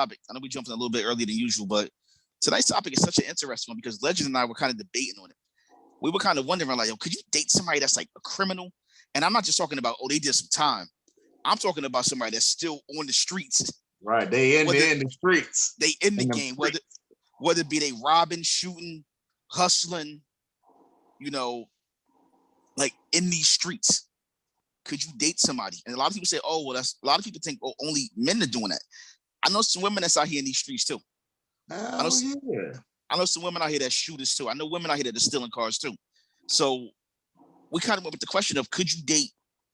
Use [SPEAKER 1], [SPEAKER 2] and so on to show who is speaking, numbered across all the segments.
[SPEAKER 1] topic. I know we jumped in a little bit earlier than usual, but tonight's topic is such an interesting one because Legend and I were kind of debating on it. We were kind of wondering, like, yo, could you date somebody that's like a criminal? And I'm not just talking about, oh, they did some time. I'm talking about somebody that's still on the streets.
[SPEAKER 2] Right, they in the streets.
[SPEAKER 1] They in the game, whether it be they robbing, shooting, hustling, you know, like in these streets. Could you date somebody? And a lot of people say, oh, well, that's a lot of people think, oh, only men are doing that. I know some women that's out here in these streets too. I know some women out here that shooters too. I know women out here that are stealing cars too. So we kind of went with the question of, could you date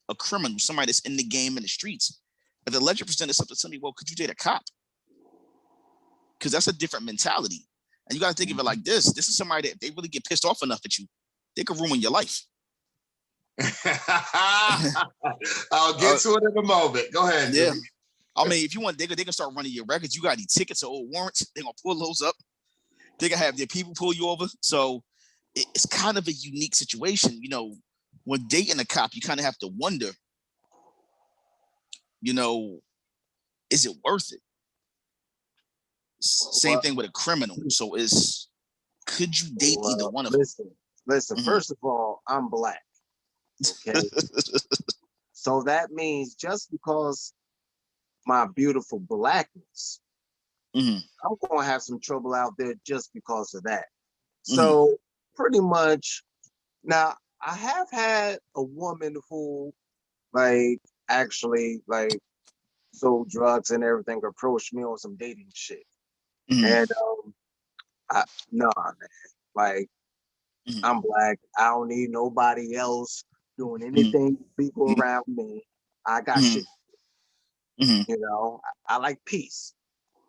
[SPEAKER 1] a criminal, somebody that's in the game in the streets? If the Legend presented something to me, well, could you date a cop? Because that's a different mentality. And you got to think of it like this. This is somebody that if they really get pissed off enough at you, they could ruin your life.
[SPEAKER 2] I'll get to it in a moment. Go ahead.
[SPEAKER 1] Yeah. Jimmy. I mean, if you want, they can start running your records. You got any tickets or old warrants? They're going to pull those up. They can have their people pull you over. So it's kind of a unique situation. You know, when dating a cop, you kind of have to wonder, you know, is it worth it? Same thing with a criminal. So could you date either one of them?
[SPEAKER 3] Listen, first of all, I'm black. Okay. So that means just because my beautiful blackness, I'm gonna have some trouble out there just because of that. So pretty much now I have had a woman who actually sold drugs and everything, approached me on some dating shit. And nah, man. I'm black. I don't need nobody else doing anything to people around me. I got shit. You know, I like peace.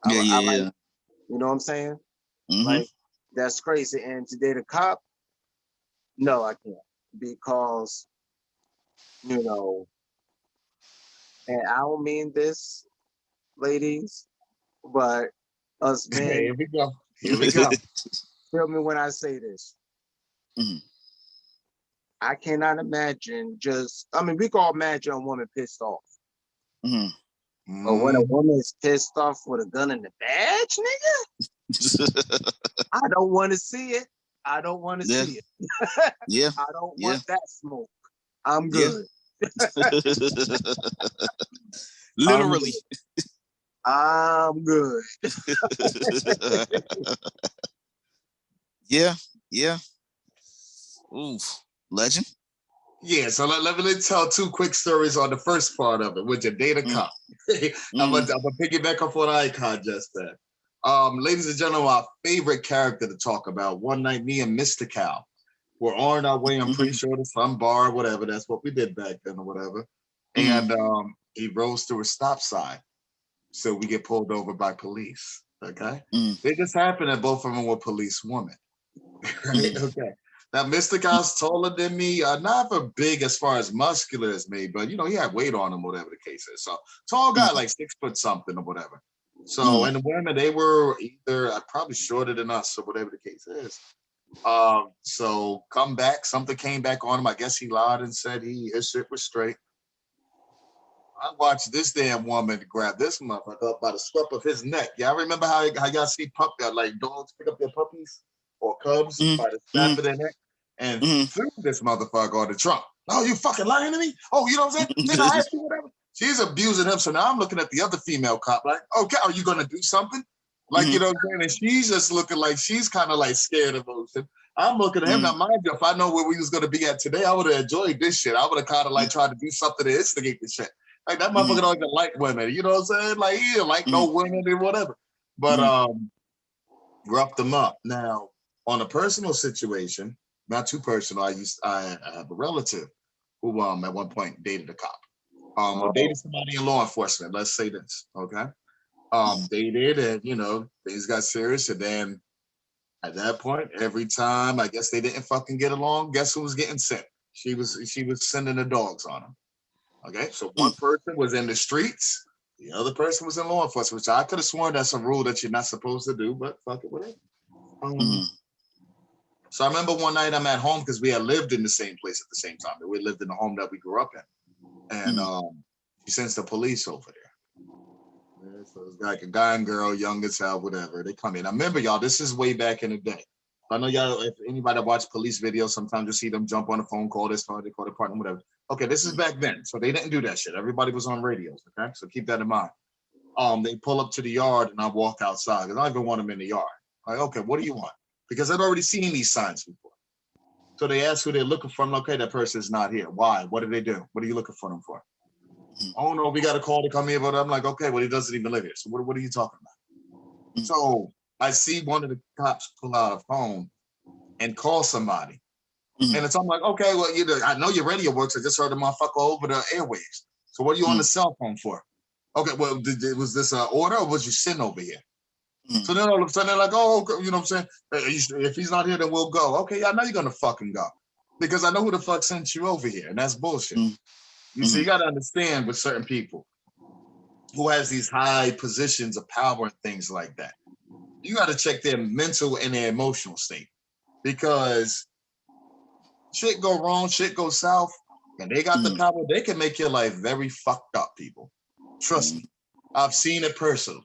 [SPEAKER 3] I like, you know what I'm saying? Like, that's crazy. And to date a cop, no, I can't. Because, you know, and I don't mean this, ladies, but us men.
[SPEAKER 2] Hey, here we go. Here we go.
[SPEAKER 3] Feel me when I say this. I cannot imagine we can all imagine a woman pissed off. But when a woman is pissed off with a gun in the badge, nigga, I don't want to see it. I don't want to see it. I don't want that smoke. I'm good.
[SPEAKER 1] Literally.
[SPEAKER 3] I'm good.
[SPEAKER 1] Yeah. Oof. Legend?
[SPEAKER 2] Yeah, so let me tell two quick stories on the first part of it, which are date a cop. I'm gonna piggyback off what Icon just said. Ladies and gentlemen, our favorite character to talk about. One night, me and Mr. Cal were on our way, I'm pretty sure, to some bar or whatever. That's what we did back then or whatever. And he rose through a stop sign. So we get pulled over by police, okay? It just happened that both of them were police women, right? Okay. Now, Mr. Cal's taller than me, not for big as far as muscular as me, but, you know, he had weight on him, whatever the case is. So tall guy, like 6 foot something or whatever. So, and the women, they were either probably shorter than us or whatever the case is. So come back, something came back on him. I guess he lied and said his shit was straight. I watched this damn woman grab this motherfucker up by the scruff of his neck. Y'all remember how y'all see like dogs pick up their puppies or cubs by the snap of their neck and threw this motherfucker on the trunk? Oh, you fucking lying to me? Oh, you know what I'm saying? Did I ask you whatever? She's abusing him. So now I'm looking at the other female cop like, okay, are you gonna do something? Like, you know what I'm saying? And she's just looking like she's kind of like scared of motion. I'm looking at him. Now, mind you, if I know where we was gonna be at today, I would have enjoyed this shit. I would have kind of like tried to do something to instigate the shit. Like that motherfucker don't even like women, you know what I'm saying? Like he didn't like no women and whatever. But roughed them up. Now, on a personal situation, not too personal, I have a relative who at one point dated a cop. Or dated somebody in law enforcement, let's say this, okay? Dated and you know, things got serious, and then at that point, every time I guess they didn't fucking get along, guess who was getting sent? She was sending the dogs on him. Okay, so one person was in the streets, the other person was in law enforcement, which I could have sworn that's a rule that you're not supposed to do, but fuck it, whatever. So I remember one night I'm at home because we had lived in the same place at the same time. We lived in the home that we grew up in. And she sends the police over there. So it's like a guy and girl, young as hell, whatever. They come in. Now remember, y'all, this is way back in the day. I know y'all, if anybody watch police videos, sometimes you see them jump on a phone call, this phone, they call the partner, whatever. Okay, this is back then. So they didn't do that shit. Everybody was on radios, okay? So keep that in mind. They pull up to the yard and I walk outside because I don't even want them in the yard. Like, okay, what do you want? Because I'd already seen these signs before. So they ask who they're looking for. I'm like, okay, that person's not here. Why? What did they do? What are you looking for them for? Oh no, we got a call to come here, but I'm like, okay, well, he doesn't even live here. So what are you talking about? So I see one of the cops pull out a phone and call somebody. And it's I'm like, okay, well, I know your radio works. I just heard a motherfucker over the airwaves. So what are you on the cell phone for? Okay, well, was this an order or was you sitting over here? So then all of a sudden they're like, oh, you know what I'm saying? If he's not here, then we'll go. Okay, I know you're gonna fucking go because I know who the fuck sent you over here, and that's bullshit. You see, you got to understand with certain people who has these high positions of power and things like that. You got to check their mental and their emotional state because shit go wrong, shit go south, and they got the power. They can make your life very fucked up, people. Trust me. I've seen it personally.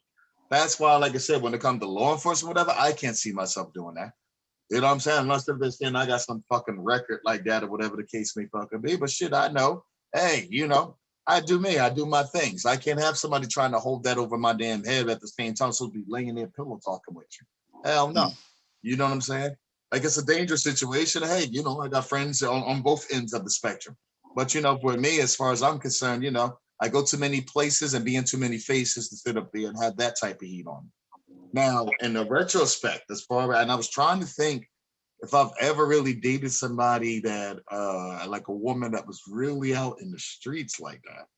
[SPEAKER 2] That's why, like I said, when it comes to law enforcement, whatever, I can't see myself doing that. You know what I'm saying? Unless they're saying I got some fucking record like that or whatever the case may fucking be. But shit, I know. Hey, I do me. I do my things. I can't have somebody trying to hold that over my damn head at the same time. So be laying there pillow talking with you. Hell no. You know what I'm saying? Like it's a dangerous situation. Hey, I got friends on both ends of the spectrum. But for me, as far as I'm concerned, I go to many places and be in too many faces to sit up there and have that type of heat on me. Now, in the retrospect, and I was trying to think if I've ever really dated somebody that, like a woman that was really out in the streets like that.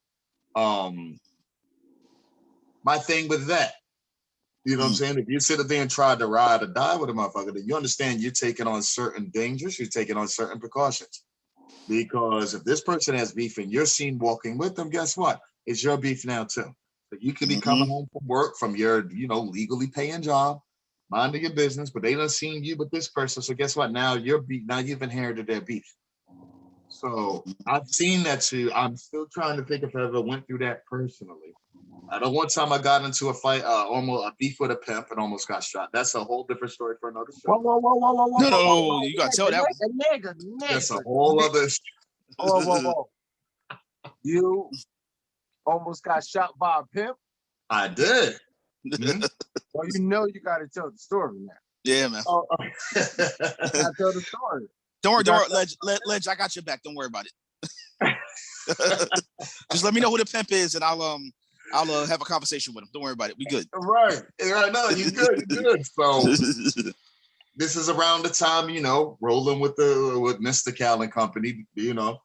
[SPEAKER 2] My thing with that, you know what I'm saying? If you sit up there and try to ride or die with a motherfucker, then you understand you're taking on certain dangers, you're taking on certain precautions. Because if this person has beef and you're seen walking with them, guess what? It's your beef now too. So you could be coming home from work from your, legally paying job, minding your business, but they done seen you with this person. So guess what? Now you've inherited their beef. So I've seen that too. I'm still trying to think if I ever went through that personally. I know one time I got into a fight, almost a beef with a pimp and almost got shot. That's a whole different story for another show.
[SPEAKER 3] Whoa.
[SPEAKER 1] No, you gotta tell that
[SPEAKER 3] nigga.
[SPEAKER 2] That's a whole other.
[SPEAKER 3] Whoa. You almost got shot by a pimp?
[SPEAKER 2] I did.
[SPEAKER 3] Well, you gotta tell the story now.
[SPEAKER 1] Yeah, man.
[SPEAKER 3] I tell the story.
[SPEAKER 1] Don't worry, Ledge, I got your back. Don't worry about it. Just let me know who the pimp is, and I'll have a conversation with him. Don't worry about it. We good.
[SPEAKER 2] Right. No, you good. You good. So this is around the time, rolling with Mr. Cal and company, to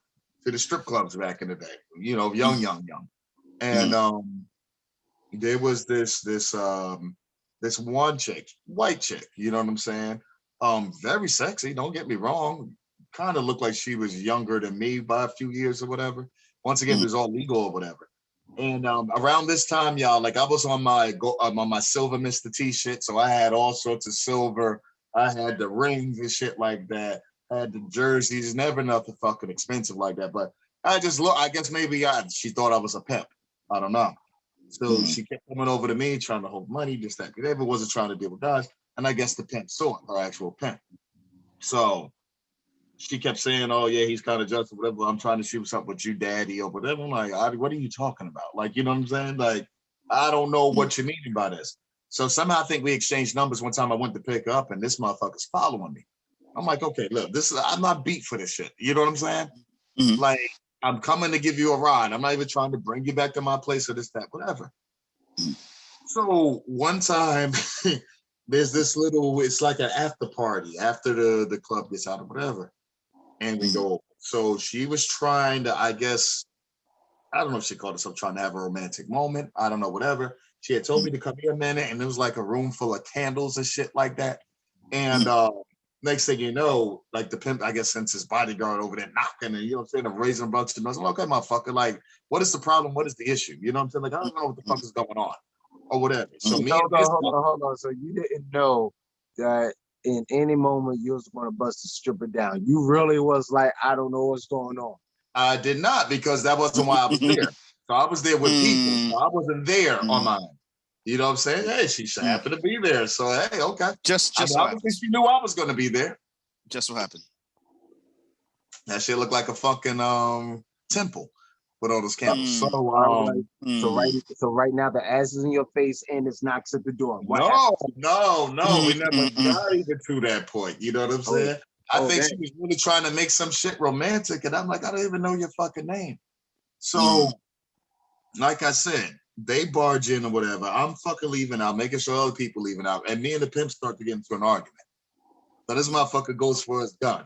[SPEAKER 2] the strip clubs back in the day, young. And there was this one chick, white chick, you know what I'm saying? Very sexy, don't get me wrong. Kind of looked like she was younger than me by a few years or whatever. Once again, it was all legal or whatever. And around this time, y'all, like I was on my silver Mr. T-shirt, so I had all sorts of silver. I had the rings and shit like that. I had the jerseys, never nothing fucking expensive like that. But I guess maybe she thought I was a pimp. I don't know. So she kept coming over to me, trying to hold money, just that. Whatever, wasn't trying to deal with guys. And I guess the pimp saw it, her actual pimp. So she kept saying, oh, yeah, he's kind of just whatever. I'm trying to see what's up with you, daddy, or whatever. I'm like, what are you talking about? Like, you know what I'm saying? Like, I don't know what you mean by this. So somehow I think we exchanged numbers one time I went to pick up, and this motherfucker's following me. I'm like, okay, look, I'm not beat for this shit. You know what I'm saying? Like, I'm coming to give you a ride. I'm not even trying to bring you back to my place or this, that, whatever. So one time, there's this it's like an after party after the club gets out or whatever. And we go. So she was trying to, I guess, I don't know if she called herself trying to have a romantic moment. I don't know, whatever. She had told me to come here a minute, and it was like a room full of candles and shit like that. And next thing you know, like the pimp, I guess, sends his bodyguard over there knocking and, you know what I'm saying, I'm raising a bunch of noise. I'm like, okay, motherfucker, like, what is the problem? What is the issue? You know what I'm saying? Like, I don't know what the fuck is going on or whatever. So
[SPEAKER 3] Hold on. So you didn't know that in any moment you was going to bust the stripper down. You really was like, I don't know what's going on.
[SPEAKER 2] I did not, because that wasn't why I was there. So I was there with people. So I wasn't there on my own. You know what I'm saying? Hey, she happened to be there. So, hey, okay.
[SPEAKER 1] Just
[SPEAKER 2] obviously she knew I was going to be there.
[SPEAKER 1] Just what happened.
[SPEAKER 2] That shit looked like a fucking temple with all those candles. So,
[SPEAKER 3] so right now the ass is in your face and it's knocks at the door. What
[SPEAKER 2] no, we never got even to that point. You know what I'm saying? I think she was really trying to make some shit romantic, and I'm like, I don't even know your fucking name. So, like I said, they barge in or whatever. I'm fucking leaving out, making sure other people leaving out, and me and the pimp start to get into an argument. So this motherfucker goes for his gun.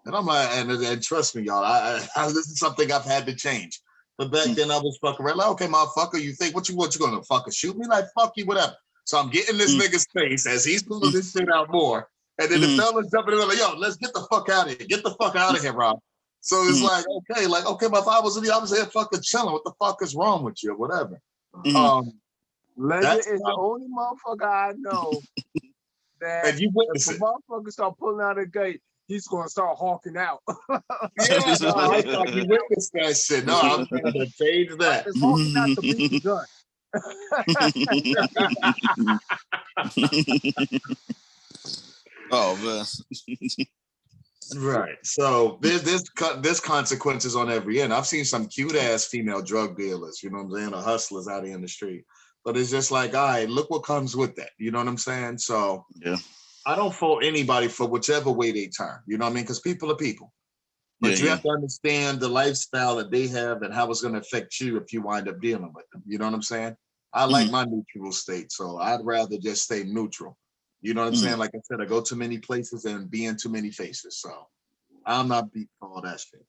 [SPEAKER 2] And I'm like, and trust me, y'all, this is something I've had to change. But back then I was fucking around, like, okay, motherfucker, you think what you gonna fucking shoot me? Like, fuck you, whatever. So I'm getting this nigga's face as he's pulling this shit out more. And then the fellas jumping in, like, yo, let's get the fuck out of here. Get the fuck out of here, Rob. So it's like, okay, but if I was here fucking chilling, what the fuck is wrong with you or whatever?
[SPEAKER 3] Legend is the only motherfucker I know that
[SPEAKER 2] and you witness
[SPEAKER 3] if a motherfucker start pulling out a gate, he's gonna start hawking out.
[SPEAKER 2] Yeah, no, I thought you witnessed that shit. No, I'm trying to change that.
[SPEAKER 3] It's hawking out to beat the gun.
[SPEAKER 1] Oh man.
[SPEAKER 2] Right. So there's consequences on every end. I've seen some cute ass female drug dealers, you know what I'm saying, or hustlers out here in the street. But it's just like, all right, look what comes with that. You know what I'm saying? So
[SPEAKER 1] yeah.
[SPEAKER 2] I don't fault anybody for whichever way they turn. You know what I mean? Because people are people. But you have to understand the lifestyle that they have and how it's going to affect you if you wind up dealing with them. You know what I'm saying? I like my neutral state, so I'd rather just stay neutral. You know what I'm saying? Like I said, I go too many places and be in too many faces. So I'm not beat for all that shit.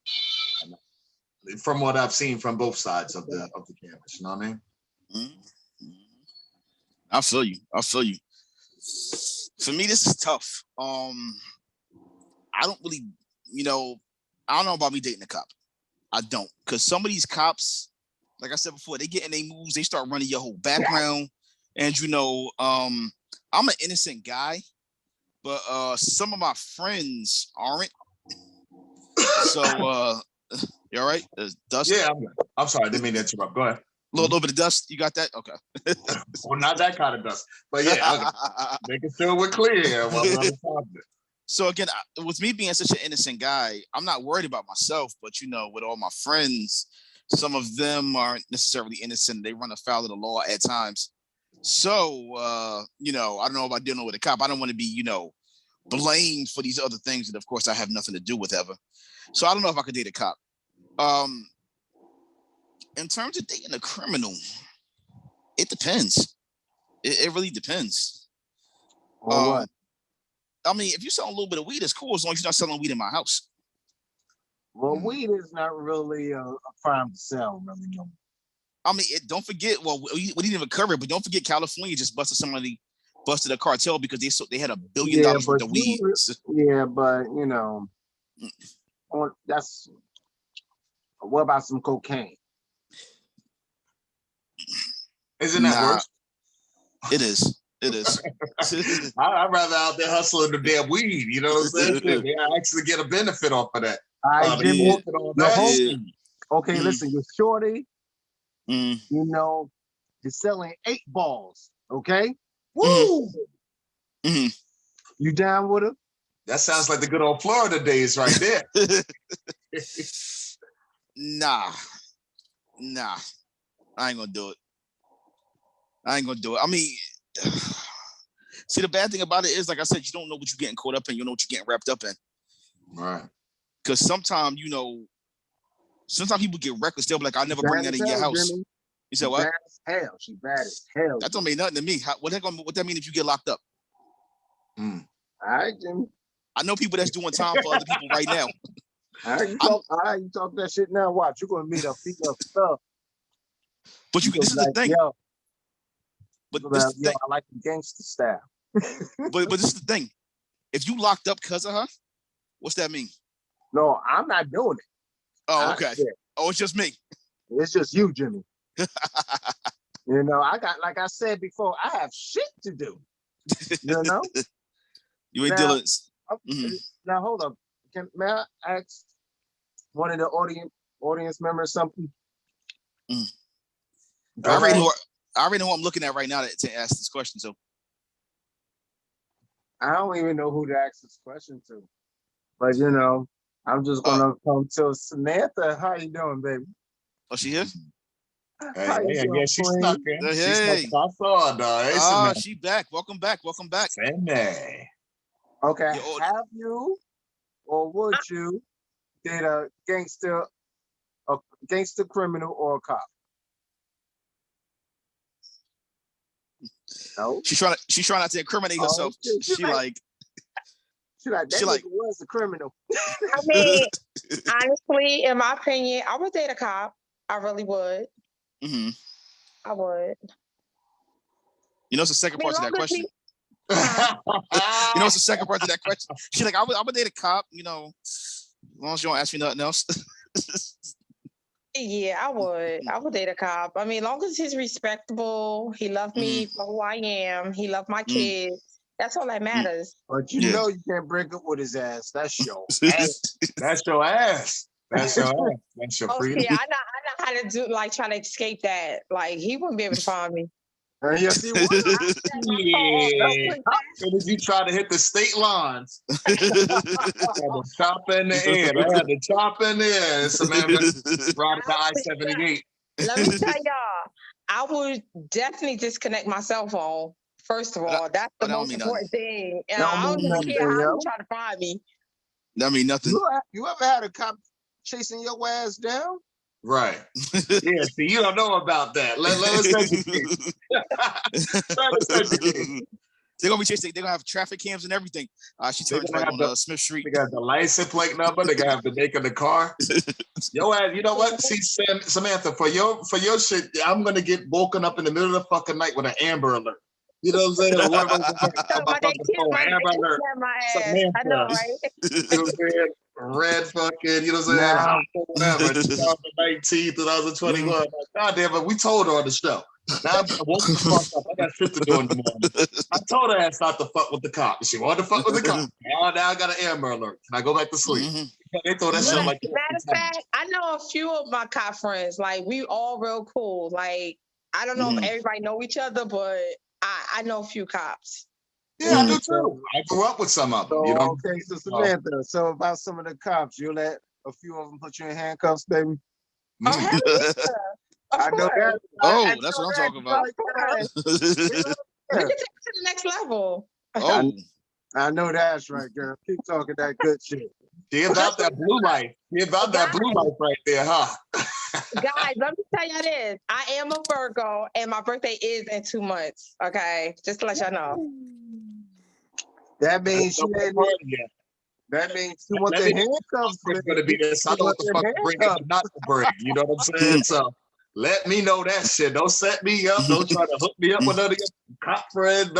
[SPEAKER 2] From what I've seen from both sides of the canvas, you know what I mean?
[SPEAKER 1] I feel you. For me, this is tough. I don't really, I don't know about me dating a cop. I don't, because some of these cops, like I said before, they get in their moves, they start running your whole background, and I'm an innocent guy, but some of my friends aren't. So, you all right? Dust?
[SPEAKER 2] Yeah, I'm sorry, I didn't mean to interrupt. Go ahead.
[SPEAKER 1] A little bit of dust. You got that? Okay.
[SPEAKER 2] Well, not that kind of dust, but yeah, okay. Making sure we're clear.
[SPEAKER 1] So again, with me being such an innocent guy, I'm not worried about myself, but with all my friends, some of them aren't necessarily innocent. They run afoul of the law at times. So, I don't know about dealing with a cop. I don't want to be, blamed for these other things that, of course, I have nothing to do with ever. So I don't know if I could date a cop. In terms of dating a criminal, it depends. It really depends.
[SPEAKER 3] What?
[SPEAKER 1] I mean, if you sell a little bit of weed, it's cool as long as you're not selling weed in my house.
[SPEAKER 3] Well, weed is not really a crime to sell, really. No.
[SPEAKER 1] I mean, don't forget. Well, we didn't even cover it, but don't forget, California just busted a cartel because they had $1 billion worth of weed.
[SPEAKER 3] Yeah, but that's what about some cocaine?
[SPEAKER 2] Isn't that worse?
[SPEAKER 1] It is.
[SPEAKER 2] I'd rather out there hustling the damn weed. You know what I'm saying? I actually get a benefit off of that.
[SPEAKER 3] Okay, listen, you're shorty. You're selling 8 balls. Okay. Woo! You down with it?
[SPEAKER 2] That sounds like the good old Florida days right there.
[SPEAKER 1] Nah. I ain't gonna do it. I mean, see, the bad thing about it is, like I said, you don't know what you're getting caught up in. You don't know what you're getting wrapped up in.
[SPEAKER 2] Right.
[SPEAKER 1] Because sometimes, sometimes people get reckless. They'll be like, I'll never bring that in your house.
[SPEAKER 3] Jimmy.
[SPEAKER 1] You said what?
[SPEAKER 3] Bad as hell. She bad as hell.
[SPEAKER 1] That don't mean nothing to me. What that mean if you get locked up?
[SPEAKER 3] All right, Jimmy.
[SPEAKER 1] I know people that's doing time for other people right now.
[SPEAKER 3] All right, you talk that shit now. Watch, you're gonna meet a female stuff.
[SPEAKER 1] But this is the thing. But this is the thing.
[SPEAKER 3] I like the gangster style.
[SPEAKER 1] but this is the thing. If you locked up because of her, what's that mean?
[SPEAKER 3] No, I'm not doing it.
[SPEAKER 1] Oh, okay. Oh, it's just me.
[SPEAKER 3] It's just you, Jimmy. I got, like I said before, I have shit to do.
[SPEAKER 1] You ain't dealing.
[SPEAKER 3] Now hold up. May I ask one of the audience members something?
[SPEAKER 1] I I already know who I'm looking at right now to ask this question. So
[SPEAKER 3] I don't even know who to ask this question to. But you know, I'm just gonna come to Samantha. How you doing, baby?
[SPEAKER 1] Oh, she here?
[SPEAKER 3] How you doing,
[SPEAKER 2] She snuck in.
[SPEAKER 1] Hey.
[SPEAKER 2] She snuck in. I saw her, dog. Hey, Samantha.
[SPEAKER 1] She back. Welcome back.
[SPEAKER 2] Samantha.
[SPEAKER 3] Okay, have you or would you date a gangster criminal, or a cop? No.
[SPEAKER 1] She's trying not to incriminate herself. She like
[SPEAKER 3] that was a criminal.
[SPEAKER 4] I mean, honestly, in my opinion, I would date a cop. I really would.
[SPEAKER 1] Mm-hmm.
[SPEAKER 4] I would.
[SPEAKER 1] You know, it's the second part to that question.
[SPEAKER 4] Uh-huh.
[SPEAKER 1] You know, it's the second part to that question. She's like, I would date a cop. You know, as long as you don't ask me nothing else.
[SPEAKER 4] Yeah, I would. I would date a cop. I mean, as long as he's respectable, he loves me for who I am, he loves my kids. That's all that matters.
[SPEAKER 3] But you know you can't break up with his ass. That's your
[SPEAKER 2] ass. That's your ass. That's your ass. That's your freedom.
[SPEAKER 4] Yeah, I know how to do try to escape that. Like he wouldn't be able to find me.
[SPEAKER 3] Yes, he would.
[SPEAKER 2] Yeah. As you try to hit the state lines. I had to chop in the air. I had to chop in the air. Samantha riding the I-78.
[SPEAKER 4] Let me tell y'all, I would definitely disconnect my cell phone. First of all, that's the most important thing. And I don't even care how you try to find me.
[SPEAKER 1] That mean nothing.
[SPEAKER 3] You ever had a cop chasing your ass down?
[SPEAKER 2] Right. Yeah, see, you don't know about that. Let's educate.
[SPEAKER 1] They're gonna be chasing. They're gonna have traffic cams and everything. She turns right on Smith Street.
[SPEAKER 2] They got the license plate number. They gotta have the make of the car. Yo, ass, you know what? See, Samantha, for your shit, I'm gonna get woken up in the middle of the fucking night with an Amber Alert. You know what I'm saying? Amber Alert. Samantha.
[SPEAKER 4] I know, right?
[SPEAKER 2] You know what I'm saying? Red fucking, you know what I'm saying? Whatever. 2019, 2021. Like, God damn it, we told her on the show. Now I'm woke the fuck up. I got shit to do in the morning. I told her ass not to fuck with the cop. She wanted to fuck with the cop. Now I got an Amber Alert. Can I go back to sleep? They throw that shit like that.
[SPEAKER 4] Matter of fact, I know a few of my cop friends. Like we all real cool. Like I don't know if everybody know each other, but I know a few cops.
[SPEAKER 2] Yeah, I do too. I grew up with some of them. You know?
[SPEAKER 3] Okay, so Samantha, so about some of the cops, you let a few of them put you in handcuffs, baby?
[SPEAKER 4] Oh, hell yeah.
[SPEAKER 3] I know that.
[SPEAKER 1] That's what I'm talking about.
[SPEAKER 4] We can take it to the next level.
[SPEAKER 1] Oh,
[SPEAKER 3] I know that's right, girl. Keep talking that good shit.
[SPEAKER 2] She about that blue light. She about that blue light right there, huh?
[SPEAKER 4] Guys, let me tell you this. I am a Virgo, and my birthday is in 2 months. Okay, just to let y'all know.
[SPEAKER 3] That means you want the handcuffs.
[SPEAKER 2] It's gonna be this. I know what the fuck to bring it, but not to bring. You know what I'm saying? So let me know that shit. Don't set me up. Don't try to hook me up with another cop friend.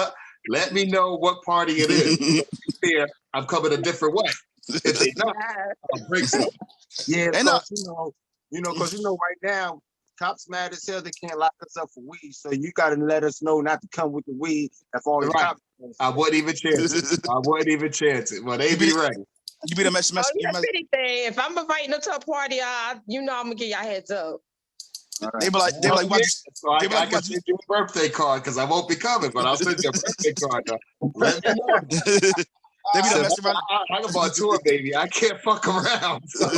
[SPEAKER 2] Let me know what party it is. Here, I'm coming a different way. If they not, I'll break something.
[SPEAKER 3] Yeah, because because right now, cops mad as hell. They can't lock us up for weed. So you got to let us know not to come with the weed. If all the cops.
[SPEAKER 2] I wouldn't even chance it. Well, they be ready.
[SPEAKER 1] You be the mess.
[SPEAKER 4] If I'm inviting them to a party, I'm gonna give y'all heads up.
[SPEAKER 3] Right.
[SPEAKER 1] They be like,
[SPEAKER 2] so I can send you a birthday card because I won't be coming, but I'll send you a birthday card. Let me know.
[SPEAKER 1] They be the mess around.
[SPEAKER 2] I'm about tour, baby. I can't fuck around. So.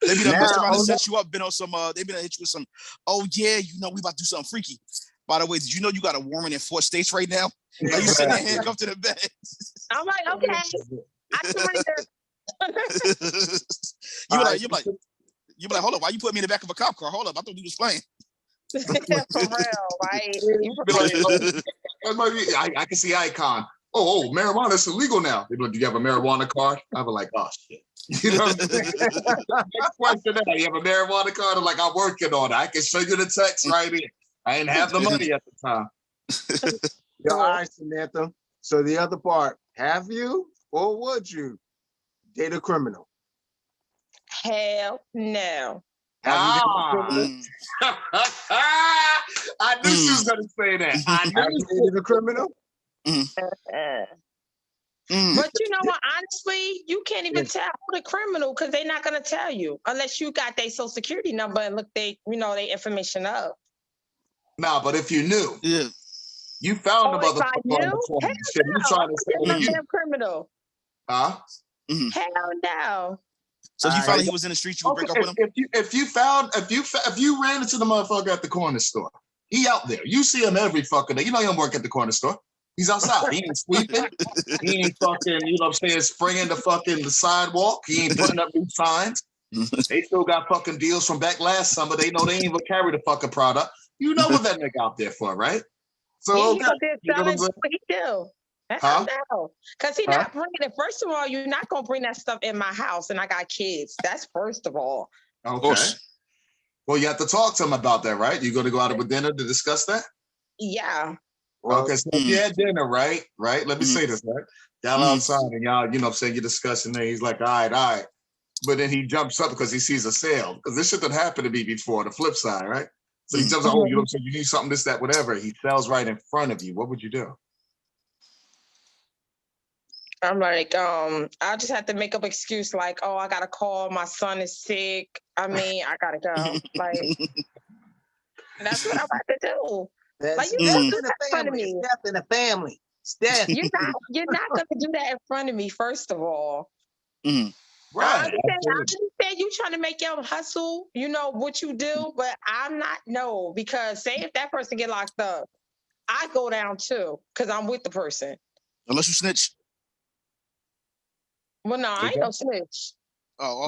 [SPEAKER 1] They be the mess around and set you up. Been on some. They be to hit you with some. Oh yeah, we about to do something freaky. By the way, did you know you got a warrant in 4 states right now? Are you sitting there handcuffed to the bed?
[SPEAKER 4] I'm like, okay. I can
[SPEAKER 1] You be like, hold up, why you put me in the back of a cop car? Hold up, I thought we was playing.
[SPEAKER 4] For real, right?
[SPEAKER 2] I can see Icon. Oh, marijuana is illegal now. They be like, do you have a marijuana card? I be like, oh shit. You know what I'm saying? Next question now. You have a marijuana card? I'm like, I'm working on it. I can show you the text right here. I didn't have the money at the time.
[SPEAKER 3] All right, Samantha. So the other part, have you or would you date a criminal?
[SPEAKER 4] Hell no.
[SPEAKER 2] I knew she was going to say that. I knew
[SPEAKER 3] you dated a criminal?
[SPEAKER 4] But you know what? Honestly, you can't even tell the criminal because they're not going to tell you unless you got their social security number and look their information up.
[SPEAKER 2] Nah, but if you knew, you found the motherfucker on the corner. Shit, you trying to say
[SPEAKER 4] I'm a damn criminal.
[SPEAKER 2] Huh?
[SPEAKER 4] Hell no.
[SPEAKER 1] So if you found he was in the street, you would break up with him?
[SPEAKER 2] If you ran into the motherfucker at the corner store, he out there. You see him every fucking day. You know he don't work at the corner store. He's outside. He ain't sweeping. He ain't fucking, you know what I'm saying, springing the sidewalk. He ain't putting up new signs. They still got fucking deals from back last summer. They know they ain't even carry the fucking product. You know what that nigga out there for, right? So
[SPEAKER 4] he do. Huh? No, because he's not bringing it. First of all, you're not gonna bring that stuff in my house, and I got kids. That's first of all.
[SPEAKER 2] Okay. Well, you have to talk to him about that, right? You going to go out with dinner to discuss that?
[SPEAKER 4] Yeah.
[SPEAKER 2] Okay, so if you had dinner, right? Let me say this, right? Y'all outside and y'all, you know what I'm saying, you're discussing it. He's like, all right. But then he jumps up because he sees a sale. Because this shit didn't happen to me before, the flip side, right? So he jumps up, oh, you know what I'm saying, you need something, this, that, whatever. He sells right in front of you. What would you do?
[SPEAKER 4] I'm like, I just have to make up excuse like, oh, I gotta call, my son is sick. I mean, I gotta go. Like, that's what I'm about to do. Like, you don't do that in front of me.
[SPEAKER 3] Step in the family. Step.
[SPEAKER 4] You're not gonna do that in front of me, first of all.
[SPEAKER 2] Right.
[SPEAKER 4] I understand you trying to make your hustle, you know what you do, but I'm not. No, because say if that person get locked up, I go down too because I'm with the person.
[SPEAKER 1] Unless you snitch.
[SPEAKER 4] Well, no, I ain't no snitch.
[SPEAKER 1] Oh,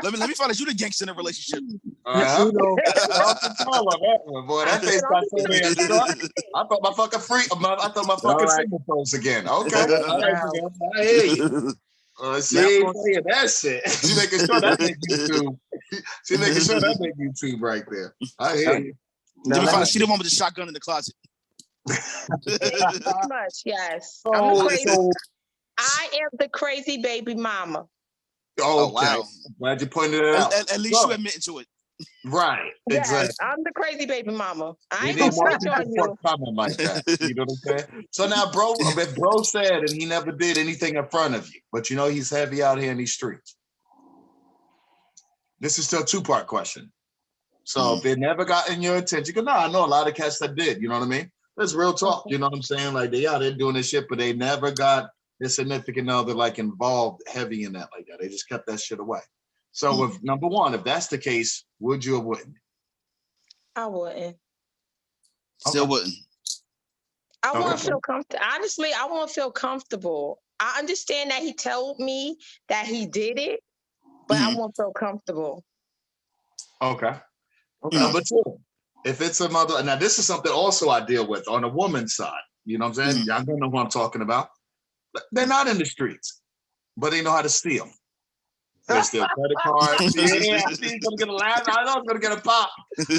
[SPEAKER 1] let me find out you the gangster in a relationship.
[SPEAKER 2] Boy, that face got so damn short. I thought my fucking single pose again. Okay, all right, I hear you. See, that shit. She making sure that make YouTube. She making sure that make YouTube right there. I hear you.
[SPEAKER 1] Let me find out she the one with the shotgun in the closet.
[SPEAKER 4] Pretty much, yes. I'm the crazy. I am the crazy baby mama.
[SPEAKER 2] Oh, wow. Glad you pointed it out.
[SPEAKER 1] At least you admitting to it.
[SPEAKER 2] Right.
[SPEAKER 4] Yes,
[SPEAKER 2] exactly.
[SPEAKER 4] I'm the crazy baby mama. I ain't gonna switch on you.
[SPEAKER 2] Like that. You know what I'm saying? So now, bro, if bro said and he never did anything in front of you, but you know he's heavy out here in these streets. This is still a two-part question. So if it never got in your attention, because I know a lot of cats that did, you know what I mean? That's real talk, you know what I'm saying? Like they out there doing this shit, but they never got their significant other like involved heavy in that like that. They just kept that shit away. So if number one, if that's the case, would you or wouldn't?
[SPEAKER 4] I wouldn't.
[SPEAKER 1] Still wouldn't.
[SPEAKER 4] I won't feel comfortable. Honestly, I won't feel comfortable. I understand that he told me that he did it, but I won't feel comfortable.
[SPEAKER 2] Okay. Number two, if it's a mother, now this is something also I deal with on the woman's side. You know what I'm saying? Y'all don't know who I'm talking about. They're not in the streets, but they know how to steal. They steal credit cards. Yeah, I see he's gonna get a laugh. I know I'm gonna get a pop.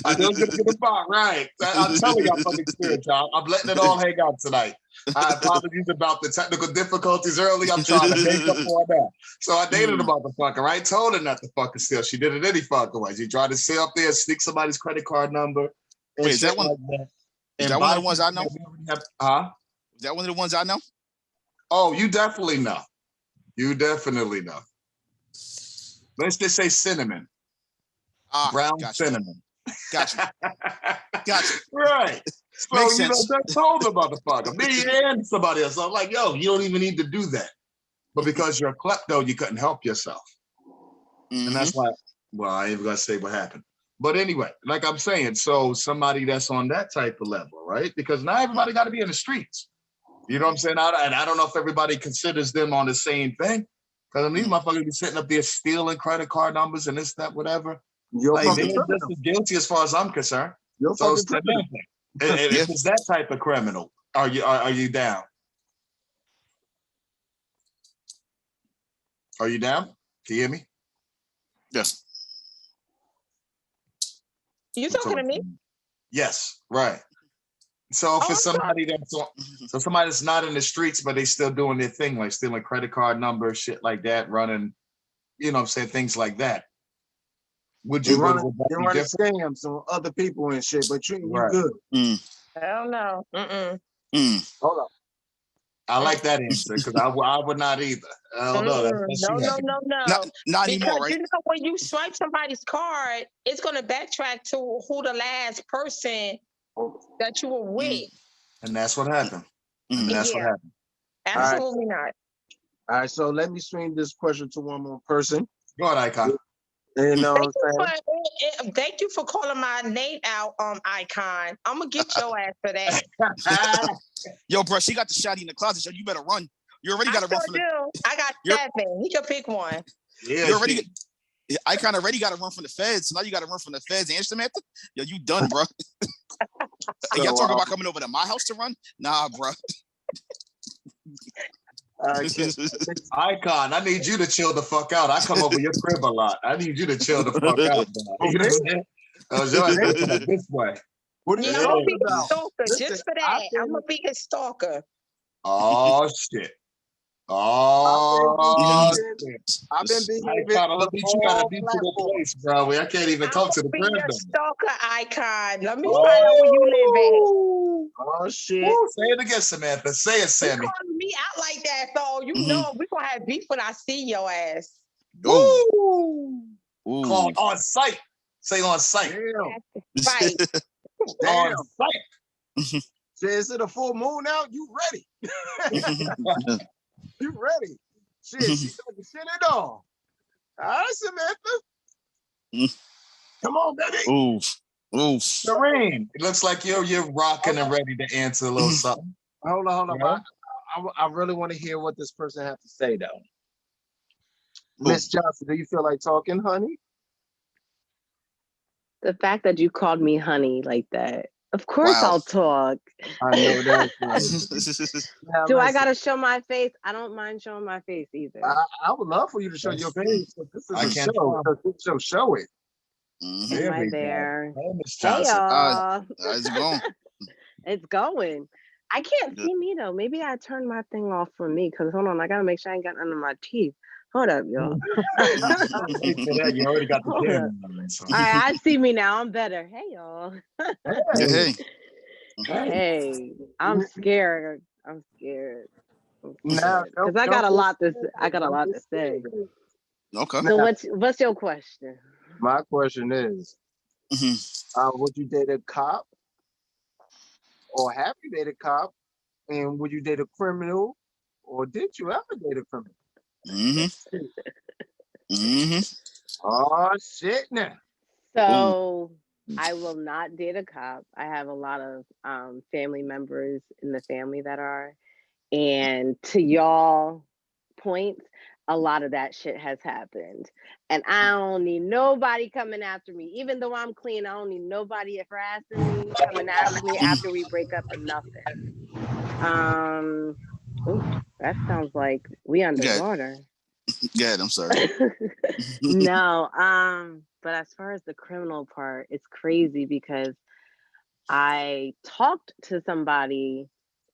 [SPEAKER 2] I know I'm gonna get a pop, right? I'm telling y'all from experience, y'all. I'm letting it all hang out tonight. I apologize about the technical difficulties early. I'm trying to make up for that. So I dated a motherfucker, right? Told her not to fucking steal. She did it any fucking way. She tried to sit up there, sneak somebody's credit card number.
[SPEAKER 1] Wait, is that one? Like that. Is that one of the ones I know? Is that one of the ones I know?
[SPEAKER 2] Oh, you definitely know. You definitely know. Let's just say cinnamon. Brown cinnamon.
[SPEAKER 1] Gotcha.
[SPEAKER 2] Right. So,
[SPEAKER 1] Makes
[SPEAKER 2] you
[SPEAKER 1] sense.
[SPEAKER 2] know, I told the motherfucker, me and somebody else. I'm like, yo, you don't even need to do that. But because you're a klepto, you couldn't help yourself. And that's why, well, I ain't gonna say what happened. But anyway, like I'm saying, so somebody that's on that type of level, right? Because not everybody got to be in the streets. You know what I'm saying? And I don't know if everybody considers them on the same thing. Because these motherfuckers be sitting up there stealing credit card numbers and this, that, whatever. Like, they're just as guilty as far as I'm concerned. So it's if it's that type of criminal, are you down? Are you down? Can you hear me?
[SPEAKER 1] Yes.
[SPEAKER 4] You talking to me?
[SPEAKER 2] Yes, right. So for somebody that's not in the streets, but they still doing their thing, like stealing credit card numbers, shit like that, running, you know what I'm saying, things like that. Would you
[SPEAKER 3] run scams on other people and shit, but you good.
[SPEAKER 4] Hell no.
[SPEAKER 3] Hold on.
[SPEAKER 2] I like that answer because I would not either. I don't know.
[SPEAKER 4] No.
[SPEAKER 1] Not
[SPEAKER 4] Because
[SPEAKER 1] anymore, right?
[SPEAKER 4] you know when you swipe somebody's card, it's gonna backtrack to who the last person that you were with.
[SPEAKER 2] And that's what happened. And that's what happened.
[SPEAKER 4] Absolutely not.
[SPEAKER 3] All right, so let me swing this question to one more person.
[SPEAKER 2] Go ahead, Icon.
[SPEAKER 3] You know
[SPEAKER 4] Thank,
[SPEAKER 3] what I'm
[SPEAKER 4] you thank you for calling my name out, Icon. I'm gonna get your ass for that.
[SPEAKER 1] Yo, bro, she got the shotty in the closet, so you better run. You already got to run from the.
[SPEAKER 4] I got 7. You can pick one.
[SPEAKER 2] Yeah,
[SPEAKER 1] you already. Icon already got to run from the feds. So now you got to run from the feds and Samantha. Yo, you done, bro. Y'all talking about coming over to my house to run? Nah, bro.
[SPEAKER 2] Icon, I need you to chill the fuck out. I come over your crib a lot. I need you to chill the fuck out. You know what I'm saying? This way.
[SPEAKER 3] What are you
[SPEAKER 4] I'm gonna be
[SPEAKER 3] talking
[SPEAKER 4] his stalker.
[SPEAKER 3] Listen,
[SPEAKER 4] just for that. I'm gonna be his stalker.
[SPEAKER 2] Oh shit. Oh shit.
[SPEAKER 3] I've been behaving.
[SPEAKER 2] Let me you got a mutual place, bro. I can't even talk to the
[SPEAKER 4] be
[SPEAKER 2] crib.
[SPEAKER 4] Your stalker Icon. Let me find out where you live at.
[SPEAKER 3] Oh shit.
[SPEAKER 2] Ooh, say it again, Samantha. Say it, Sammy.
[SPEAKER 4] You calling me out like that, so you know we gonna have beef when I see your ass.
[SPEAKER 2] Ooh. Call on site. Say on site.
[SPEAKER 3] Damn.
[SPEAKER 4] Right.
[SPEAKER 3] Damn.
[SPEAKER 2] On site.
[SPEAKER 3] Say, is it a full moon out? You ready? You ready? Shit, she got the shit it on. All right, Samantha. Come on, baby.
[SPEAKER 1] Oof.
[SPEAKER 2] Serene. It looks like you're rocking and ready to answer a little something.
[SPEAKER 3] Hold on.
[SPEAKER 2] Yeah.
[SPEAKER 3] I really want to hear what this person has to say, though. Miss Johnson, do you feel like talking, honey?
[SPEAKER 5] The fact that you called me honey like that. Of course I'll talk.
[SPEAKER 3] I know that.
[SPEAKER 5] Do I gotta show my face? I don't mind showing my face either.
[SPEAKER 3] I would love for you to show your face. This is a show. Show it.
[SPEAKER 5] Am I there?
[SPEAKER 2] Hey,
[SPEAKER 5] y'all.
[SPEAKER 1] How's it going?
[SPEAKER 5] It's going. I can't see me though. Maybe I turned my thing off for me because hold on, I gotta make sure I ain't got none of my teeth. Hold up, y'all.
[SPEAKER 2] You already got the camera.
[SPEAKER 5] All right, I see me now. I'm better. Hey, y'all. Hey, I'm scared. Because I got a lot to say.
[SPEAKER 1] Okay.
[SPEAKER 5] So what's your question?
[SPEAKER 3] My question is, would you date a cop? Or have you dated a cop? And would you date a criminal? Or did you ever date a criminal? Oh shit now.
[SPEAKER 5] So I will not date a cop. I have a lot of family members in the family that are. And to y'all points, a lot of that shit has happened. And I don't need nobody coming after me. Even though I'm clean, I don't need nobody harassing me, coming after me after we break up or nothing. That sounds like we underwater.
[SPEAKER 1] Good, I'm sorry.
[SPEAKER 5] No, but as far as the criminal part, it's crazy because I talked to somebody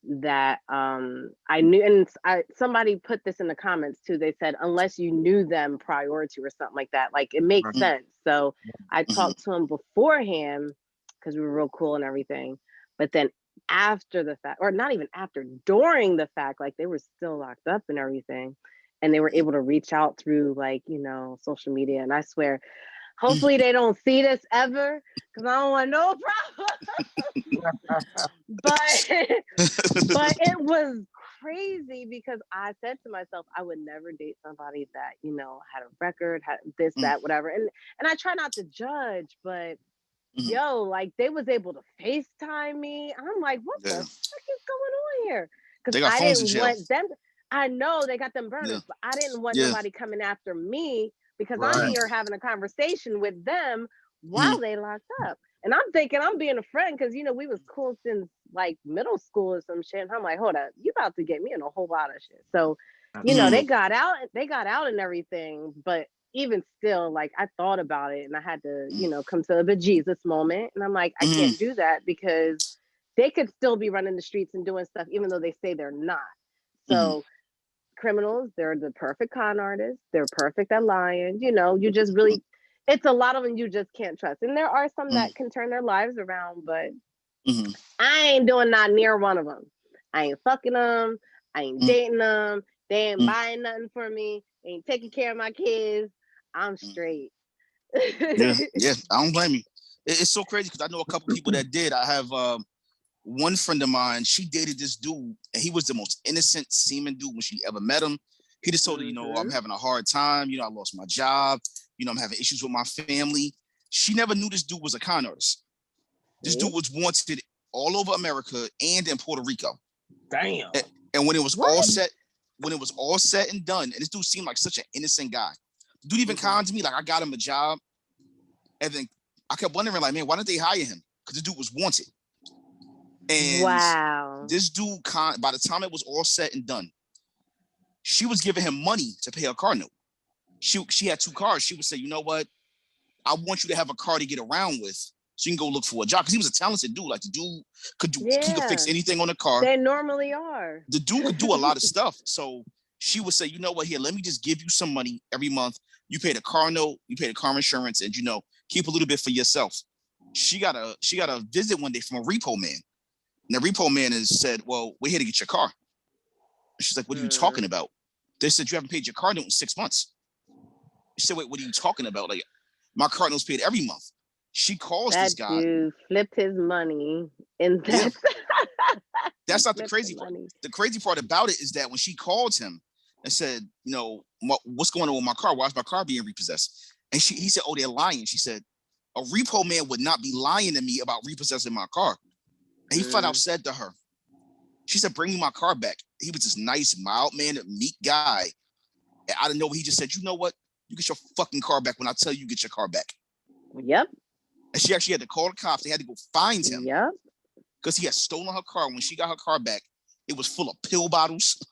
[SPEAKER 5] that I knew, and somebody put this in the comments too. They said unless you knew them prior to or something like that, like it makes sense. So I talked to him beforehand because we were real cool and everything, but then after the fact, or not even after, during the fact, like they were still locked up and everything, and they were able to reach out through like social media. And I swear, hopefully they don't see this ever because I don't want no problem. but it was crazy because I said to myself, I would never date somebody that had a record, had this, that, whatever. And I try not to judge, but yo, like they was able to FaceTime me. I'm like, what the fuck is going on here? Because I didn't want them. I know they got them burners, but I didn't want nobody coming after me because I'm here having a conversation with them while they locked up. And I'm thinking I'm being a friend because, we was cool since like middle school or some shit. And I'm like, hold up, you about to get me in a whole lot of shit. So, they got out and everything. But even still, like I thought about it and I had to, come to the Jesus moment. And I'm like, I can't do that because they could still be running the streets and doing stuff, even though they say they're not. So criminals, they're the perfect con artists. They're perfect at lying. You just really, it's a lot of them you just can't trust. And there are some that can turn their lives around, but I ain't doing not near one of them. I ain't fucking them. I ain't dating them. They ain't buying nothing for me. They ain't taking care of my kids. I'm straight.
[SPEAKER 1] Yeah, I don't blame you. It's so crazy because I know a couple people that did. I have one friend of mine. She dated this dude, and he was the most innocent seeming dude when she ever met him. He just told her, I'm having a hard time. I lost my job. I'm having issues with my family. She never knew this dude was a con artist. This dude was wanted all over America and in Puerto Rico.
[SPEAKER 3] Damn.
[SPEAKER 1] And when it was all said and done, and this dude seemed like such an innocent guy. The dude even conned me, like I got him a job. And then I kept wondering, like, man, why didn't they hire him? Because the dude was wanted. And this dude, by the time it was all said and done, she was giving him money to pay her car note. She had 2 cars. She would say, you know what? I want you to have a car to get around with so you can go look for a job. Because he was a talented dude. Like, the dude he could fix anything on the car.
[SPEAKER 5] They normally are.
[SPEAKER 1] The dude could do a lot of stuff. So she would say, you know what? Here, let me just give you some money every month. You pay the car note, you pay the car insurance, and, keep a little bit for yourself. She got a visit one day from a repo man. And the repo man said, well, we're here to get your car. And she's like, what are you talking about? They said, you haven't paid your car note in 6 months. She said, wait, what are you talking about? Like, my car note's paid every month. She calls this guy.
[SPEAKER 5] That dude flipped his money. And that's,
[SPEAKER 1] that's not the crazy part. The crazy part about it is that when she called him and said, what's going on with my car? Why is my car being repossessed? And he said, oh, they're lying. She said, a repo man would not be lying to me about repossessing my car. And he flat out said to her, she said, bring me my car back. He was this nice, mild-mannered, meek guy. And out of nowhere, he just said, you know what? You get your fucking car back when I tell you get your car back.
[SPEAKER 5] Yep.
[SPEAKER 1] And she actually had to call the cops. They had to go find him.
[SPEAKER 5] Yep.
[SPEAKER 1] Because he had stolen her car. When she got her car back, it was full of pill bottles.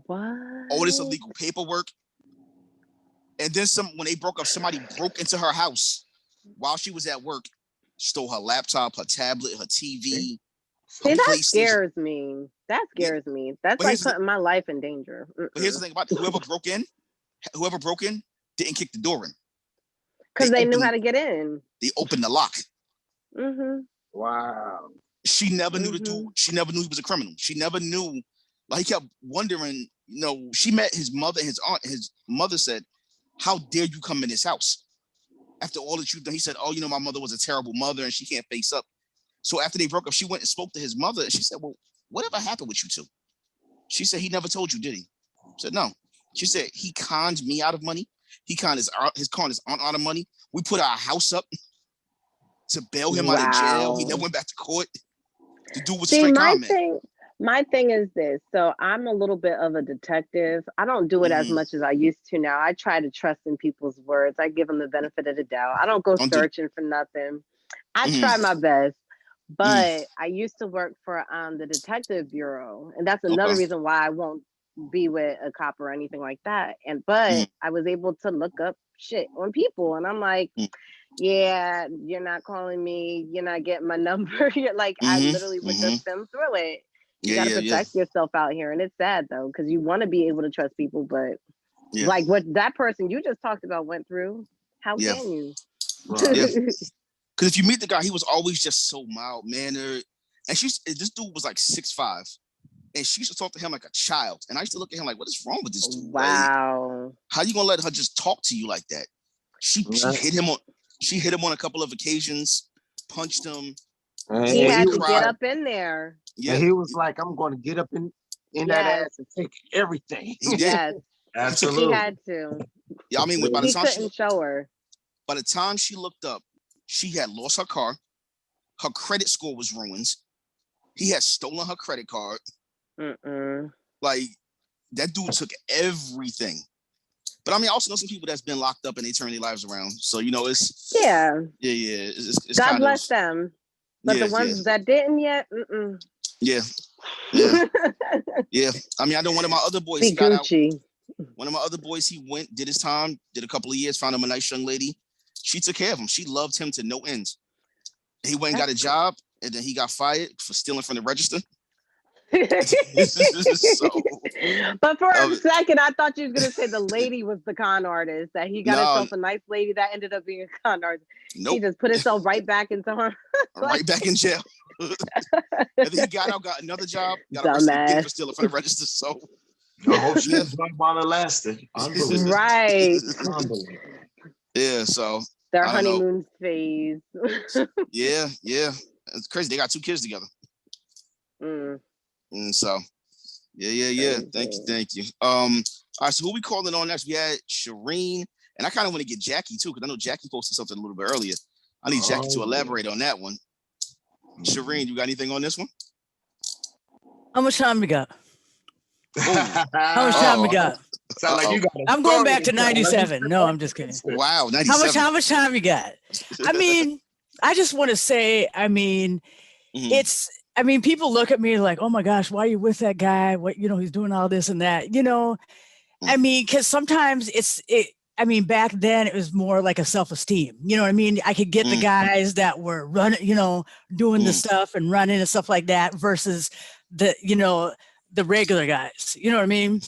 [SPEAKER 5] What?
[SPEAKER 1] All this illegal paperwork. And then when they broke up, somebody broke into her house while she was at work, stole her laptop, her tablet, her TV.
[SPEAKER 5] See, that scares me. That scares me. That's like putting my life in danger.
[SPEAKER 1] But here's the thing about it. Whoever broke in didn't kick the door in.
[SPEAKER 5] Because they knew how to get in.
[SPEAKER 1] They opened the lock.
[SPEAKER 3] Wow.
[SPEAKER 1] She never knew the dude. She never knew he was a criminal. She never knew. Like, he kept wondering, she met his mother and his aunt. His mother said, how dare you come in this house? After all that you've done, he said, oh, my mother was a terrible mother and she can't face up. So after they broke up, she went and spoke to his mother and she said, well, whatever happened with you two? She said, he never told you, did he? I said, no. She said, he conned me out of money. He conned his aunt out of money. We put our house up to bail him out of jail. He never went back to court. The dude was straight comment.
[SPEAKER 5] My thing is this. So I'm a little bit of a detective. I don't do it as much as I used to now. I try to trust in people's words. I give them the benefit of the doubt. I don't go searching for nothing. I try my best. But I used to work for the detective bureau. And that's another reason why I won't be with a cop or anything like that. But I was able to look up shit on people. And I'm like, yeah, you're not calling me. You're not getting my number. You're like, I literally would just spin through it. You got to protect yourself out here. And it's sad, though, because you want to be able to trust people. But like what that person you just talked about went through, how can you?
[SPEAKER 1] Because if you meet the guy, he was always just so mild-mannered. And this dude was like 6'5". And she used to talk to him like a child. And I used to look at him like, what is wrong with this dude?
[SPEAKER 5] Wow.
[SPEAKER 1] Like, how you going to let her just talk to you like that? She hit him on a couple of occasions, punched him.
[SPEAKER 5] He had to get up in there.
[SPEAKER 3] Yeah. And he was like, I'm going to get up in that ass and take everything.
[SPEAKER 1] He did.
[SPEAKER 5] Yes.
[SPEAKER 2] Absolutely.
[SPEAKER 5] He had to.
[SPEAKER 1] Yeah, I mean, by the time
[SPEAKER 5] he couldn't show her.
[SPEAKER 1] By the time she looked up, she had lost her car. Her credit score was ruined. He had stolen her credit card. Like, that dude took everything. But I mean, I also know some people that's been locked up and they turn their lives around. So, it's it's
[SPEAKER 5] God bless them. But the ones that didn't yet,
[SPEAKER 1] yeah. I mean, I know one of my other boys,
[SPEAKER 5] he got out.
[SPEAKER 1] One of my other boys, he went, did his time, did a couple of years, found him a nice young lady. She took care of him. She loved him to no end. He went and got a job, and then he got fired for stealing from the register.
[SPEAKER 5] But for a second, I thought you was gonna say the lady was the con artist. That he got himself a nice lady that ended up being a con artist. Nope. He just put himself right back into her.
[SPEAKER 1] Right back in jail. And then he got out, got another job, got arrested again for stealing from the register. So
[SPEAKER 2] I hope she enjoyed while it lasted. Unbelievable.
[SPEAKER 5] Right.
[SPEAKER 2] Unbelievable.
[SPEAKER 1] Yeah, so
[SPEAKER 5] Their
[SPEAKER 1] I don't know.
[SPEAKER 5] honeymoon phase.
[SPEAKER 1] Yeah, it's crazy. They got 2 kids together. And so yeah. Thank you. All right, so who we calling on next? We had Shireen, and I kind of want to get Jackie too, because I know Jackie posted something a little bit earlier. I need Jackie to elaborate on that one. Shireen, you got anything on this one?
[SPEAKER 6] How much time we got? How much time we got?
[SPEAKER 2] Sound like you got
[SPEAKER 6] I'm going back to 97. No, I'm just kidding.
[SPEAKER 1] Wow, 97.
[SPEAKER 6] How much time we got? I mean, I just want to say, it's, people look at me like, oh my gosh, why are you with that guy? What, he's doing all this and that, because sometimes back then it was more like a self-esteem. You know what I mean? I could get the guys that were running, doing the stuff and running and stuff like that versus the regular guys. You know what I mean?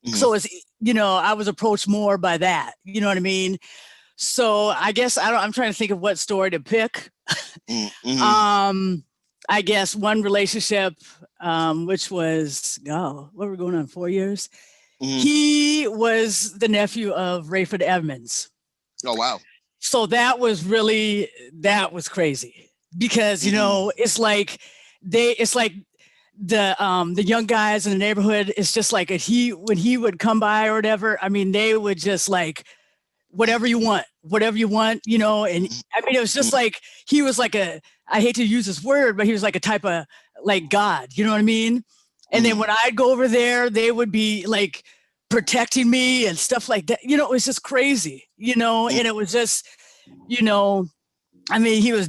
[SPEAKER 6] So it's, I was approached more by that. You know what I mean? So I guess I'm trying to think of what story to pick. I guess one relationship, which was, what were we going on, 4 years? He was the nephew of Rayford Evans.
[SPEAKER 1] Oh, wow.
[SPEAKER 6] So that was crazy because, it's like the young guys in the neighborhood, it's just like when he would come by or whatever, they would just like, whatever you want, and it was just like, he was like I hate to use this word, but he was like a type of like God, you know what I mean? And then when I'd go over there, they would be like protecting me and stuff like that. It was just crazy, and it was just, he was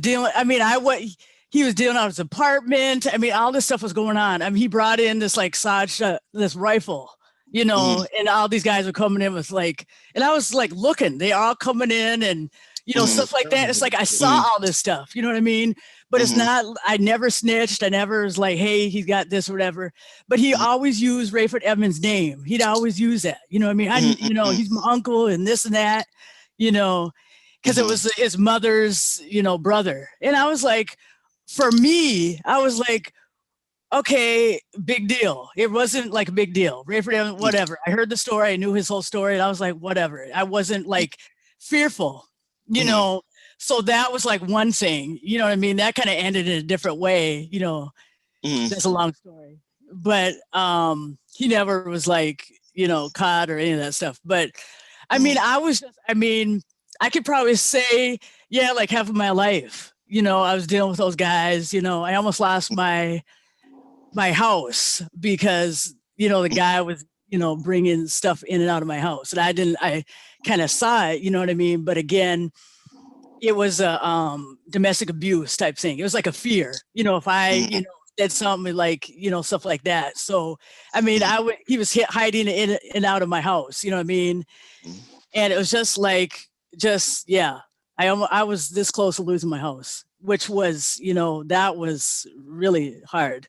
[SPEAKER 6] dealing, he was dealing out his apartment. All this stuff was going on. He brought in this like this rifle, and all these guys were coming in with like, and I was like looking, they are all coming in and, stuff like that. It's like, I saw all this stuff, you know what I mean? But it's not, I never snitched. I never was like, hey, he's got this or whatever. But he always used Rayford Evans' name. He'd always use that, you know what I mean? He's my uncle and this and that, because it was his mother's, brother. And I was like, for me, I was like, okay, big deal. It wasn't like a big deal. Rayford Evans, whatever. I heard the story. I knew his whole story. And I was like, whatever. I wasn't like fearful, So that was like one thing, you know what I mean? That kind of ended in a different way, That's a long story. But he never was like, caught or any of that stuff. But I could probably say, yeah, like half of my life, I was dealing with those guys, I almost lost my house because, the guy was, bringing stuff in and out of my house. And I kind of saw it, you know what I mean? But again, it was a domestic abuse type thing. It was like a fear, if I, did something like, stuff like that. So, he was hiding in and out of my house, you know what I mean? And it was just like, yeah, I was this close to losing my house, which was, that was really hard.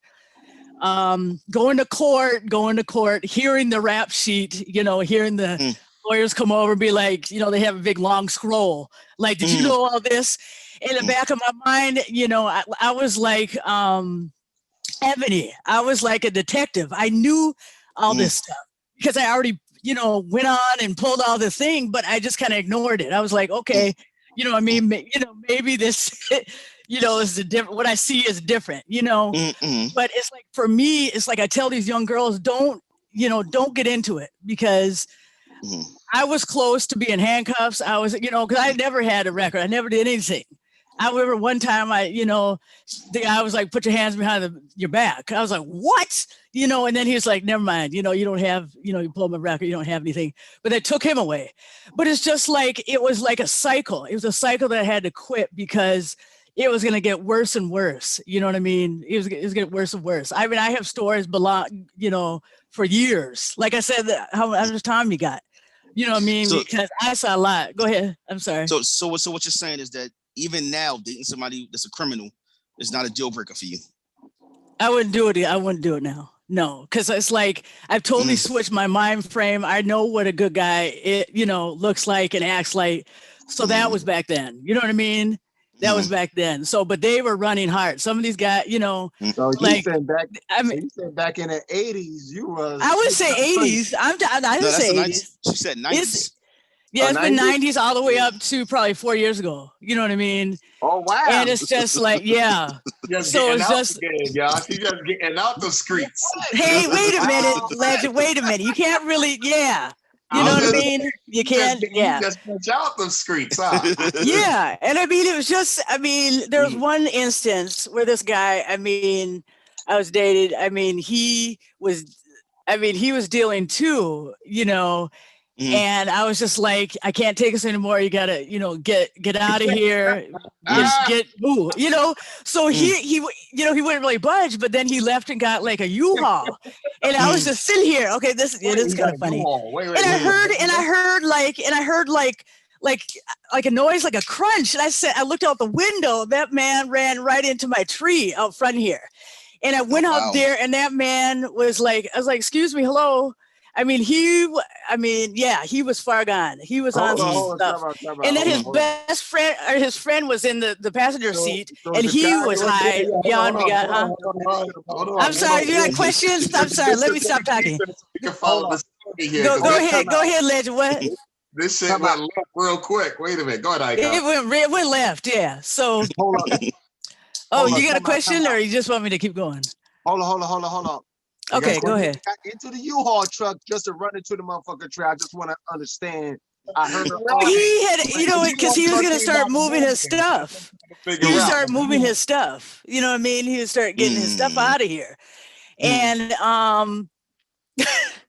[SPEAKER 6] Going to court, hearing the rap sheet, hearing the lawyers come over and be like, they have a big long scroll. Like, did you know all this? In the back of my mind, I was like, Ebony, I was like a detective. I knew all this stuff because I already, went on and pulled all the thing, but I just kind of ignored it. I was like, okay, maybe this, is different. What I see is different, but it's like, for me, it's like, I tell these young girls, don't get into it because I was close to being handcuffs. I was, because I never had a record. I never did anything. I remember one time the guy was like, put your hands behind your back. I was like, what? And then he was like, never mind, you don't have, you pull up a record, you don't have anything, but they took him away. But it's just like, it was like a cycle. It was a cycle that I had to quit because it was going to get worse and worse. You know what I mean? It was going to get worse and worse. I have stories for years. Like I said, how much time you got? You know what I mean? So, because I saw a lot. Go ahead. I'm sorry.
[SPEAKER 1] So what you're saying is that even now, dating somebody that's a criminal is not a deal breaker for you.
[SPEAKER 6] I wouldn't do it. I wouldn't do it now. No, because it's like I've totally switched my mind frame. I know what a good guy looks like and acts like. So that was back then. You know what I mean? That was back then. So, but they were running hard. Some of these guys, you know,
[SPEAKER 3] So you
[SPEAKER 6] like
[SPEAKER 3] said back.
[SPEAKER 6] I mean,
[SPEAKER 3] So you said back in the 80s, you was.
[SPEAKER 6] I would say 80s. I
[SPEAKER 1] No,
[SPEAKER 6] didn't
[SPEAKER 1] that's the
[SPEAKER 6] say
[SPEAKER 1] 90s.
[SPEAKER 6] 80s.
[SPEAKER 1] She said 90s.
[SPEAKER 6] Yeah, it's been
[SPEAKER 3] 90s?
[SPEAKER 6] 90s all the way up to probably 4 years ago. You know what I mean?
[SPEAKER 3] Oh wow!
[SPEAKER 6] And it's just like, yeah.
[SPEAKER 2] Just
[SPEAKER 6] So
[SPEAKER 2] getting
[SPEAKER 6] it's
[SPEAKER 2] out
[SPEAKER 6] just,
[SPEAKER 2] the game, y'all. She just getting out the streets.
[SPEAKER 6] hey, wait a minute,
[SPEAKER 3] Wow.
[SPEAKER 6] Legend. Wait a minute. You can't really, yeah. You
[SPEAKER 2] I
[SPEAKER 6] know
[SPEAKER 2] was
[SPEAKER 6] what I
[SPEAKER 2] just
[SPEAKER 6] mean? You
[SPEAKER 2] You just
[SPEAKER 6] can't,
[SPEAKER 2] you
[SPEAKER 6] yeah.
[SPEAKER 2] just punch out the streets, huh?
[SPEAKER 6] Yeah. And I mean, it was just, I mean, there was
[SPEAKER 1] Mm.
[SPEAKER 6] one instance where this guy, I mean, I was dated. I mean, he was dealing too, you know, and I was just like, I can't take this anymore. You gotta, you know, get out of here. Ooh, you know. So he, you know, he wouldn't really budge, but then he left and got like a U-Haul, and I was just sitting here. Okay, this
[SPEAKER 2] Wait,
[SPEAKER 6] is
[SPEAKER 2] he
[SPEAKER 6] kind
[SPEAKER 2] got
[SPEAKER 6] of funny.
[SPEAKER 2] U-Haul. Wait,
[SPEAKER 6] And I
[SPEAKER 2] wait.
[SPEAKER 6] heard like a noise, like a crunch. And I looked out the window. That man ran right into my tree out front here. And I went out
[SPEAKER 1] wow.
[SPEAKER 6] there, and that man was like, I was like, excuse me, hello. I mean, yeah, he was far gone. He was on some
[SPEAKER 3] Hold on,
[SPEAKER 6] stuff.
[SPEAKER 3] time out,
[SPEAKER 6] And then
[SPEAKER 3] hold
[SPEAKER 6] his
[SPEAKER 3] on, hold on.
[SPEAKER 6] best friend, or his friend, was in the passenger seat,
[SPEAKER 3] So
[SPEAKER 6] and
[SPEAKER 3] the
[SPEAKER 6] he
[SPEAKER 3] guy
[SPEAKER 6] was
[SPEAKER 3] was-
[SPEAKER 6] high beyond me. Huh?
[SPEAKER 2] Hold
[SPEAKER 6] I'm sorry. You got questions? I'm sorry. Let me stop talking.
[SPEAKER 2] We can follow the story here.
[SPEAKER 6] Go
[SPEAKER 2] 'cause
[SPEAKER 6] ahead. Go ahead, Legend. What?
[SPEAKER 2] This shit
[SPEAKER 3] Time
[SPEAKER 2] went
[SPEAKER 3] out.
[SPEAKER 2] left real quick. Wait a minute. Go ahead, Icon.
[SPEAKER 6] It went left. Yeah. So,
[SPEAKER 3] Hold on.
[SPEAKER 6] oh,
[SPEAKER 3] Hold on,
[SPEAKER 6] you got a
[SPEAKER 3] time out,
[SPEAKER 6] question,
[SPEAKER 3] time out.
[SPEAKER 6] or you just want me to keep going?
[SPEAKER 3] Hold on.
[SPEAKER 6] Okay, go ahead.
[SPEAKER 3] Got into the U-Haul truck just to run into the motherfucking tree. I just want to understand. I heard her.
[SPEAKER 6] He had, you know, because he was gonna start moving his stuff. He started moving his stuff. You know what I mean? He would start getting his stuff out of here, and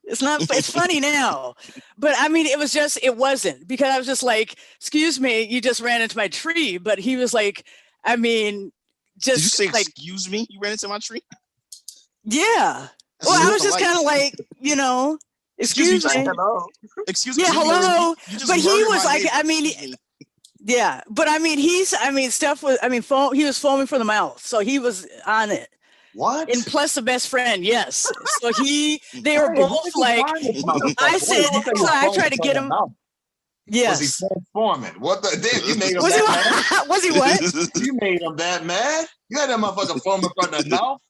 [SPEAKER 6] it's funny now, but I mean, it wasn't, because I was just like, excuse me, you just ran into my tree. But he was like, I mean,
[SPEAKER 1] Did you
[SPEAKER 6] just
[SPEAKER 1] say,
[SPEAKER 6] like,
[SPEAKER 1] excuse me? You ran into my tree?
[SPEAKER 6] yeah.
[SPEAKER 1] That's
[SPEAKER 6] Well, I
[SPEAKER 1] not
[SPEAKER 6] was just
[SPEAKER 1] polite.
[SPEAKER 6] kind of like, you know, excuse
[SPEAKER 3] Like,
[SPEAKER 6] me.
[SPEAKER 3] hello.
[SPEAKER 1] Excuse me.
[SPEAKER 6] Yeah,
[SPEAKER 1] you
[SPEAKER 6] hello.
[SPEAKER 1] just
[SPEAKER 6] But he
[SPEAKER 1] murdered
[SPEAKER 6] was
[SPEAKER 1] my
[SPEAKER 6] like,
[SPEAKER 1] neighbor.
[SPEAKER 6] I mean,
[SPEAKER 1] Excuse me.
[SPEAKER 6] yeah, but I mean, stuff was, I mean, he was foaming from the mouth, so he was on it.
[SPEAKER 2] What?
[SPEAKER 6] And plus the best friend, yes. So they were
[SPEAKER 2] Hey,
[SPEAKER 6] both
[SPEAKER 2] what is
[SPEAKER 6] like,
[SPEAKER 2] wrong with this motherfucker?
[SPEAKER 6] I said,
[SPEAKER 2] Wait, you say
[SPEAKER 6] so I
[SPEAKER 2] you're
[SPEAKER 6] tried to get him.
[SPEAKER 2] Was he
[SPEAKER 6] Yes.
[SPEAKER 2] transforming? What the? Damn, you made him
[SPEAKER 6] Was he,
[SPEAKER 2] that mad?
[SPEAKER 6] was he what?
[SPEAKER 2] You made him that mad? You had that motherfucker foaming from the mouth?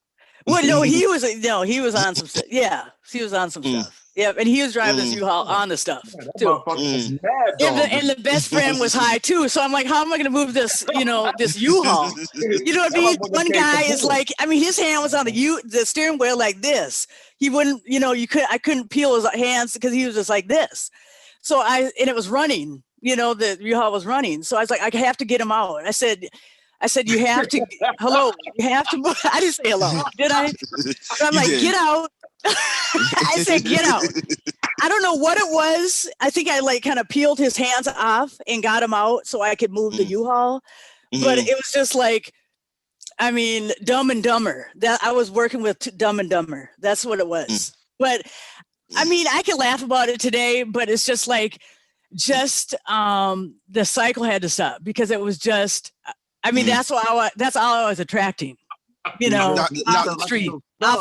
[SPEAKER 6] Well, no, he was on some stuff. Yeah, he was on some stuff. Yeah, and he was driving this U-Haul on the stuff
[SPEAKER 2] Yeah, that
[SPEAKER 6] too.
[SPEAKER 2] motherfucker was mad, dog.
[SPEAKER 6] And the best friend was high too. So I'm like, how am I going to move this, you know, this U-Haul? You know what I mean?
[SPEAKER 2] That motherfucker
[SPEAKER 6] One
[SPEAKER 2] came
[SPEAKER 6] guy
[SPEAKER 2] to
[SPEAKER 6] is
[SPEAKER 2] pull.
[SPEAKER 6] like, I mean, his hand was on the steering wheel like this. He wouldn't, you know, I couldn't peel his hands because he was just like this. So and it was running, you know, the U-Haul was running. So I was like, I have to get him out. I said, you have to, hello, you have to move. I didn't say hello, did I? But I'm
[SPEAKER 1] You
[SPEAKER 6] like,
[SPEAKER 1] did.
[SPEAKER 6] get out. I said, get out. I don't know what it was. I think I like kind of peeled his hands off and got him out so I could move the U-Haul. But it was just like, I mean, Dumb and Dumber. That I was working with Dumb and Dumber. That's what it was. But I mean, I can laugh about it today, but it's just like, the cycle had to stop, because it was just, I mean, that's all I was attracting. You know, off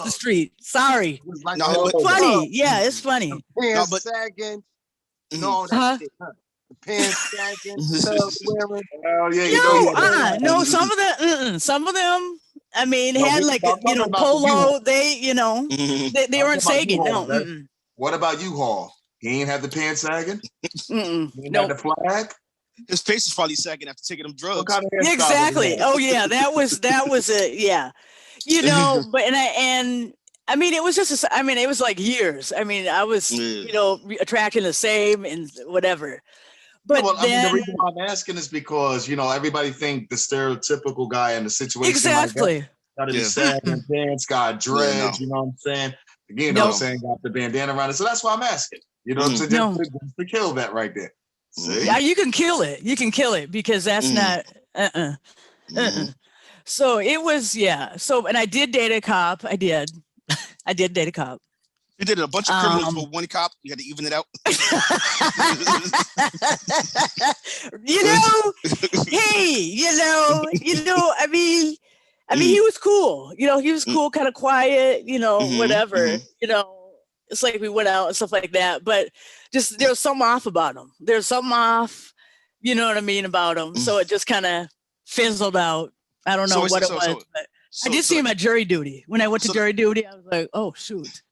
[SPEAKER 6] the street. Sorry.
[SPEAKER 3] Like,
[SPEAKER 1] No, but-
[SPEAKER 6] Funny. Yeah, it's funny.
[SPEAKER 3] pants
[SPEAKER 1] but-
[SPEAKER 3] sagging.
[SPEAKER 1] Mhm.
[SPEAKER 3] No,
[SPEAKER 6] Huh?
[SPEAKER 3] that shit, huh? The pants sagging, tub wearing.
[SPEAKER 2] Oh yeah, you know you
[SPEAKER 6] No, some of them, I mean,
[SPEAKER 2] No,
[SPEAKER 6] had
[SPEAKER 2] we-
[SPEAKER 6] like,
[SPEAKER 2] I'm
[SPEAKER 6] you know,
[SPEAKER 2] talking about the
[SPEAKER 6] polo,
[SPEAKER 2] U-Haul.
[SPEAKER 6] they, you know, they weren't
[SPEAKER 2] talking
[SPEAKER 6] sagging.
[SPEAKER 2] about
[SPEAKER 6] No.
[SPEAKER 2] U-Haul, right? What about U-Haul? He ain't have the pants sagging? He ain't
[SPEAKER 6] No.
[SPEAKER 2] had the flag?
[SPEAKER 1] His face is probably sagging after taking them
[SPEAKER 2] What
[SPEAKER 1] drugs.
[SPEAKER 2] kind of hairstyle was
[SPEAKER 6] Exactly.
[SPEAKER 2] that?
[SPEAKER 6] Oh yeah, that was it. Yeah, you know, but I mean, it was just, I mean, it was like years. I mean, I was, you know, attracting the same and whatever. But
[SPEAKER 2] Yeah, well,
[SPEAKER 6] then,
[SPEAKER 2] I mean, the reason why I'm asking is because, you know, everybody think the stereotypical guy in the situation
[SPEAKER 6] exactly.
[SPEAKER 2] like that, got
[SPEAKER 1] Yeah.
[SPEAKER 2] his sagging pants, got dreads,
[SPEAKER 1] no.
[SPEAKER 2] you know what I'm saying? You
[SPEAKER 1] No.
[SPEAKER 2] know what I'm saying? Got the bandana around it. So that's why I'm asking. You know what I'm saying?
[SPEAKER 6] No.
[SPEAKER 2] Just to kill that right there. See?
[SPEAKER 6] Yeah, you can kill it. You can kill it, because that's not, So it was, yeah. So, and I did date a cop. I did date a cop.
[SPEAKER 1] You did a bunch of criminals for one cop. You had to even it out.
[SPEAKER 6] You know, hey, you know, I mean, he was cool. You know, he was cool, kind of quiet, you know, whatever. You know, it's like we went out and stuff like that. But just there was something off about him. There's something off, you know what I mean, about him. So it just kind of fizzled out. I don't know what it was, but I did see him at jury duty. When I went to jury duty, I was like, oh shoot,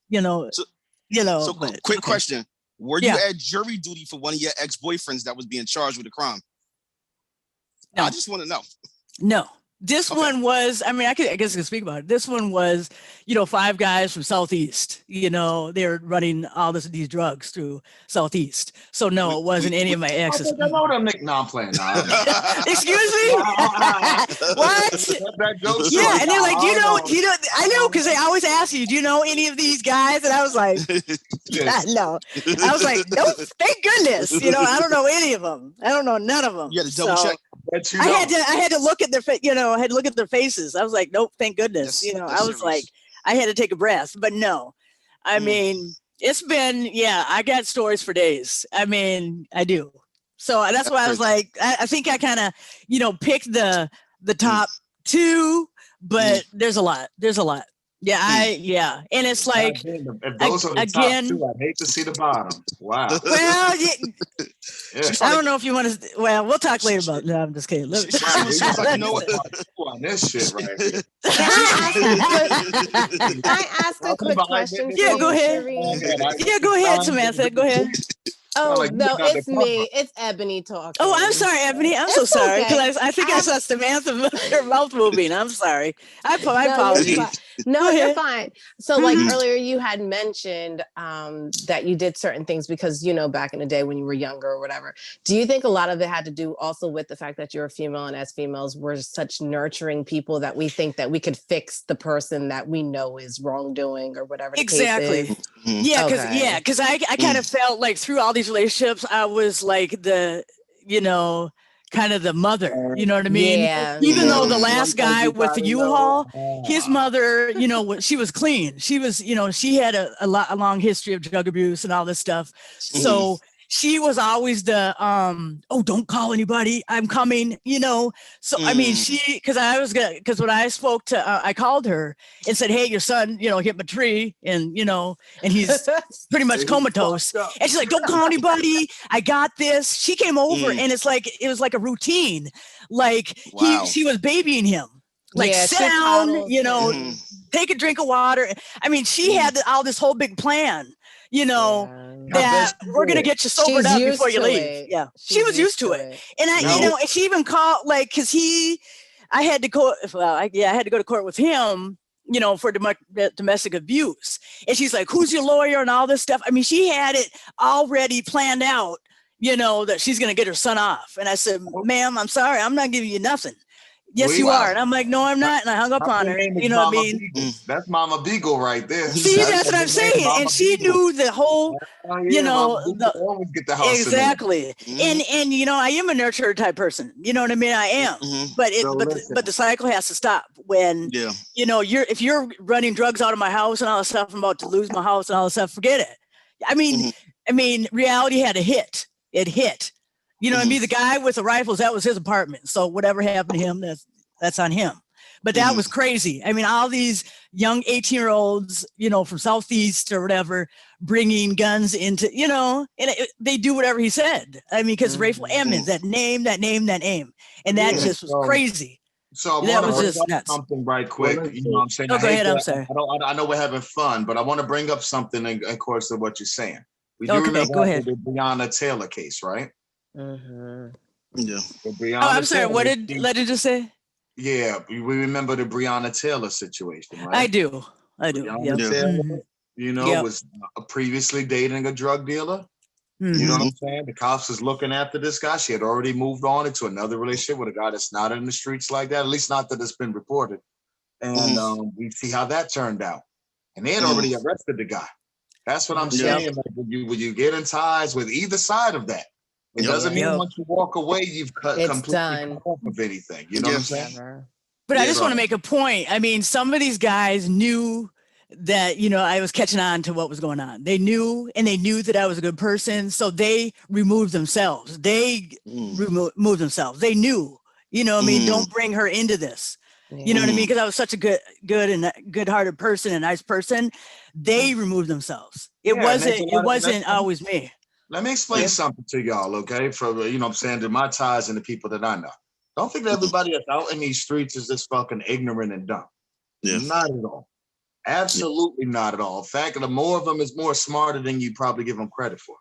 [SPEAKER 1] quick question. Were you at jury duty for one of your ex-boyfriends that was being charged with a crime? No. I just want to know.
[SPEAKER 6] No. This one was, I mean, I guess I can speak about it. This one was, 5 guys from Southeast, they're running all these drugs through Southeast. So no, it wasn't any of my exes.
[SPEAKER 2] I know them, Nick. No, I'm playing.
[SPEAKER 6] Excuse me? What? Yeah, and they're like, do you know, I know, because they always ask you, do you know any of these guys? And I was like, no. I was like, no, thank goodness. I don't know any of them. I don't know none of them.
[SPEAKER 1] You had to double check.
[SPEAKER 6] I had to look at their I had to look at their faces. I was like, nope, thank goodness. I was like, I had to take a breath, but no. I mean, it's been, I got stories for days. I mean, I do. So that's why I was like, I think I kind of, picked the top 2, but there's a lot. Yeah, and it's like,
[SPEAKER 2] if those are the again, top 2, I'd hate to see the bottom. Wow.
[SPEAKER 6] Well, I don't know if you want to. Well, we'll talk later about. No, I'm just kidding.
[SPEAKER 2] On this shit right here.
[SPEAKER 5] Can I ask a quick question?
[SPEAKER 6] Yeah, go ahead. Yeah, go ahead, Samantha. Go ahead.
[SPEAKER 5] Oh, no, it's me. It's Ebony talking.
[SPEAKER 6] Oh, I'm sorry, Ebony. I'm so sorry. Because I think I saw Samantha, her mouth moving. I'm sorry. I apologize.
[SPEAKER 5] No, you're fine. So like earlier you had mentioned that you did certain things because, back in the day when you were younger or whatever. Do you think a lot of it had to do also with the fact that you're a female, and as females, we're such nurturing people that we think that we could fix the person that we know is wrongdoing or whatever the case is?
[SPEAKER 6] Yeah, because I kind of felt like through all these relationships, I was like the, kind of the mother, you know what I mean?
[SPEAKER 5] Yeah.
[SPEAKER 6] Even though the last guy with the U-Haul, his mother, she was clean. She was, she had a long history of drug abuse and all this stuff. So she was always the, don't call anybody, I'm coming, So, I mean, because when I spoke to, I called her and said, hey, your son, hit my tree and, and he's pretty much comatose. And she's like, don't call anybody. I got this. She came over and it was like a routine. Like she was babying him. Like sit down, take a drink of water. I mean, she had all this whole big plan. That we're gonna get you sobered up before you leave. Yeah, she was used to it, and and she even called because I had to go. Well, I had to go to court with him, for domestic abuse, and she's like, "Who's your lawyer?" and all this stuff. I mean, she had it already planned out, that she's gonna get her son off. And I said, "Ma'am, I'm sorry, I'm not giving you nothing." Yes, you are. And I'm like, no, I'm not. And I hung up on her. You know what I mean?
[SPEAKER 2] That's Mama Beagle right there.
[SPEAKER 6] See, that's what I'm saying. And she knew the whole,
[SPEAKER 2] always get the house
[SPEAKER 6] exactly. And I am a nurturer type person. You know what I mean? I am. But the cycle has to stop when, if you're running drugs out of my house and all this stuff, I'm about to lose my house and all this stuff, forget it. I mean, reality had to hit. It hit. You know what I mean? The guy with the rifles, that was his apartment. So whatever happened to him, that's on him. But that was crazy. I mean, all these young 18-year-olds, from Southeast or whatever, bringing guns into, they do whatever he said. I mean, because Rifle Emmons, that name. And that just was crazy.
[SPEAKER 2] So I want to bring up something right quick. You know what I'm saying?
[SPEAKER 6] Oh, go ahead. I'm sorry.
[SPEAKER 2] I know we're having fun, but I want to bring up something in course of what you're saying. We do
[SPEAKER 6] remember
[SPEAKER 2] the Breonna Taylor case, right?
[SPEAKER 1] Yeah.
[SPEAKER 6] I'm sorry. What did Legend just say?
[SPEAKER 2] Yeah, we remember the Breonna Taylor situation, right?
[SPEAKER 6] I do.
[SPEAKER 2] Breonna Taylor, was previously dating a drug dealer. You know what I'm saying? The cops was looking after this guy. She had already moved on into another relationship with a guy that's not in the streets like that. At least not that it's been reported. And we see how that turned out. And they had already arrested the guy. That's what I'm saying. Like, when you get in ties with either side of that, it doesn't mean once you walk away, you've completely cut off of anything. You know what I'm saying?
[SPEAKER 6] But I just want to make a point. I mean, some of these guys knew that, I was catching on to what was going on. They knew that I was a good person. So they removed themselves. They removed themselves. They knew, don't bring her into this. You know what I mean? Because I was such a good and good-hearted person, a nice person. They removed themselves. It wasn't always me.
[SPEAKER 2] Let me explain something to y'all, okay? From, to my ties and the people that I know. Don't think that everybody that's out in these streets is just fucking ignorant and dumb.
[SPEAKER 1] Yeah.
[SPEAKER 2] Not at all. Absolutely not at all. In fact, the more of them is more smarter than you probably give them credit for.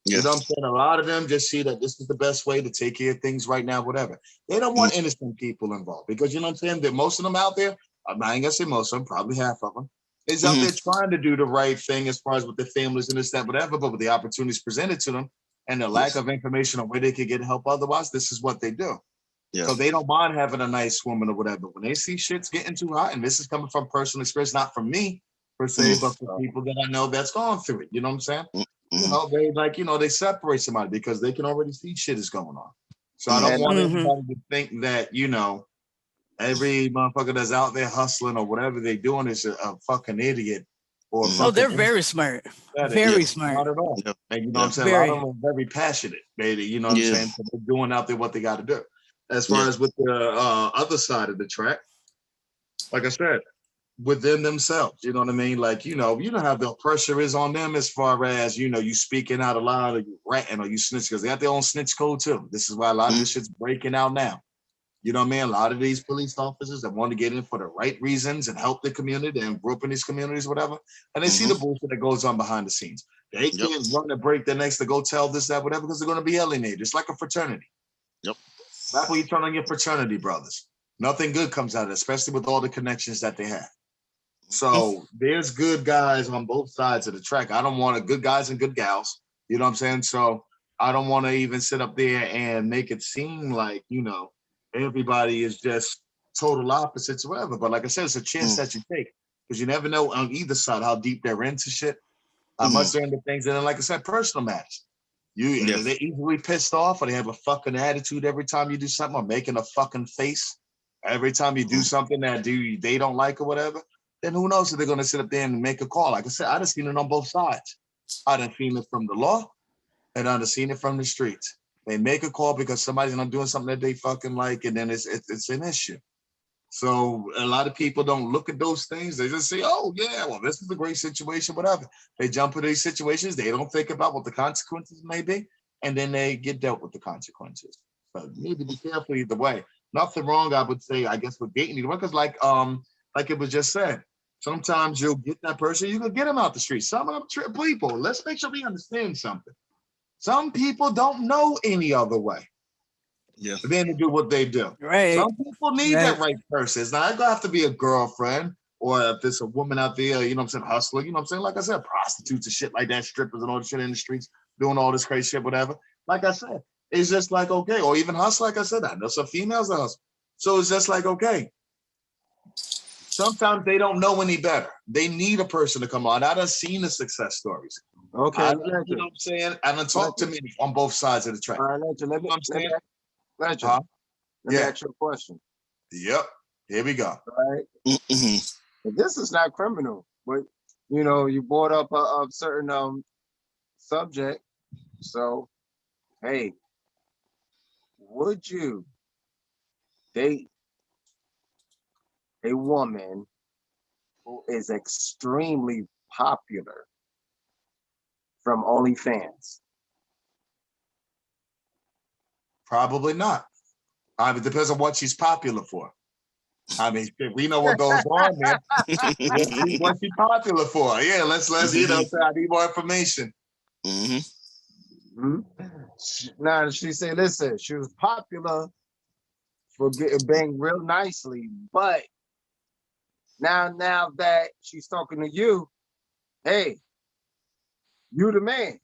[SPEAKER 1] Yeah.
[SPEAKER 2] You know what I'm saying? A lot of them just see that this is the best way to take care of things right now, whatever. They don't want innocent people involved because you know what I'm saying? That most of them out there, I'm not gonna say most of them, probably half of them, is out there trying to do the right thing as far as with their families and this, that, whatever, but with the opportunities presented to them and the lack of information on where they could get help otherwise, this is what they do.
[SPEAKER 1] Yeah.
[SPEAKER 2] So they don't mind having a nice woman or whatever. When they see shit's getting too hot, and this is coming from personal experience, not from me per se, but for people that I know that's gone through it. You know what I'm saying? You know, they like, you know, they separate somebody because they can already see shit is going on. So I don't want everybody to think that, you know, every motherfucker that's out there hustling or whatever they're doing is a fucking idiot. Or
[SPEAKER 6] Oh, they're very smart. Very smart.
[SPEAKER 2] Not at all. And you know what I'm saying?
[SPEAKER 6] Very.
[SPEAKER 2] A lot of them are very passionate, baby. You know what I'm saying? So they're doing out there what they got to do. As far as with the other side of the track, like I said, within themselves, you know what I mean? Like, you know how the pressure is on them as far as, you know, you speaking out loud or you ranting or you snitch because they got their own snitch code too. This is why a lot of this shit's breaking out now. You know what I mean? A lot of these police officers that want to get in for the right reasons and help the community and grow up in these communities, whatever. And they see the bullshit that goes on behind the scenes. They can't run and break their necks to go tell this, that, whatever, because they're going to be alienated. It's like a fraternity. That's when you turn on your fraternity brothers. Nothing good comes out of it, especially with all the connections that they have. So there's good guys on both sides of the track. I don't want good guys and good gals. You know what I'm saying? So I don't want to even sit up there and make it seem like, you know, everybody is just total opposites or whatever. But like I said, it's a chance that you take because you never know on either side how deep they're into shit, how much they're into things. And then, like I said, personal matters. They're easily pissed off or they have a fucking attitude every time you do something or making a fucking face every time you do something that they don't like or whatever. Then who knows if they're going to sit up there and make a call. Like I said, I done seen it on both sides. I done seen it from the law and I done seen it from the streets. They make a call because somebody's not doing something that they fucking like and then it's an issue. So a lot of people don't look at those things. They just say, oh, yeah, well, this is a great situation, whatever. They jump into these situations. They don't think about what the consequences may be, and then they get dealt with the consequences. So you need to be careful either way. Nothing wrong, I would say, I guess, with dating either way, because like it was just said, sometimes you'll get that person, you can get them out the street. Some of them people, let's make sure we understand something. Some people don't know any other way. Then to do what they do.
[SPEAKER 6] Right.
[SPEAKER 2] Some people need that right person. It's not gonna have to be a girlfriend or if it's a woman out there, you know what I'm saying, hustler, you know what I'm saying? Like I said, prostitutes and shit like that, strippers and all the shit in the streets, doing all this crazy shit, whatever. Like I said, it's just like, okay, or even hustle, like I said, I know some females that hustle. So it's just like, okay. Sometimes they don't know any better. They need a person to come on. I done seen the success stories.
[SPEAKER 3] Okay.
[SPEAKER 2] You know what I'm saying? I done talked to many on both sides of the track.
[SPEAKER 3] All right,
[SPEAKER 2] you know what I'm saying?
[SPEAKER 3] Let me ask you a question.
[SPEAKER 2] Yep. Here we go.
[SPEAKER 3] All right. This is not criminal, but you know, you brought up a certain subject. So, hey, would you date a woman who is extremely popular from OnlyFans?
[SPEAKER 2] Probably not. I mean, it depends on what she's popular for. I mean, we know what goes on there. What's she popular for? Yeah, let's you know, I need more information.
[SPEAKER 3] Now she said, listen, she was popular for being real nicely, but now that she's talking to you, hey, you the man.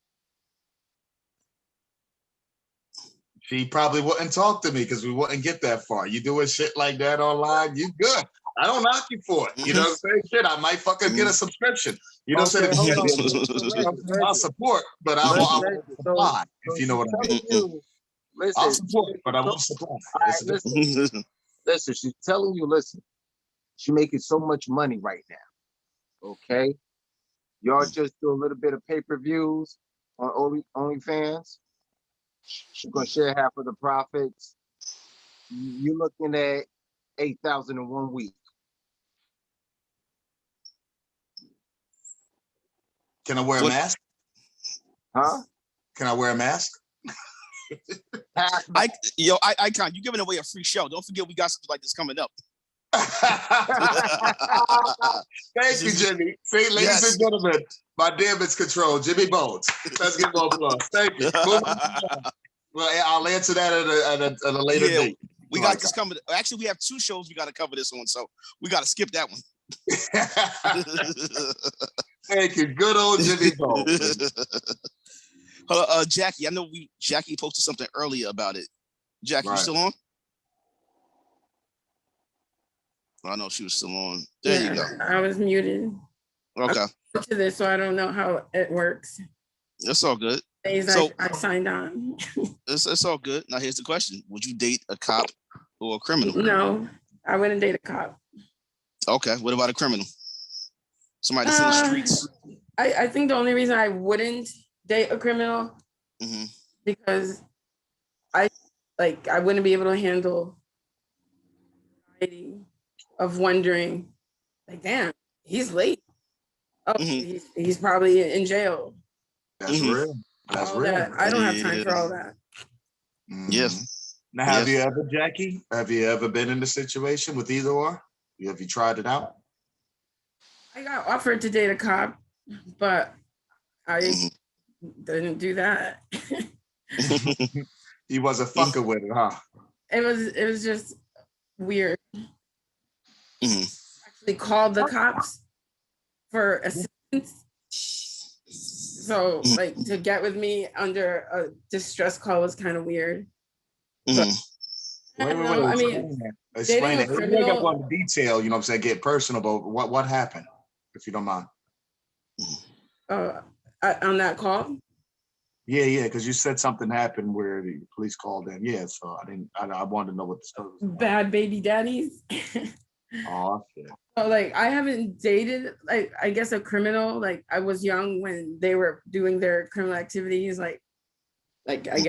[SPEAKER 2] She probably wouldn't talk to me because we wouldn't get that far. You doing shit like that online, you good. I don't knock you for it. You know what I'm saying? Shit, I might fucking get a subscription. You know what I'm saying? I'll support, but I won't supply, if you know what I mean. Listen, I'll support, but I won't supply.
[SPEAKER 3] Listen, she's telling you, listen, she's making so much money right now. Okay? Y'all just do a little bit of pay-per-views on OnlyFans. She's gonna share half of the profits. You're looking at 8,000 in 1 week.
[SPEAKER 2] Can I wear a mask?
[SPEAKER 3] Huh?
[SPEAKER 2] Can I wear a mask?
[SPEAKER 1] Icon, you giving away a free show. Don't forget we got something like this coming up.
[SPEAKER 2] Thank you, Jimmy. See, ladies and gentlemen, my damage control, Jimmy Bones. Let's give him applause. Thank you. Well, I'll answer that at a later date.
[SPEAKER 1] We got this coming. Actually, we have 2 shows we got to cover this on, so we got to skip that one.
[SPEAKER 2] Thank you. Good old Jimmy Bones.
[SPEAKER 1] Jackie, I know Jackie posted something earlier about it. Jackie, you still on? I know she was still on. There you go.
[SPEAKER 7] I was muted.
[SPEAKER 1] Okay.
[SPEAKER 7] To this, so I don't know how it works.
[SPEAKER 1] That's all good.
[SPEAKER 7] So I signed on.
[SPEAKER 1] It's all good. Now here's the question: would you date a cop or a criminal?
[SPEAKER 7] No, I wouldn't date a cop.
[SPEAKER 1] Okay. What about a criminal? Somebody that's in the streets.
[SPEAKER 7] I think the only reason I wouldn't date a criminal because I wouldn't be able to handle of wondering, like, damn, he's late. Oh, he's probably in jail.
[SPEAKER 2] That's real. That's
[SPEAKER 7] all
[SPEAKER 2] real.
[SPEAKER 7] That. I don't have time for all that.
[SPEAKER 1] Yes.
[SPEAKER 2] Now, have you ever, Jackie? Have you ever been in a situation with either or? Have you tried it out?
[SPEAKER 7] I got offered to date a cop, but I didn't do that.
[SPEAKER 2] He wasn't fucking with it, huh?
[SPEAKER 7] It was just weird. Actually called the cops for assistance. So like to get with me under a distress call was kind of weird. Wait. I mean,
[SPEAKER 2] explain it. You don't go into detail, you know what I'm saying, get personal, but what happened, if you don't mind?
[SPEAKER 7] On that call?
[SPEAKER 2] Yeah, because you said something happened where the police called in. Yeah, so I wanted to know what the story was about.
[SPEAKER 7] Bad baby daddies.
[SPEAKER 2] Oh, shit.
[SPEAKER 7] So like I haven't dated, like, I guess a criminal. Like I was young when they were doing their criminal activities, like I guess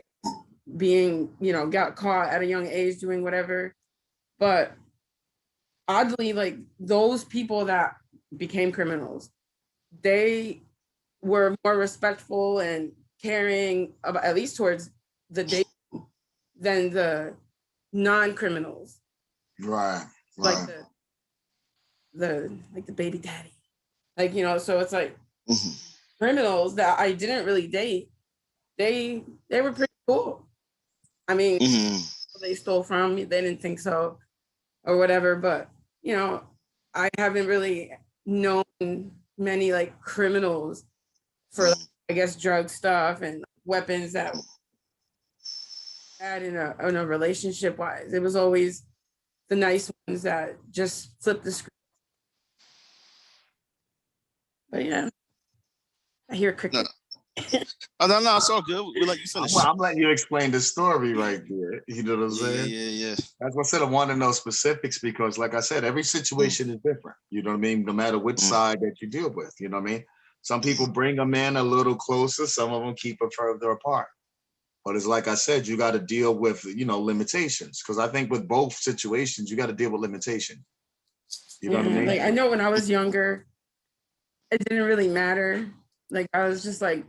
[SPEAKER 7] being, got caught at a young age doing whatever. But oddly, like those people that became criminals, they were more respectful and caring about, at least towards the date, than the non-criminals.
[SPEAKER 2] Right.
[SPEAKER 7] Like the baby daddy. Like, so it's like criminals that I didn't really date, they were pretty cool. I mean, they stole from me, they didn't think so or whatever, but I haven't really known many like criminals for I guess drug stuff and weapons that had in a relationship wise. It was always the nice ones that just flip the script. But yeah, I hear cricket.
[SPEAKER 1] No, it's all good. We'll let you finish.
[SPEAKER 2] I'm letting you explain the story right there. You know what I'm saying?
[SPEAKER 1] Yeah.
[SPEAKER 2] That's what I said. I want to know specifics because, like I said, every situation is different. You know what I mean? No matter which side that you deal with, you know what I mean? Some people bring them in a little closer. Some of them keep them further apart. But it's like I said, you got to deal with, limitations. Because I think with both situations, you got to deal with limitations. You know what I mean?
[SPEAKER 7] Like I know when I was younger, it didn't really matter. Like I was just like,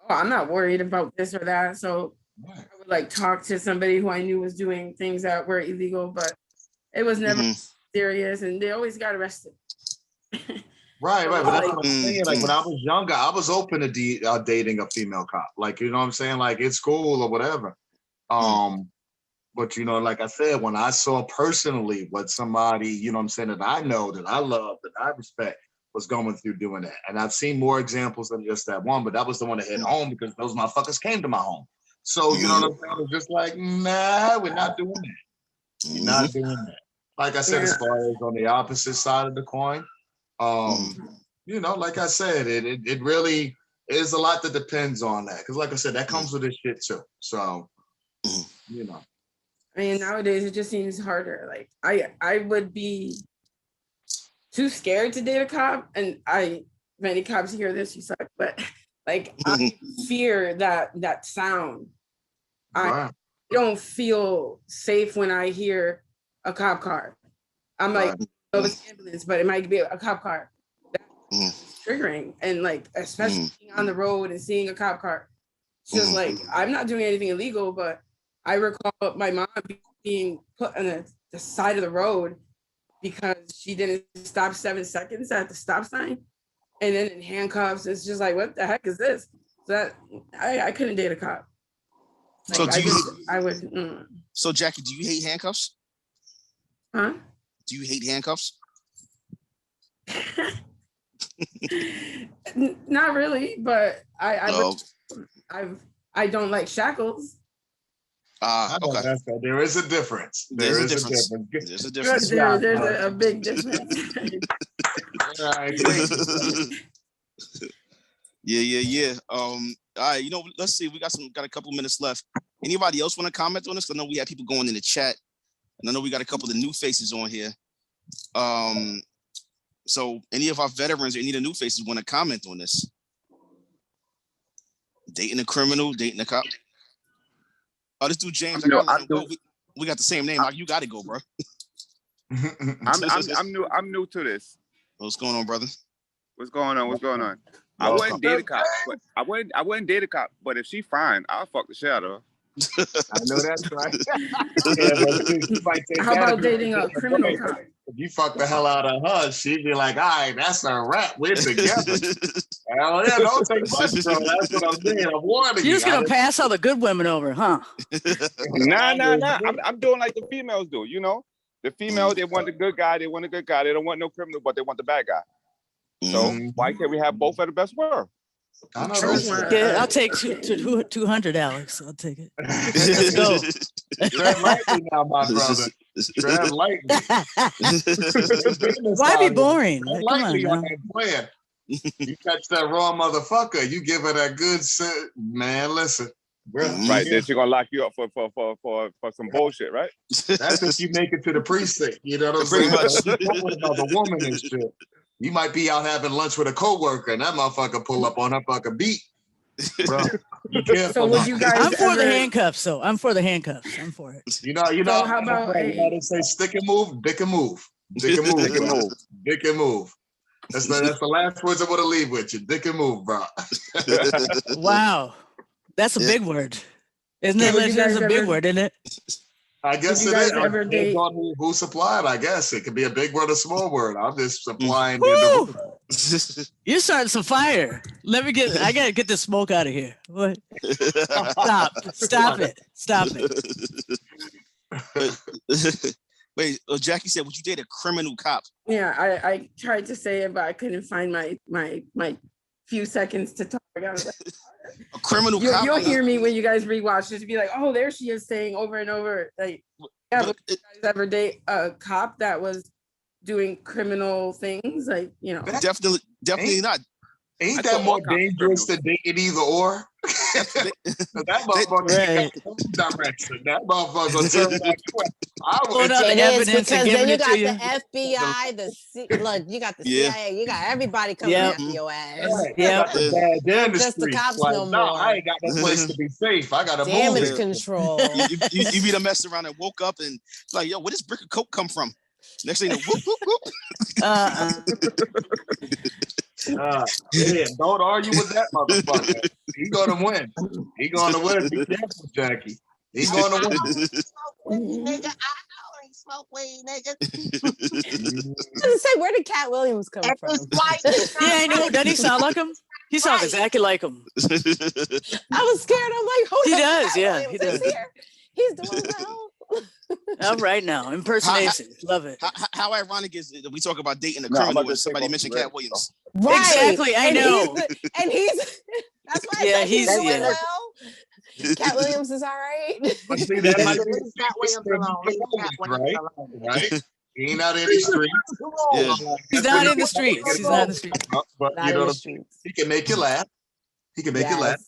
[SPEAKER 7] I'm not worried about this or that. So I would like talk to somebody who I knew was doing things that were illegal, but it was never serious, and they always got arrested.
[SPEAKER 2] Right. But that's what I'm saying. Like when I was younger, I was open to dating a female cop. Like, you know what I'm saying? Like it's cool or whatever. But like I said, when I saw personally what somebody, you know what I'm saying, that I know, that I love, that I respect, was going through doing that. And I've seen more examples than just that one, but that was the one that hit home because those motherfuckers came to my home. So, you know what I'm saying? It's just like, nah, we're not doing that. We're not doing that. Like I said, as far as on the opposite side of the coin, like I said, it really is a lot that depends on that. Because like I said, that comes with this shit too. So,
[SPEAKER 7] I mean, nowadays it just seems harder. Like I would be too scared to date a cop, and many cops hear this, you suck, but like I fear that sound. I don't feel safe when I hear a cop car. I'm like, it's ambulance, but it might be a cop car. That's triggering, and like especially being on the road and seeing a cop car, It's just like, I'm not doing anything illegal, but I recall my mom being put on the side of the road because she didn't stop 7 seconds at the stop sign, and then in handcuffs. It's just like, what the heck is this? So that I couldn't date a cop. Like,
[SPEAKER 1] so So Jackie, do you hate handcuffs?
[SPEAKER 7] Huh?
[SPEAKER 1] Do you hate handcuffs?
[SPEAKER 7] Not really, but I don't like shackles.
[SPEAKER 1] Okay.
[SPEAKER 2] There is a difference.
[SPEAKER 1] There's a difference. There's a difference.
[SPEAKER 7] There's a big difference.
[SPEAKER 1] Yeah. All right, let's see. We got a couple minutes left. Anybody else want to comment on this? I know we had people going in the chat, and I know we got a couple of new faces on here. So any of our veterans or any of the new faces want to comment on this? Dating a criminal, dating a cop. Oh, this dude James. We got the same name. You got to go, bro.
[SPEAKER 8] I'm new to this.
[SPEAKER 1] What's going on, brother?
[SPEAKER 8] What's going on? I wouldn't date a cop. I wouldn't date a cop. But if she fine, I'll fuck the shit out of her.
[SPEAKER 2] I know that's right.
[SPEAKER 7] How about dating a criminal cop?
[SPEAKER 2] If you fuck the hell out of her, she'd be like, all right, that's a wrap. We're together. Hell yeah, don't take much, bro. That's what I'm saying. I'm warning you.
[SPEAKER 6] You're just going to pass all the good women over, huh?
[SPEAKER 8] Nah. I'm doing like the females do, The females, they want the good guy. They want a good guy. They don't want no criminal, but they want the bad guy. So why can't we have both of the best world?
[SPEAKER 6] Yeah, I'll take 200, Alex. I'll take it. Let's go.
[SPEAKER 2] Tread lightly now, my brother. Tread lightly.
[SPEAKER 6] Why be boring?
[SPEAKER 2] Tread lightly on that plan. You catch that raw motherfucker, you give her that good man. Listen,
[SPEAKER 8] right? Then she's gonna lock you up for some bullshit, right?
[SPEAKER 2] That's if you make it to the precinct. You know what I'm saying? About the woman and shit. You might be out having lunch with a coworker, and that motherfucker pull up on her fucking beat. Bro, be careful.
[SPEAKER 7] So would you guys?
[SPEAKER 6] I'm for the handcuffs, though. I'm for the handcuffs. I'm for it.
[SPEAKER 2] You know.
[SPEAKER 7] So how about
[SPEAKER 2] they say stick and move, dick and move, dick and move, dick and move, dick and move. That's the last words I want to leave with you. Dick and move, bro.
[SPEAKER 6] Wow, that's a big word, isn't it? That's a big word, isn't it?
[SPEAKER 2] I guess it is. Depends on who supplied. I guess it could be a big word or small word. I'm just supplying.
[SPEAKER 6] You're starting some fire. I gotta get this smoke out of here. What? Stop it.
[SPEAKER 1] Wait, Jackie said, would you date a criminal cop?
[SPEAKER 7] Yeah, I tried to say it, but I couldn't find my few seconds to talk. I was like,
[SPEAKER 1] a criminal cop.
[SPEAKER 7] You'll hear me when you guys rewatch this. Be like, oh, there she is saying over and over. Like, yeah, would you guys ever date a cop that was doing criminal things? Like,
[SPEAKER 1] definitely not.
[SPEAKER 2] Ain't that more dangerous than dating either or? That motherfucker direction. That motherfucker turn back.
[SPEAKER 9] It is because then you got the FBI, look, you got the CIA, you got everybody coming after your ass.
[SPEAKER 2] Just
[SPEAKER 9] the cops no more.
[SPEAKER 2] No, I ain't got no place to be safe. I got to
[SPEAKER 9] damage control.
[SPEAKER 1] You be the mess around and woke up and like, yo, where does brick of coke come from? Next thing, whoop whoop whoop.
[SPEAKER 2] Yeah, don't argue with that motherfucker. He's gonna win. He's gonna win. Be careful, Jackie. He's gonna win.
[SPEAKER 9] Nigga, I know he smoke weed, nigga. I was say, where did Cat Williams come from?
[SPEAKER 6] Yeah, I know. Doesn't he sound like him? He sounds exactly like him.
[SPEAKER 9] I was scared. I'm like,
[SPEAKER 6] he does. Yeah, he does.
[SPEAKER 9] He's doing well.
[SPEAKER 6] All right now, impersonation. Love it.
[SPEAKER 1] How ironic is it that we talk about dating a criminal when somebody mentioned Cat Williams?
[SPEAKER 9] Right.
[SPEAKER 6] Exactly, I know.
[SPEAKER 9] He's that's why.
[SPEAKER 6] Yeah, he's
[SPEAKER 9] doing well. Cat Williams is all right.
[SPEAKER 2] But see, that might be Cat Williams alone, right? He ain't out in the streets.
[SPEAKER 1] Yeah.
[SPEAKER 6] He's not in the streets. He's not in the streets.
[SPEAKER 2] But you know, he can make you laugh. He can make you laugh.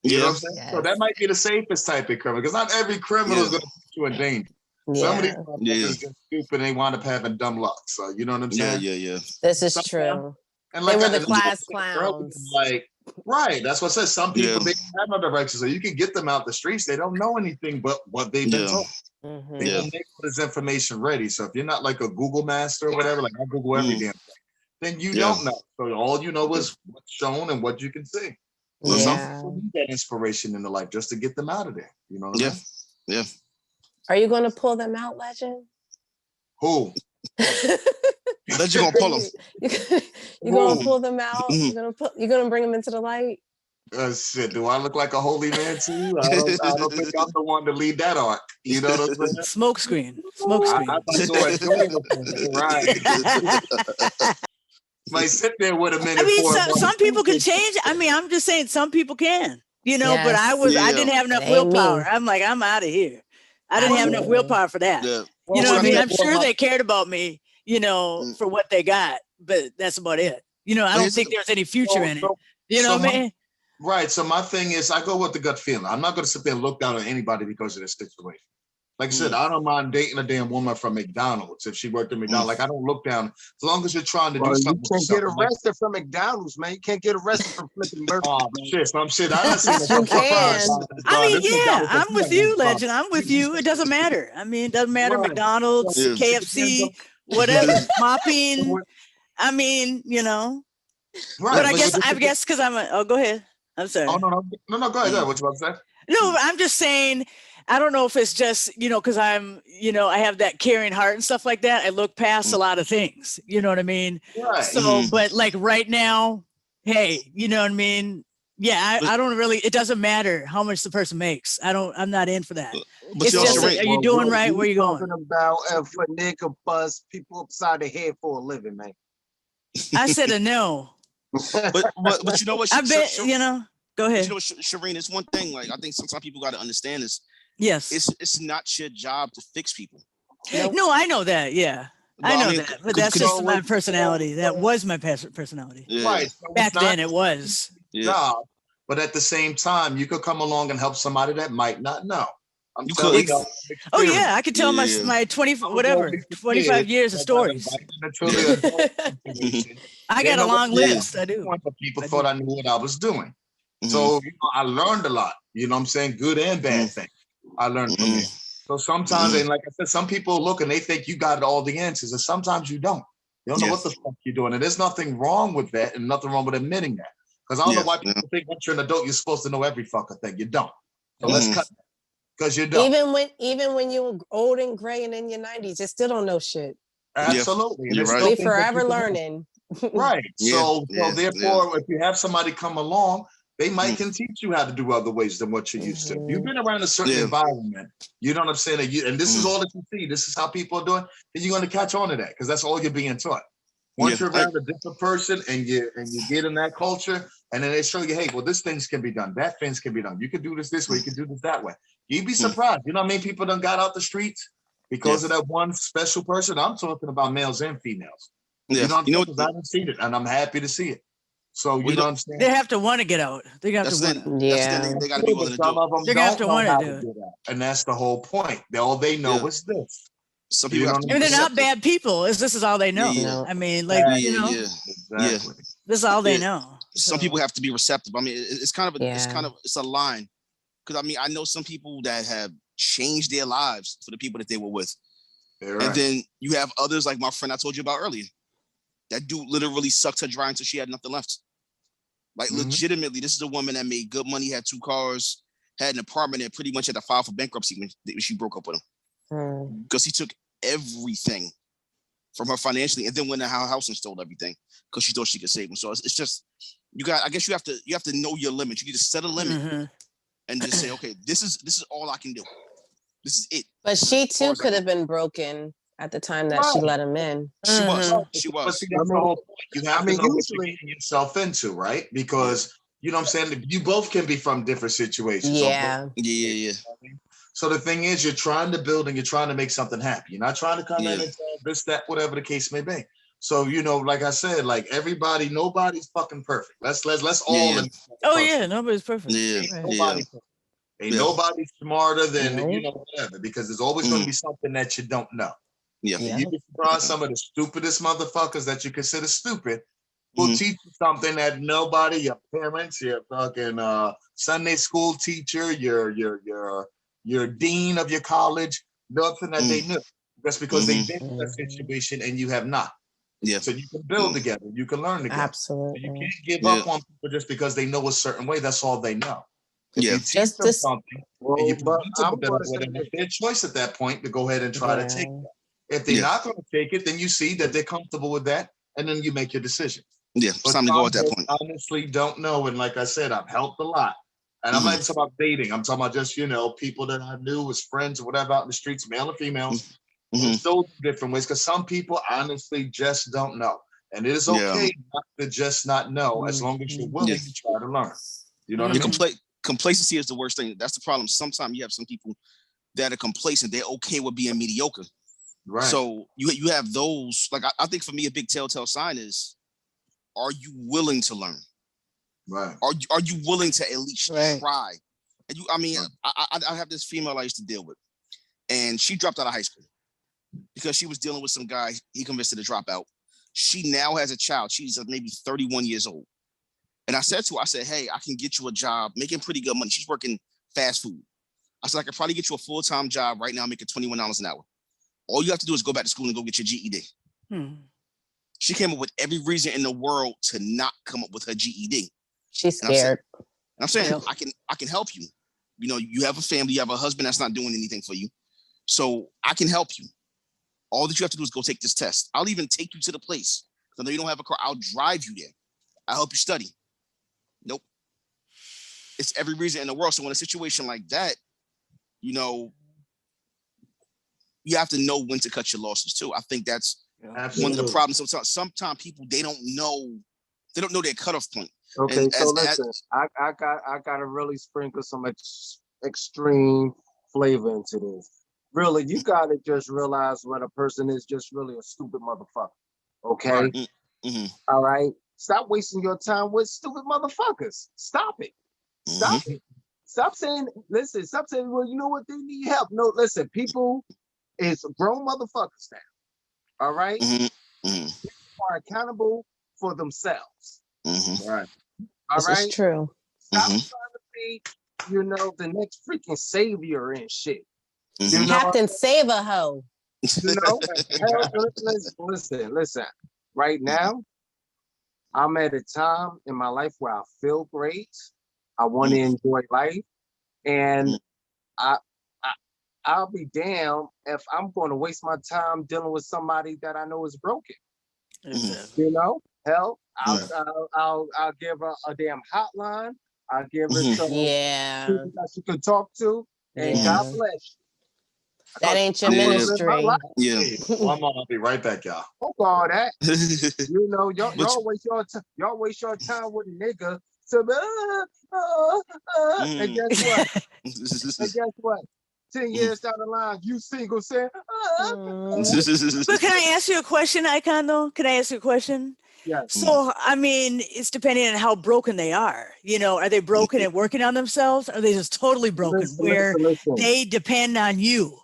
[SPEAKER 2] You know what I'm saying? Yes. So that might be the safest type of criminal, because not every criminal is going to put you in danger. Some of these are just stupid and they wind up having dumb luck. So you know what I'm saying?
[SPEAKER 1] Yeah.
[SPEAKER 9] This is true. And like they were the class clowns.
[SPEAKER 2] Like, right. That's what I said. Some people, they have no direction. So you can get them out the streets. They don't know anything but what they've been told. They don't make all this information ready. So if you're not like a Google master or whatever, like I Google every damn thing, then you don't know. So all you know is what's shown and what you can see. So some people need that inspiration in their life just to get them out of there. You know what I mean?
[SPEAKER 1] Yeah.
[SPEAKER 9] Are you going to pull them out, Legend?
[SPEAKER 2] Who?
[SPEAKER 1] Legend gonna pull them.
[SPEAKER 9] You're gonna pull them out. You're gonna bring them into the light.
[SPEAKER 2] Shit, do I look like a holy man to you? I don't think I'm the one to lead that arc. You know what I'm saying?
[SPEAKER 6] Smoke screen.
[SPEAKER 2] Right. Might sit there with a minute.
[SPEAKER 6] I mean, some people can change. I mean, I'm just saying some people can, you know, but I didn't have enough willpower. I'm like, I'm out of here. I didn't have enough willpower for that.
[SPEAKER 1] Yeah.
[SPEAKER 6] You know what I mean? I'm sure they cared about me, you know, for what they got, but that's about it. You know, I don't think there's any future in it. You know what I mean?
[SPEAKER 2] Right. So my thing is, I go with the gut feeling. I'm not going to sit there and look down on anybody because of this situation. Like I said, I don't mind dating a damn woman from McDonald's if she worked at McDonald's. Like, I don't look down as long as you're trying to do something.
[SPEAKER 3] You can't get arrested from McDonald's, man. You can't get arrested from flipping burgers.
[SPEAKER 2] Oh shit! Some shit. I
[SPEAKER 9] You can.
[SPEAKER 6] I mean, yeah, I'm with you, Legend. I'm with you. It doesn't matter. I mean, it doesn't matter. Right. McDonald's, KFC, whatever, mopping. I mean, you know. Right. But I guess because go ahead. I'm sorry.
[SPEAKER 2] Oh, no, go ahead. What you about to say?
[SPEAKER 6] No, I'm just saying, I don't know if it's just, you know, because I'm, you know, I have that caring heart and stuff like that. I look past a lot of things, you know what I mean?
[SPEAKER 2] Right.
[SPEAKER 6] So, but like right now, hey, you know what I mean? Yeah, I don't really, it doesn't matter how much the person makes. I'm not in for that.
[SPEAKER 1] But
[SPEAKER 6] it's just, are you doing right? Where you going?
[SPEAKER 3] Talking about if a nigga bust people upside the head for a living, man.
[SPEAKER 6] I said a no.
[SPEAKER 1] but you know what?
[SPEAKER 6] I bet, you know, go ahead.
[SPEAKER 1] You know, Shireen, it's one thing, like, I think sometimes people got to understand is,
[SPEAKER 6] yes,
[SPEAKER 1] it's not your job to fix people.
[SPEAKER 6] No, I know that. Yeah. I know that, but that's just my personality. That was my personality.
[SPEAKER 1] Yeah.
[SPEAKER 2] Right. So
[SPEAKER 6] back then it was.
[SPEAKER 2] Yeah. But at the same time, you could come along and help somebody that might not know.
[SPEAKER 6] Oh yeah, I could tell my 25 years of stories. I got a long list. I do.
[SPEAKER 2] People thought I knew what I was doing. So you know, I learned a lot. You know what I'm saying? Good and bad things. I learned from it. So sometimes, and like I said, some people look and they think you got all the answers, and sometimes you don't. You don't know what the fuck you're doing. And there's nothing wrong with that, and nothing wrong with admitting that. Because I don't know why people think once you're an adult, you're supposed to know every fucking thing. You don't. So let's cut that. Because you don't.
[SPEAKER 9] Even when you were old and gray and in your 90s, you still don't know shit.
[SPEAKER 2] Absolutely.
[SPEAKER 9] You're right. We're forever learning.
[SPEAKER 2] Right. So therefore, if you have somebody come along, they might can teach you how to do other ways than what you're used to. You've been around a certain environment. You know what I'm saying? And this is all that you see. This is how people are doing. Then you're going to catch on to that because that's all you're being taught. Once you're around a different person and you get in that culture, and then they show you, hey, well, this things can be done. That things can be done. You can do this way. You can do this that way. You'd be surprised. You know how many people done got out the streets because of that one special person? I'm talking about males and females. You know what I'm saying? I didn't see it, and I'm happy to see it. So you know what I'm saying?
[SPEAKER 6] They have to want to get out. They got to want to.
[SPEAKER 9] Yeah.
[SPEAKER 1] They got to be willing to do it.
[SPEAKER 6] They're going to have to want to do it.
[SPEAKER 2] And that's the whole point. All they know is this.
[SPEAKER 1] Some people have to
[SPEAKER 6] and they're not bad people. This is all they know.
[SPEAKER 1] Yeah.
[SPEAKER 6] I mean, like, you know,
[SPEAKER 2] exactly.
[SPEAKER 6] This is all they know.
[SPEAKER 1] Some people have to be receptive. I mean, it's kind of it's a line. Because I mean, I know some people that have changed their lives for the people that they were with. Right. And then you have others like my friend I told you about earlier. That dude literally sucked her dry until she had nothing left. Like legitimately, this is a woman that made good money, had 2 cars, had an apartment, and pretty much had to file for bankruptcy when she broke up with him. Because he took everything from her financially and then went to her house and stole everything because she thought she could save him. So it's just I guess you have to know your limits. You can just set a limit and just say, okay, this is all I can do. This is it.
[SPEAKER 9] But she too could have been broken at the time that she let him in.
[SPEAKER 1] She was.
[SPEAKER 2] But see, that's the whole point. You have to know what you're getting yourself into, right? Because you know what I'm saying? You both can be from different situations.
[SPEAKER 9] Yeah.
[SPEAKER 1] Yeah.
[SPEAKER 2] So the thing is, you're trying to build and you're trying to make something happen. You're not trying to come in and tell this, that, whatever the case may be. So, you know, like I said, like nobody's fucking perfect. Let's all.
[SPEAKER 6] Nobody's perfect.
[SPEAKER 2] Ain't nobody smarter than, you know, whatever, because there's always going to be something that you don't know. You can surprise some of the stupidest motherfuckers that you consider stupid will teach you something that nobody, your parents, your fucking Sunday school teacher, your dean of your college, nothing that they knew. That's because they've been in that situation and you have not.
[SPEAKER 1] Yeah.
[SPEAKER 2] So you can build together. You can learn together.
[SPEAKER 9] Absolutely.
[SPEAKER 2] So you can't give up on people just because they know a certain way. That's all they know. If
[SPEAKER 1] Yeah.
[SPEAKER 2] you teach them something and you
[SPEAKER 3] but
[SPEAKER 2] present
[SPEAKER 3] I'm
[SPEAKER 2] them
[SPEAKER 3] going to
[SPEAKER 2] with
[SPEAKER 3] say
[SPEAKER 2] them,
[SPEAKER 3] this.
[SPEAKER 2] it's their choice at that point to go ahead and try to take that. If they're
[SPEAKER 1] Yeah.
[SPEAKER 2] not going to take it, then you see that they're comfortable with that, and then you make your decision.
[SPEAKER 1] Yeah, it's
[SPEAKER 2] But
[SPEAKER 1] time to go at that
[SPEAKER 2] some
[SPEAKER 1] point.
[SPEAKER 2] honestly don't know. And like I said, I've helped a lot. And I'm not even talking about dating. I'm talking about just, people that I knew as friends or whatever out in the streets, male or females. It's those different ways because some people honestly just don't know. And it is okay not to just not know as long as you're willing to try to learn. You know what I mean?
[SPEAKER 1] Complacency is the worst thing. That's the problem. Sometimes you have some people that are complacent. They're okay with being mediocre.
[SPEAKER 2] Right.
[SPEAKER 1] So you have those, like I think for me, a big telltale sign is, are you willing to learn?
[SPEAKER 2] Right.
[SPEAKER 1] Are you willing to at least try? And I have this female I used to deal with, and she dropped out of high school because she was dealing with some guy. He convinced her to drop out. She now has a child. She's maybe 31 years old. And I said to her, I said, hey, I can get you a job making pretty good money. She's working fast food. I said, I could probably get you a full-time job right now making $21 an hour. All you have to do is go back to school and go get your GED. She came up with every reason in the world to not come up with her GED.
[SPEAKER 9] She's scared.
[SPEAKER 1] I'm saying I can help you. You have a family, you have a husband that's not doing anything for you. So I can help you. All that you have to do is go take this test. I'll even take you to the place. I know you don't have a car. I'll drive you there. I'll help you study. Nope. It's every reason in the world. So in a situation like that, you have to know when to cut your losses too. I think that's one of the problems. Sometimes people, they don't know their cutoff point.
[SPEAKER 3] Okay, so listen, I got to really sprinkle some extreme flavor into this. Really, you got to just realize when a person is just really a stupid motherfucker. Okay?
[SPEAKER 2] Right.
[SPEAKER 3] All right? Stop wasting your time with stupid motherfuckers. Stop it. Stop it. Stop saying, well, you know what? They need help. No, listen, people is grown motherfuckers now. All right? People are accountable for themselves.
[SPEAKER 2] Right.
[SPEAKER 3] All
[SPEAKER 9] this
[SPEAKER 3] right?
[SPEAKER 9] is true.
[SPEAKER 3] Stop trying to be, the next freaking savior and shit.
[SPEAKER 9] Captain Save a Hoe.
[SPEAKER 3] Listen. Right now, I'm at a time in my life where I feel great. I want to enjoy life, and I'll be damned if I'm going to waste my time dealing with somebody that I know is broken. Hell, I'll give her a damn hotline. I'll give her some people that she could talk to, and God bless you.
[SPEAKER 9] That ain't your ministry.
[SPEAKER 1] Yeah.
[SPEAKER 2] I'll be right back, y'all.
[SPEAKER 3] Fuck all that. Y'all waste your time with a nigga. And guess what? 10 years down the line, you single saying,
[SPEAKER 6] But can I ask you a question, Icon, though? Can I ask you a question?
[SPEAKER 3] Yeah.
[SPEAKER 6] So, it's depending on how broken they are. Are they broken and working on themselves? Or are they just totally broken where they depend on you?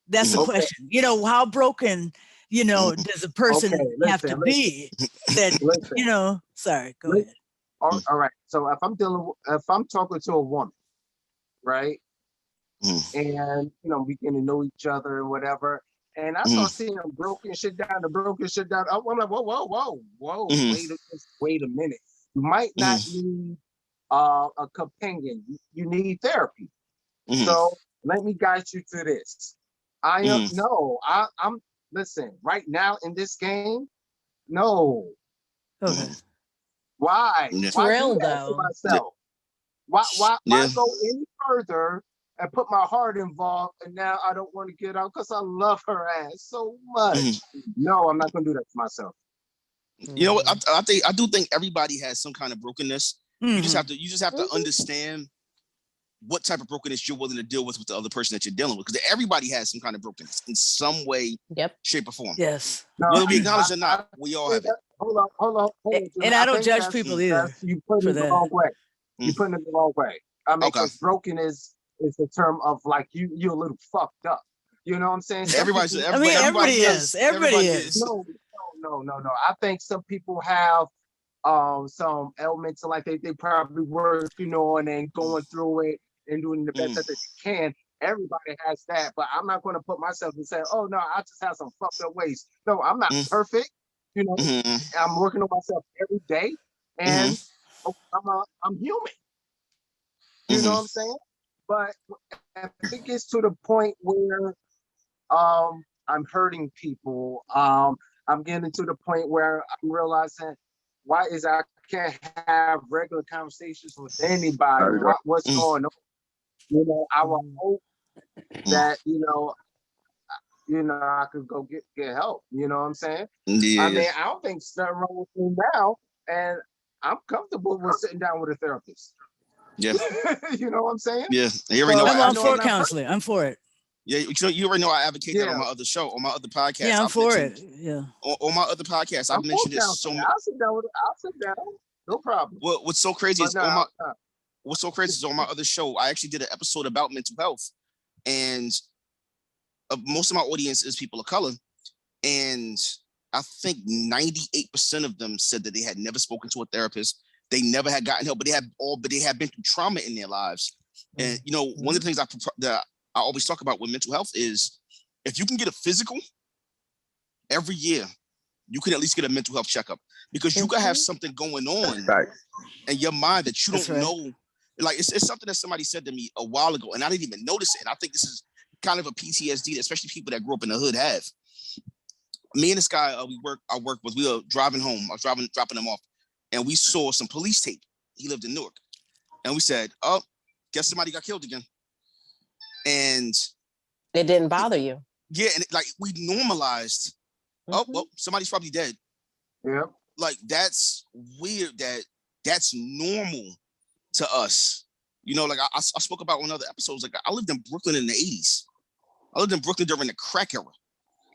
[SPEAKER 6] That's the question. How broken, does a person have to be that, sorry, go ahead.
[SPEAKER 3] All right. So if I'm talking to a woman, right? And, we get to know each other and whatever. And I start seeing them broken shit down. I'm like, whoa. Wait a minute. You might not need a companion. You need therapy. So let me guide you through this. I'm listen, right now in this game, no. Why? Why do that to myself? Why go any further and put my heart involved, and now I don't want to get out because I love her ass so much. No, I'm not gonna do that to myself.
[SPEAKER 1] You know what? I do think everybody has some kind of brokenness. You just have to understand what type of brokenness you're willing to deal with the other person that you're dealing with, because everybody has some kind of brokenness in some way, shape, or form.
[SPEAKER 6] Yes.
[SPEAKER 1] Whether we acknowledge it or not, we all have it.
[SPEAKER 3] Hold on.
[SPEAKER 6] And I don't judge people either.
[SPEAKER 3] You put it the wrong way. You put it the wrong way. Because broken is the term of like you're a little fucked up. You know what I'm saying?
[SPEAKER 6] Everybody is.
[SPEAKER 3] No. I think some people have some elements like they probably working on and going through it and doing the best that they can. Everybody has that, but I'm not going to put myself and say, oh no, I just have some fucked up ways. No, I'm not perfect. You know, I'm working on myself every day, and I'm human. You know what I'm saying? But if it gets to the point where I'm hurting people, I'm getting to the point where I'm realizing why is I can't have regular conversations with anybody? What's going on? You know, I will hope that I could go get help. You know what I'm saying?
[SPEAKER 1] Yeah.
[SPEAKER 3] I mean, I don't think there's nothing wrong with me now, and I'm comfortable with sitting down with a therapist.
[SPEAKER 1] Yeah.
[SPEAKER 3] You know what I'm saying?
[SPEAKER 1] Yeah. You already know.
[SPEAKER 6] I'm for counseling. I'm for it.
[SPEAKER 1] Yeah, you already know I advocate that on my other show, on my other podcast.
[SPEAKER 6] Yeah, I'm for it. Yeah.
[SPEAKER 1] On my other podcast, I've mentioned this so much.
[SPEAKER 3] I'll sit down. No problem.
[SPEAKER 1] Well, what's so crazy is what's so crazy is on my other show, I actually did an episode about mental health, and most of my audience is people of color, and I think 98% of them said that they had never spoken to a therapist, they never had gotten help, but they had been through trauma in their lives. And one of the things that I always talk about with mental health is if you can get a physical every year, you can at least get a mental health checkup, because you could have something going on in your mind that you don't know. Like it's something that somebody said to me a while ago, and I didn't even notice it. And I think this is kind of a PTSD that especially people that grew up in the hood have. Me and this guy I work with, we were driving home. I was dropping him off, and we saw some police tape. He lived in Newark, and we said, "Oh, guess somebody got killed again." And
[SPEAKER 9] it didn't bother you.
[SPEAKER 1] Yeah, and we normalized. Oh, well, somebody's probably dead.
[SPEAKER 3] Yeah.
[SPEAKER 1] Like that's weird that's normal to us. You know, like I spoke about on other episodes. Like I lived in Brooklyn in the 80s. I lived in Brooklyn during the crack era.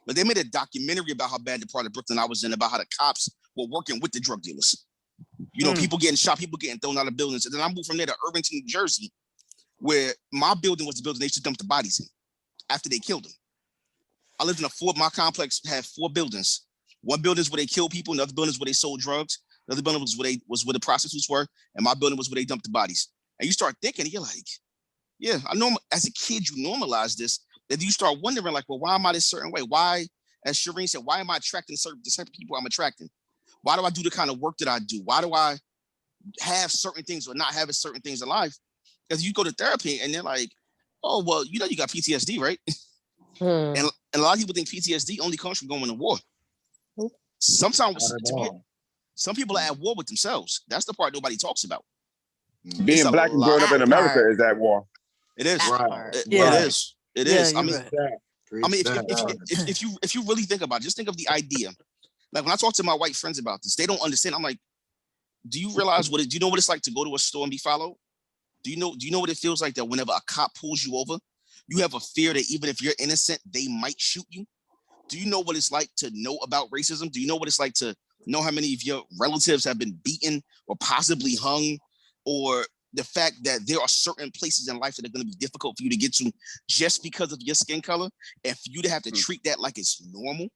[SPEAKER 1] But they made a documentary about how bad the part of Brooklyn I was in, about how the cops were working with the drug dealers. You know, people getting shot, people getting thrown out of buildings. And then I moved from there to Irvington, New Jersey, where my building was the building they used to dump the bodies in after they killed them. I lived in my complex had 4 buildings. One building is where they killed people, another building is where they sold drugs, another building was where the prostitutes were, and my building was where they dumped the bodies. And you start thinking, you're like, yeah, I know as a kid you normalize this, that you start wondering, like, well, why am I this certain way? Why, as Shireen said, why am I attracting the type of people I'm attracting? Why do I do the kind of work that I do? Why do I have certain things or not have certain things in life? Because you go to therapy and they're like, oh, well, you know you got PTSD, right? And a lot of people think PTSD only comes from going to war. Sometimes some people are at war with themselves. That's the part nobody talks about.
[SPEAKER 8] Being black and growing up in America is at war.
[SPEAKER 1] It is. It is. I mean, if you really think about it, just think of the idea. Like when I talk to my white friends about this, they don't understand. I'm like, do you realize do you know what it's like to go to a store and be followed? Do you know what it feels like that whenever a cop pulls you over, you have a fear that even if you're innocent, they might shoot you? Do you know what it's like to know about racism? Do you know what it's like to know how many of your relatives have been beaten or possibly hung, or the fact that there are certain places in life that are going to be difficult for you to get to just because of your skin color, and for you to have to treat that like it's normal?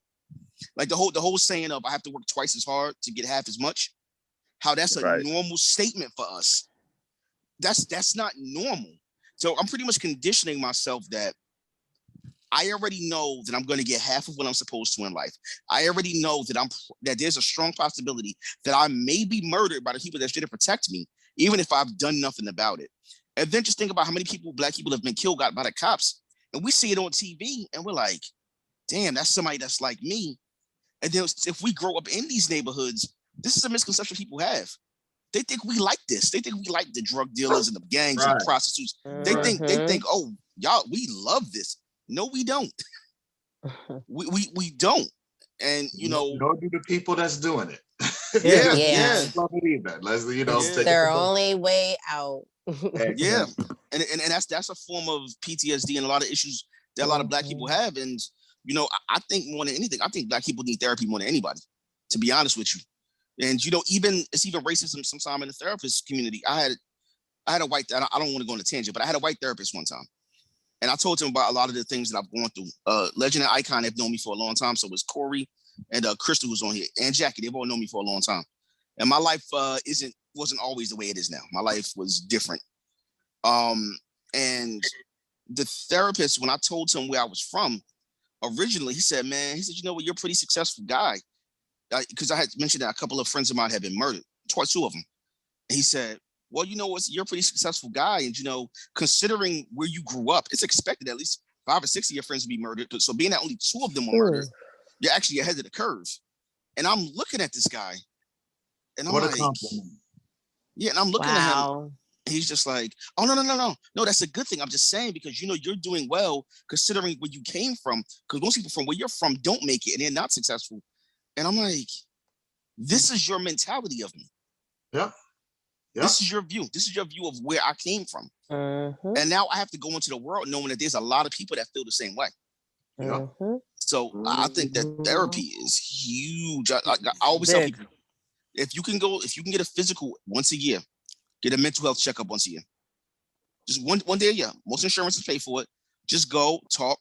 [SPEAKER 1] Like the whole saying of I have to work twice as hard to get half as much, how that's a normal statement for us. That's not normal. So I'm pretty much conditioning myself that I already know that I'm going to get half of what I'm supposed to in life. I already know that there's a strong possibility that I may be murdered by the people that should protect me, even if I've done nothing about it. And then just think about how many black people have been killed by the cops. And we see it on TV and we're like, damn, that's somebody that's like me. And then if we grow up in these neighborhoods, this is a misconception people have. They think we like this. They think we like the drug dealers and the gangs and the prostitutes. They think, oh, y'all, we love this. No, we don't. we don't. And
[SPEAKER 2] nor do the people that's doing it.
[SPEAKER 1] Yeah.
[SPEAKER 2] Don't believe that. Let's
[SPEAKER 9] their only way out.
[SPEAKER 1] Yeah, and that's a form of PTSD and a lot of issues that a lot of black people have. And I think more than anything, I think black people need therapy more than anybody, to be honest with you. And it's even racism sometimes in the therapist community. I had a white, I don't want to go on a tangent, but I had a white therapist one time. And I told him about a lot of the things that I've gone through. Legend and Icon have known me for a long time. So it was Corey and Crystal who's on here, and Jackie. They've all known me for a long time. And my life wasn't always the way it is now. My life was different. And the therapist, when I told him where I was from, originally he said, "Man," he said, "You know what? You're a pretty successful guy. because I had mentioned that a couple of friends of mine had been murdered, twice, two of them. And he said, well, you know what? You're a pretty successful guy. And, you know, considering where you grew up, it's expected at least 5 or 6 of your friends to be murdered. So being that only 2 of them were murdered, you're actually ahead of the curve. And I'm looking at this guy and I'm
[SPEAKER 2] what
[SPEAKER 1] like,
[SPEAKER 2] a compliment.
[SPEAKER 1] Yeah. And I'm looking at him. And he's just like, oh, no, that's a good thing. I'm just saying, because, you know, you're doing well considering where you came from. Because most people from where you're from don't make it and they're not successful. And I'm like, this is your mentality of me.
[SPEAKER 2] Yep.
[SPEAKER 1] This is your view. This is your view of where I came from. And now I have to go into the world knowing that there's a lot of people that feel the same way. So I think that therapy is huge. I always tell people, if you can get a physical once a year, get a mental health checkup once a year. Just one day a year. Most insurances pay for it. Just go talk.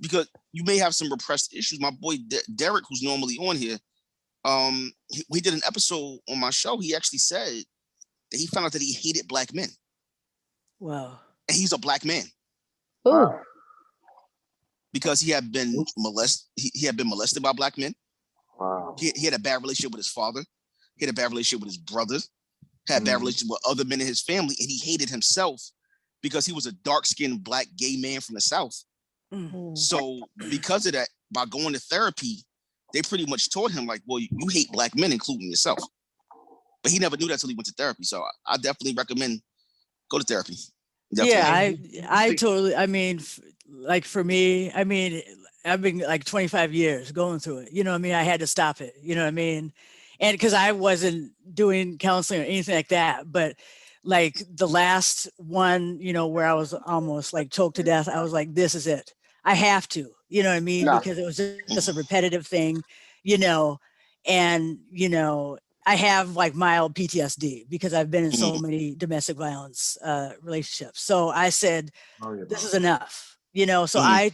[SPEAKER 1] Because you may have some repressed issues. My boy Derek, who's normally on here, we did an episode on my show. He actually said that he found out that he hated black men.
[SPEAKER 6] Wow.
[SPEAKER 1] And he's a black man.
[SPEAKER 9] Wow.
[SPEAKER 1] Because he had been molested. He had been molested by black men.
[SPEAKER 3] Wow.
[SPEAKER 1] He had a bad relationship with his father. He had a bad relationship with his brothers. Had a bad relationship with other men in his family. And he hated himself because he was a dark-skinned black gay man from the South. So because of that, by going to therapy, they pretty much taught him like, well, you hate black men, including yourself. But he never knew that until he went to therapy. So I definitely recommend go to therapy. Definitely.
[SPEAKER 6] Yeah, I totally, I mean, like for me, I mean, I've been like 25 years going through it. You know what I mean? I had to stop it. You know what I mean? And because I wasn't doing counseling or anything like that, but like the last one, you know, where I was almost like choked to death, I was like, this is it. I have to, you know what I mean? Because it was just a repetitive thing, you know, and, you know, I have like mild PTSD because I've been in so many domestic violence relationships. So I said, this is enough, you know, so I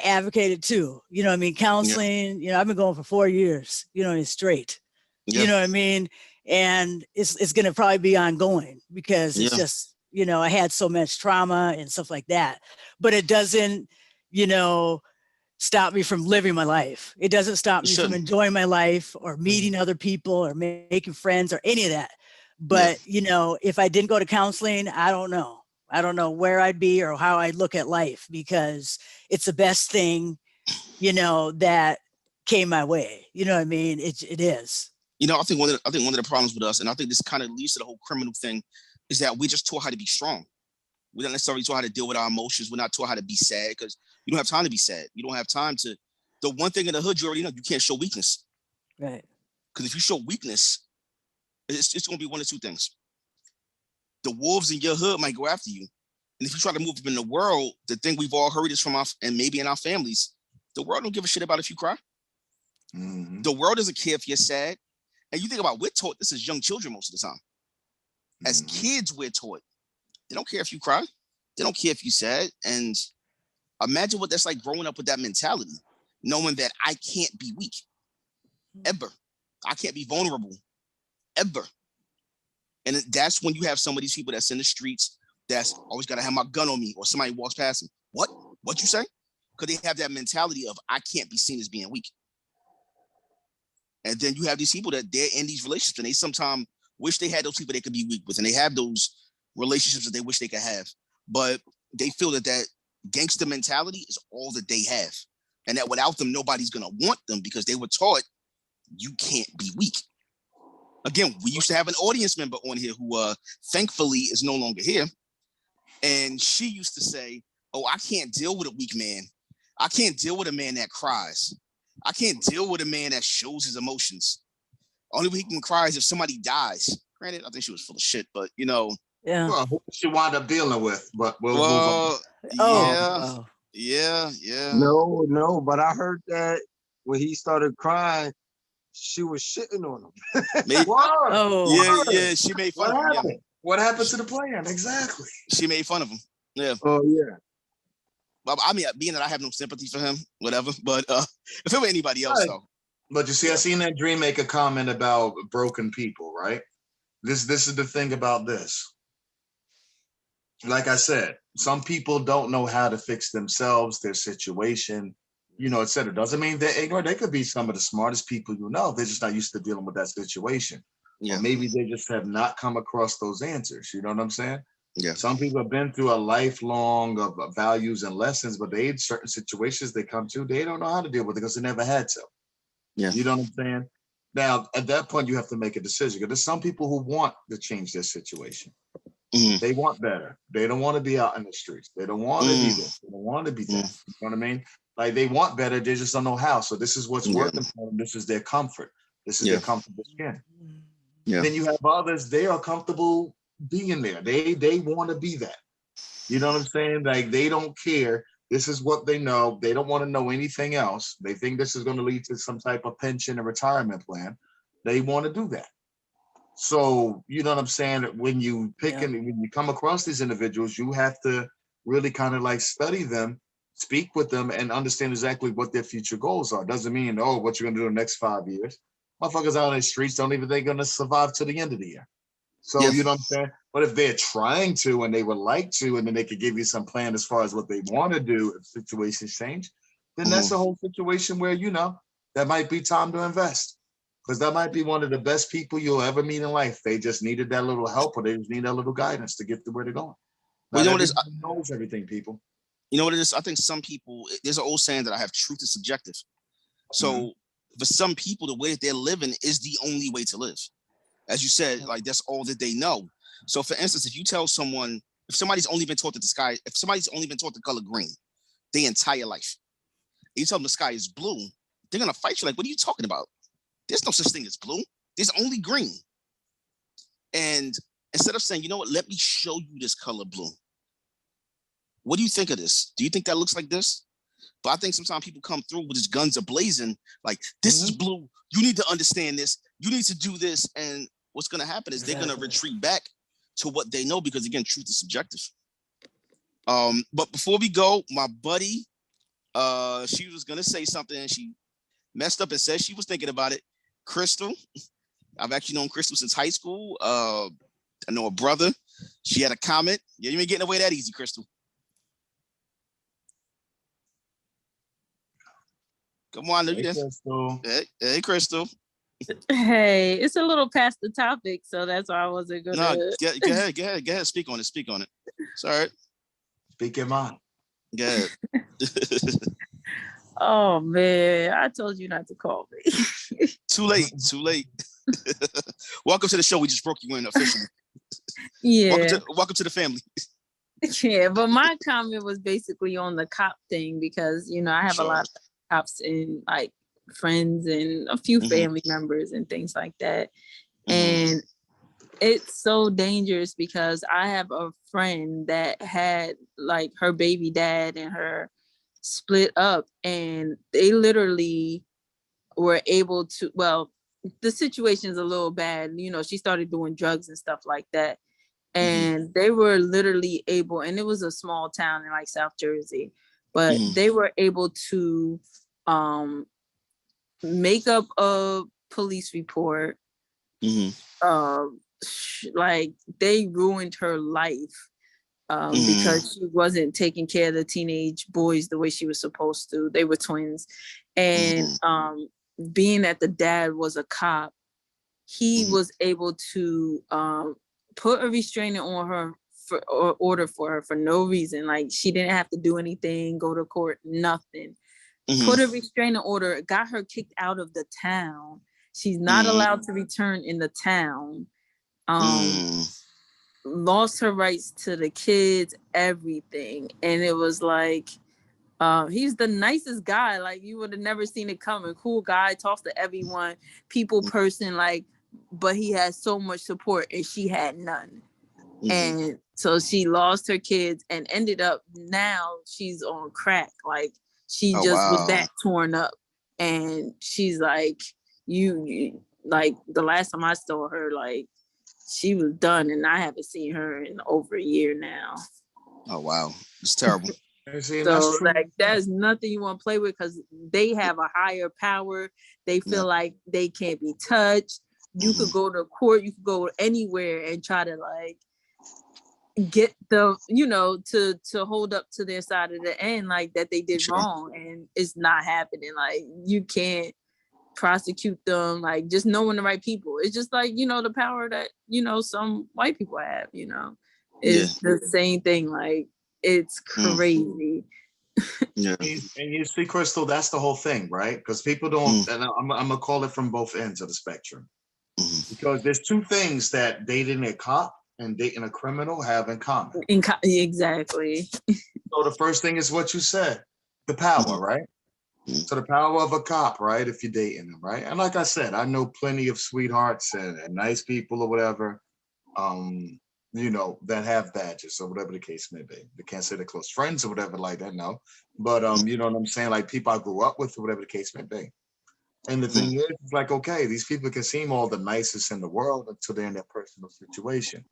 [SPEAKER 6] advocated too, you know what I mean? Counseling, you know, I've been going for 4 years, you know, straight, you know what I mean? And it's going to probably be ongoing because it's just, you know, I had so much trauma and stuff like that, but it doesn't, you know, stop me from living my life. It doesn't stop me from enjoying my life or meeting other people or making friends or any of that. But, you know, if I didn't go to counseling, I don't know. I don't know where I'd be or how I'd look at life because it's the best thing, you know, that came my way. You know what I mean? It is.
[SPEAKER 1] You know, I think one of the problems with us, and I think this kind of leads to the whole criminal thing, is that we just taught how to be strong. We don't necessarily taught how to deal with our emotions. We're not taught how to be sad because you don't have time to be sad. You don't have time to. The one thing in the hood you already know, you can't show weakness.
[SPEAKER 6] Right.
[SPEAKER 1] Because if you show weakness, it's going to be one of two things. The wolves in your hood might go after you. And if you try to move up in the world, the thing we've all heard is from and maybe in our families, the world don't give a shit about if you cry. The world doesn't care if you're sad. And you think about, we're taught this as young children most of the time. As kids, we're taught. They don't care if you cry. They don't care if you're sad. And imagine what that's like growing up with that mentality, knowing that I can't be weak, ever. I can't be vulnerable, ever. And that's when you have some of these people that's in the streets that's always got to have my gun on me or somebody walks past them. What you say? Because they have that mentality of I can't be seen as being weak. And then you have these people that they're in these relationships and they sometimes wish they had those people they could be weak with. And they have those relationships that they wish they could have. But they feel that gangster mentality is all that they have. And that without them, nobody's going to want them because they were taught you can't be weak. Again, we used to have an audience member on here who thankfully is no longer here. And she used to say, oh, I can't deal with a weak man. I can't deal with a man that cries. I can't deal with a man that shows his emotions. Only way he can cry is if somebody dies. Granted, I think she was full of shit, but you know.
[SPEAKER 6] Yeah.
[SPEAKER 2] Well, who she wound up dealing with, but we'll move
[SPEAKER 1] on. Yeah.
[SPEAKER 3] No, but I heard that when he started crying, she was shitting on him.
[SPEAKER 1] Yeah, she made fun of him. Yeah.
[SPEAKER 2] What happened to the plan? Exactly.
[SPEAKER 1] She made fun of him. Yeah.
[SPEAKER 3] Oh, yeah.
[SPEAKER 1] I mean, being that I have no sympathy for him, whatever. But if it were anybody else, though.
[SPEAKER 2] But you see, I seen that Dream make a comment about broken people, right? This is the thing about this. Like I said, some people don't know how to fix themselves, their situation, you know, et cetera. Doesn't mean they're ignorant. They could be some of the smartest people you know. They're just not used to dealing with that situation. Yeah. Or maybe they just have not come across those answers. You know what I'm saying? Yeah. Some people have been through a lifelong of values and lessons, but they certain situations they come to, they don't know how to deal with it because they never had to. Yeah. You know what I'm saying? Now, at that point, you have to make a decision because there's some people who want to change their situation. They want better. They don't want to be out in the streets. They don't want to be this. They don't want to be that. You know what I mean? Like they want better, they just don't know how. So this is what's working for them. This is their comfort. This is their comfortable skin. Yeah. Then you have others, they are comfortable being there. They want to be that. You know what I'm saying? Like they don't care. This is what they know. They don't want to know anything else. They think this is going to lead to some type of pension or retirement plan. They want to do that. So, you know what I'm saying? When you pick and when you come across these individuals, you have to really kind of like study them, speak with them, and understand exactly what their future goals are. Doesn't mean, oh, what you're going to do in the next 5 years. Motherfuckers out on the streets don't even think they're going to survive to the end of the year. So, you know what I'm saying? But if they're trying to and they would like to, and then they could give you some plan as far as what they want to do if situations change, then that's a whole situation where, you know, that might be time to invest. Because that might be one of the best people you'll ever meet in life. They just needed that little help, or they just need that little guidance to get to where they're going. Well, you know what it is? Knows everything, people.
[SPEAKER 1] You know what it is? I think some people, there's an old saying that I have, truth is subjective. So for some people, the way that they're living is the only way to live. As you said, like that's all that they know. So for instance, if you tell someone, if somebody's only been taught that the sky, if somebody's only been taught the color green their entire life, and you tell them the sky is blue, they're going to fight you like, what are you talking about? There's no such thing as blue. There's only green. And instead of saying, you know what, let me show you this color blue. What do you think of this? Do you think that looks like this? But I think sometimes people come through with his guns are blazing, like, this is blue. You need to understand this. You need to do this. And what's going to happen is they're going to retreat back to what they know because, again, truth is subjective. But before we go, my buddy, she was going to say something and she messed up and said she was thinking about it. Crystal, I've actually known Crystal since high school. I know her brother. She had a comment. Yeah, you ain't getting away that easy, Crystal. Come on, hey, Crystal. Hey, Crystal.
[SPEAKER 10] Hey, it's a little past the topic, so that's why I wasn't gonna.
[SPEAKER 1] No, go ahead. Speak on it. It's all right.
[SPEAKER 2] Speak your mind.
[SPEAKER 1] Go ahead.
[SPEAKER 10] Oh man, I told you not to call me.
[SPEAKER 1] Too late. Welcome to the show. We just broke you in officially.
[SPEAKER 10] Yeah.
[SPEAKER 1] Welcome to the family.
[SPEAKER 10] Yeah, but my comment was basically on the cop thing because, you know, I have a lot of cops and like friends and a few family members and things like that. And it's so dangerous because I have a friend that had like her baby dad and her split up, and they literally were able to, well, the situation's a little bad, you know, she started doing drugs and stuff like that, and they were literally able, and it was a small town in like South Jersey, but they were able to make up a police report. Like they ruined her life because she wasn't taking care of the teenage boys the way she was supposed to. They were twins. And being that the dad was a cop, he was able to put a restraining on her or order for her for no reason. Like she didn't have to do anything, go to court, nothing. Put a restraining order, got her kicked out of the town. She's not allowed to return in the town. Lost her rights to the kids, everything. And it was like, he's the nicest guy. Like you would have never seen it coming. Cool guy, talks to everyone, people person, like, but he has so much support and she had none. And so she lost her kids and ended up, now she's on crack. Like she was that torn up. And she's like, you like the last time I saw her, like she was done, and I haven't seen her in over a year now.
[SPEAKER 1] Oh wow, it's terrible.
[SPEAKER 10] So like that's nothing you want to play with because they have a higher power. They feel like they can't be touched. You could go to court, you could go anywhere and try to like get the, you know, to hold up to their side of the end, like that they did wrong, and it's not happening. Like you can't prosecute them, like just knowing the right people. It's just like, you know, the power that, you know, some white people have, you know, is the same thing. Like it's crazy.
[SPEAKER 2] Yeah. And you see, Crystal, that's the whole thing, right? Because people don't, and I'm gonna call it from both ends of the spectrum. Because there's two things that dating a cop and dating a criminal have in common.
[SPEAKER 10] Exactly.
[SPEAKER 2] So the first thing is what you said, the power, right? So the power of a cop, right? If you're dating them, right? And like I said, I know plenty of sweethearts and nice people or whatever, you know, that have badges or whatever the case may be. They can't say they're close friends or whatever like that, no. But you know what I'm saying? Like people I grew up with or whatever the case may be. And the thing is, it's like, okay, these people can seem all the nicest in the world until they're in their personal situation.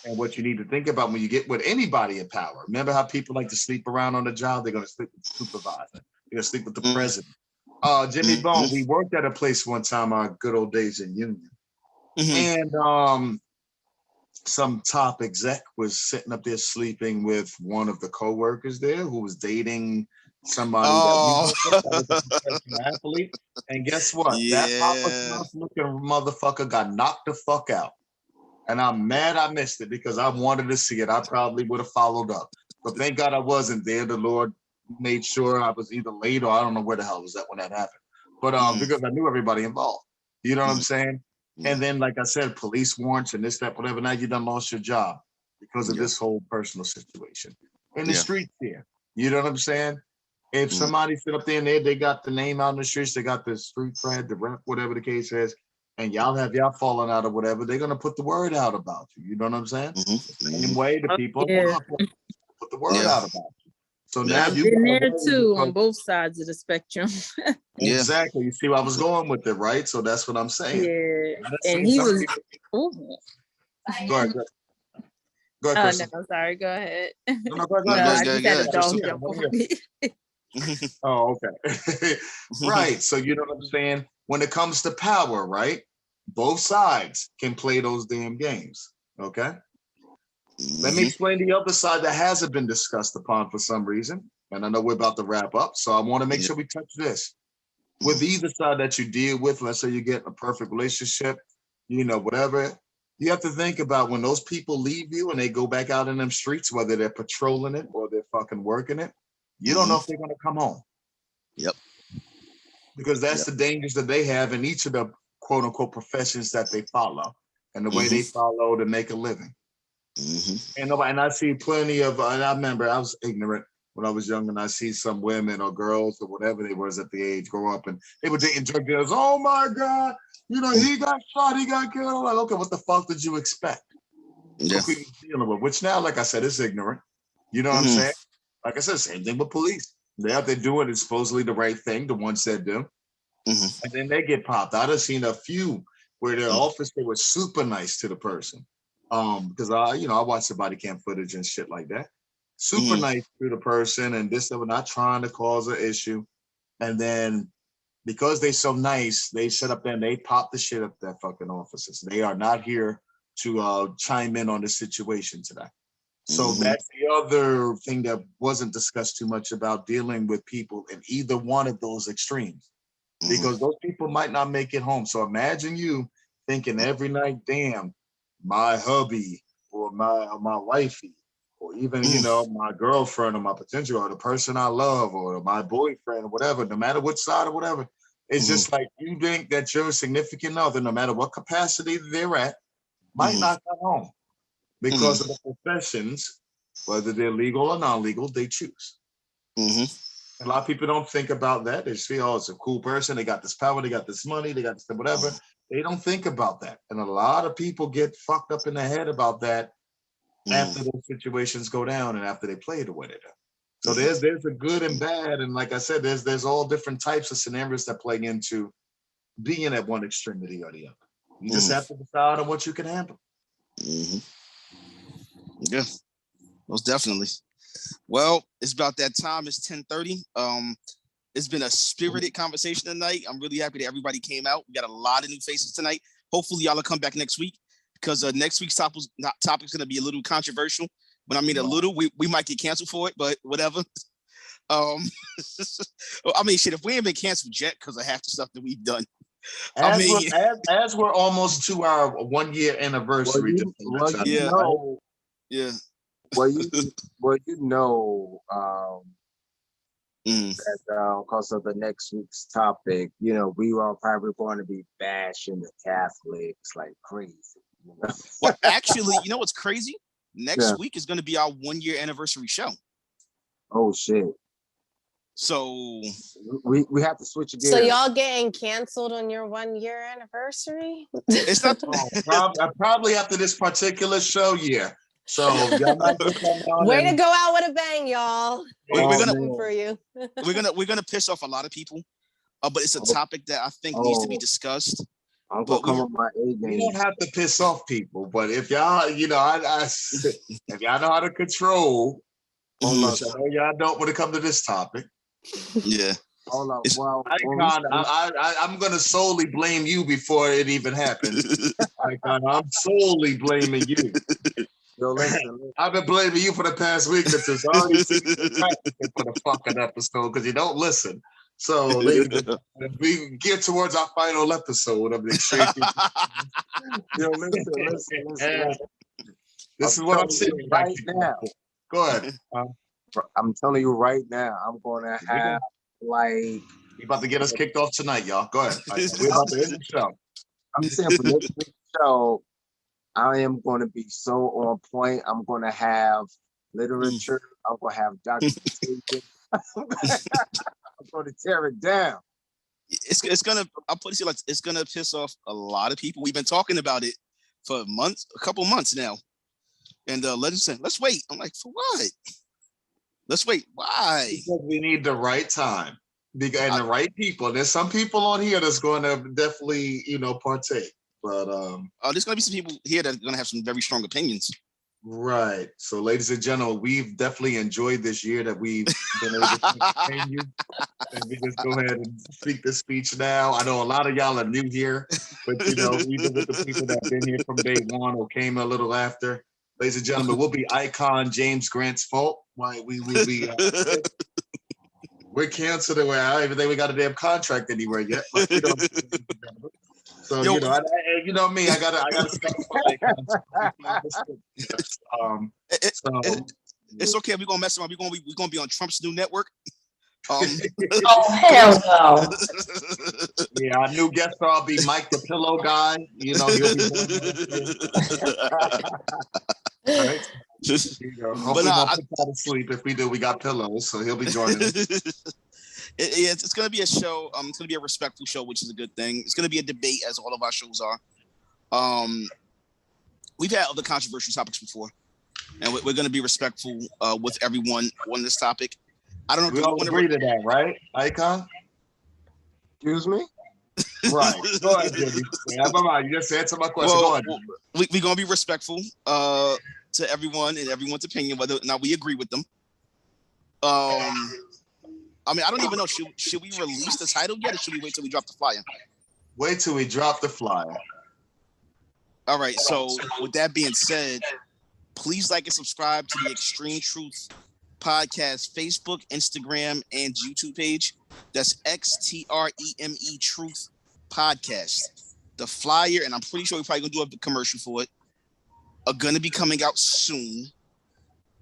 [SPEAKER 2] And what you need to think about when you get with anybody in power, remember how people like to sleep around on the job? They're going to sleep with the supervisor. They're going to sleep with the president. Jimmy Bone, we worked at a place one time, our good old days in Union. And some top exec was sitting up there sleeping with one of the co-workers there who was dating somebody that was a professional athlete. And guess what? That Papa looking motherfucker got knocked the fuck out. And I'm mad I missed it because I wanted to see it. I probably would have followed up. But thank God I wasn't there. The Lord made sure I was either late or I don't know where the hell was that when that happened. But because I knew everybody involved. You know what I'm saying? And then, like I said, police warrants and this, that, whatever. Now you done lost your job because of this whole personal situation. In the streets here. You know what I'm saying? If somebody sit up there and they got the name out in the streets, they got the street cred, the rep, whatever the case is, and y'all falling out or whatever, they're gonna put the word out about you. You know what I'm saying? Same way the people put the word out about you. So now
[SPEAKER 10] I've been there too on both sides of the spectrum.
[SPEAKER 2] Exactly. You see where I was going with it, right? So that's what I'm saying.
[SPEAKER 10] Yeah. And he was
[SPEAKER 2] Go ahead.
[SPEAKER 10] Go ahead, no, I'm sorry. Go ahead. No, I just had a dog jump on me.
[SPEAKER 2] Oh, okay. Right. So you know what I'm saying? When it comes to power, right? Both sides can play those damn games. Okay. Let me explain the other side that hasn't been discussed upon for some reason. And I know we're about to wrap up. So I want to make sure we touch this. With either side that you deal with, let's say you get a perfect relationship, you know, whatever, you have to think about when those people leave you and they go back out in them streets, whether they're patrolling it or they're fucking working it, you don't know if they're going to come home.
[SPEAKER 1] Yep.
[SPEAKER 2] Because that's the dangers that they have in each of the quote unquote professions that they follow and the way they follow to make a living. And I see plenty of, and I remember I was ignorant when I was young, and I see some women or girls or whatever they was at the age grow up and they were dating drug dealers. Oh my God, you know, he got shot, he got killed. I'm like, okay, what the fuck did you expect?
[SPEAKER 1] Yeah.
[SPEAKER 2] Who you dealing with? Which now, like I said, is ignorant. You know what I'm saying? Like I said, same thing with police. They're out there doing it supposedly the right thing, the ones that do. And then they get popped. I've seen a few where the officer was super nice to the person. Because I watch the body cam footage and shit like that. Super nice to the person and this, and not trying to cause an issue. And then because they so nice, they sit up there and they pop the shit up that fucking officers. They are not here to chime in on the situation today. So that's the other thing that wasn't discussed too much about dealing with people in either one of those extremes. Because those people might not make it home. So imagine you thinking every night, damn, my hubby or my wifey, or even, you know, my girlfriend or my potential or the person I love or my boyfriend or whatever, no matter which side or whatever, it's just like you think that your significant other, no matter what capacity they're at, might not come home because of the professions, whether they're legal or non-legal, they choose. A lot of people don't think about that. They just feel, oh, it's a cool person. They got this power. They got this money. They got this whatever. They don't think about that. And a lot of people get fucked up in the head about that after those situations go down and after they play the way they do. So there's a good and bad. And like I said, there's all different types of scenarios that play into being at one extremity or the other. You just have to decide on what you can handle.
[SPEAKER 1] Yeah, most definitely. Well, it's about that time. It's 10:30. It's been a spirited conversation tonight. I'm really happy that everybody came out. We got a lot of new faces tonight. Hopefully, y'all will come back next week. because next week's topic is going to be a little controversial. When I mean a little, we might get canceled for it, but whatever. I mean, shit, if we ain't been canceled yet because of half the stuff that we've done.
[SPEAKER 2] As we're almost to our 1 year anniversary.
[SPEAKER 1] Yeah.
[SPEAKER 3] Well, you know, that because of the next week's topic, you know, we are probably going to be bashing the Catholics like crazy. You know?
[SPEAKER 1] Well, actually, you know what's crazy? Next week is going to be our 1 year anniversary show.
[SPEAKER 3] Oh shit!
[SPEAKER 1] So
[SPEAKER 3] we have to switch again.
[SPEAKER 9] So y'all getting canceled on your 1 year anniversary?
[SPEAKER 1] It's not
[SPEAKER 2] probably after this particular show, yeah. So
[SPEAKER 9] way to go out with a bang, y'all.
[SPEAKER 1] We're gonna
[SPEAKER 9] for you.
[SPEAKER 1] we're gonna piss off a lot of people, but it's a topic that I think needs to be discussed.
[SPEAKER 3] I'm gonna come with my A game.
[SPEAKER 2] You don't have to piss off people, but if y'all, you know, if y'all know how to control, I know y'all don't when it comes to this topic.
[SPEAKER 1] Yeah.
[SPEAKER 3] Hold on. Well,
[SPEAKER 2] I'm gonna solely blame you before it even happens. I'm solely blaming you.
[SPEAKER 3] Yo, listen.
[SPEAKER 2] I've been blaming you for the past week because it's already for the fucking episode because you don't listen. So if we get towards our final episode of the Extreme,
[SPEAKER 3] yo, listen.
[SPEAKER 2] This is what I'm saying
[SPEAKER 3] right now.
[SPEAKER 2] Go ahead.
[SPEAKER 3] I'm telling you right now, I'm gonna have you
[SPEAKER 2] about to get us kicked off tonight, y'all. Go ahead. We're about to end the show.
[SPEAKER 3] I'm saying for next week's show, I am going to be so on point. I'm going to have literature. I'm going to have documentation. I'm going to tear it down.
[SPEAKER 1] It's gonna. I'll put it like it's gonna piss off a lot of people. We've been talking about it for a couple months now. And Legend said, "Let's wait." I'm like, "For what? Let's wait. Why?"
[SPEAKER 2] Because we need the right time and the right people. There's some people on here that's going to definitely, you know, partake. But
[SPEAKER 1] there's gonna be some people here that are gonna have some very strong opinions.
[SPEAKER 2] Right. So, ladies and gentlemen, we've definitely enjoyed this year that we've been able to continue. And we just go ahead and speak this speech now. I know a lot of y'all are new here, but you know, even with the people that have been here from day one or came a little after, ladies and gentlemen, we'll be Icon James Grant's fault. Why we will be we're canceled. I don't even think we got a damn contract anywhere yet. But, you know, so you know me, I gotta start.
[SPEAKER 1] It's okay. We're gonna mess around. We're gonna be on Trump's new network.
[SPEAKER 11] Oh hell no!
[SPEAKER 2] Yeah, our new guest star will be Mike the Pillow Guy. You know, he'll be all right. Hopefully, won't put y'all to sleep. If we do, we got pillows, so he'll be joining us.
[SPEAKER 1] It's going to be a show. It's going to be a respectful show, which is a good thing. It's going to be a debate, as all of our shows are. We've had other controversial topics before, and we're going to be respectful with everyone on this topic. I don't know.
[SPEAKER 2] We all agree to that, right, Icon?
[SPEAKER 3] Excuse me?
[SPEAKER 2] Right. Go ahead, Jimmy. You just answered my question. Go ahead.
[SPEAKER 1] We're going to be respectful to everyone and everyone's opinion, whether or not we agree with them. I mean, I don't even know. Should we release the title yet, or should we wait till we drop the flyer?
[SPEAKER 2] Wait till we drop the flyer.
[SPEAKER 1] All right. So, with that being said, please like and subscribe to the Extreme Truth Podcast Facebook, Instagram, and YouTube page. That's XTREME Truth Podcast. The flyer, and I'm pretty sure we're probably gonna do a commercial for it, are gonna be coming out soon.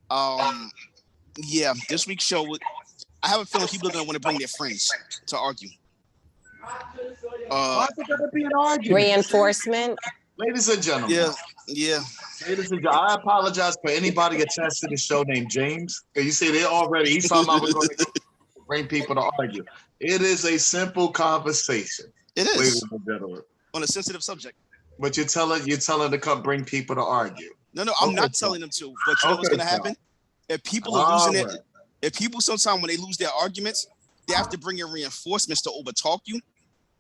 [SPEAKER 1] Yeah, this week's show I have a feeling people are going to want to bring their friends to argue.
[SPEAKER 2] Why is it going to be an argument?
[SPEAKER 9] Reinforcement.
[SPEAKER 2] Ladies and gentlemen.
[SPEAKER 1] Yeah.
[SPEAKER 2] Ladies and gentlemen, I apologize for anybody attached to the show named James. You see, he's talking about we're going to bring people to argue. It is a simple conversation.
[SPEAKER 1] It is.
[SPEAKER 2] Ladies and gentlemen.
[SPEAKER 1] On a sensitive subject.
[SPEAKER 2] But you're telling to come bring people to argue.
[SPEAKER 1] No, I'm not telling them to. But you know what's going to happen? If people are losing it. If people sometimes when they lose their arguments, they have to bring in reinforcements to overtalk you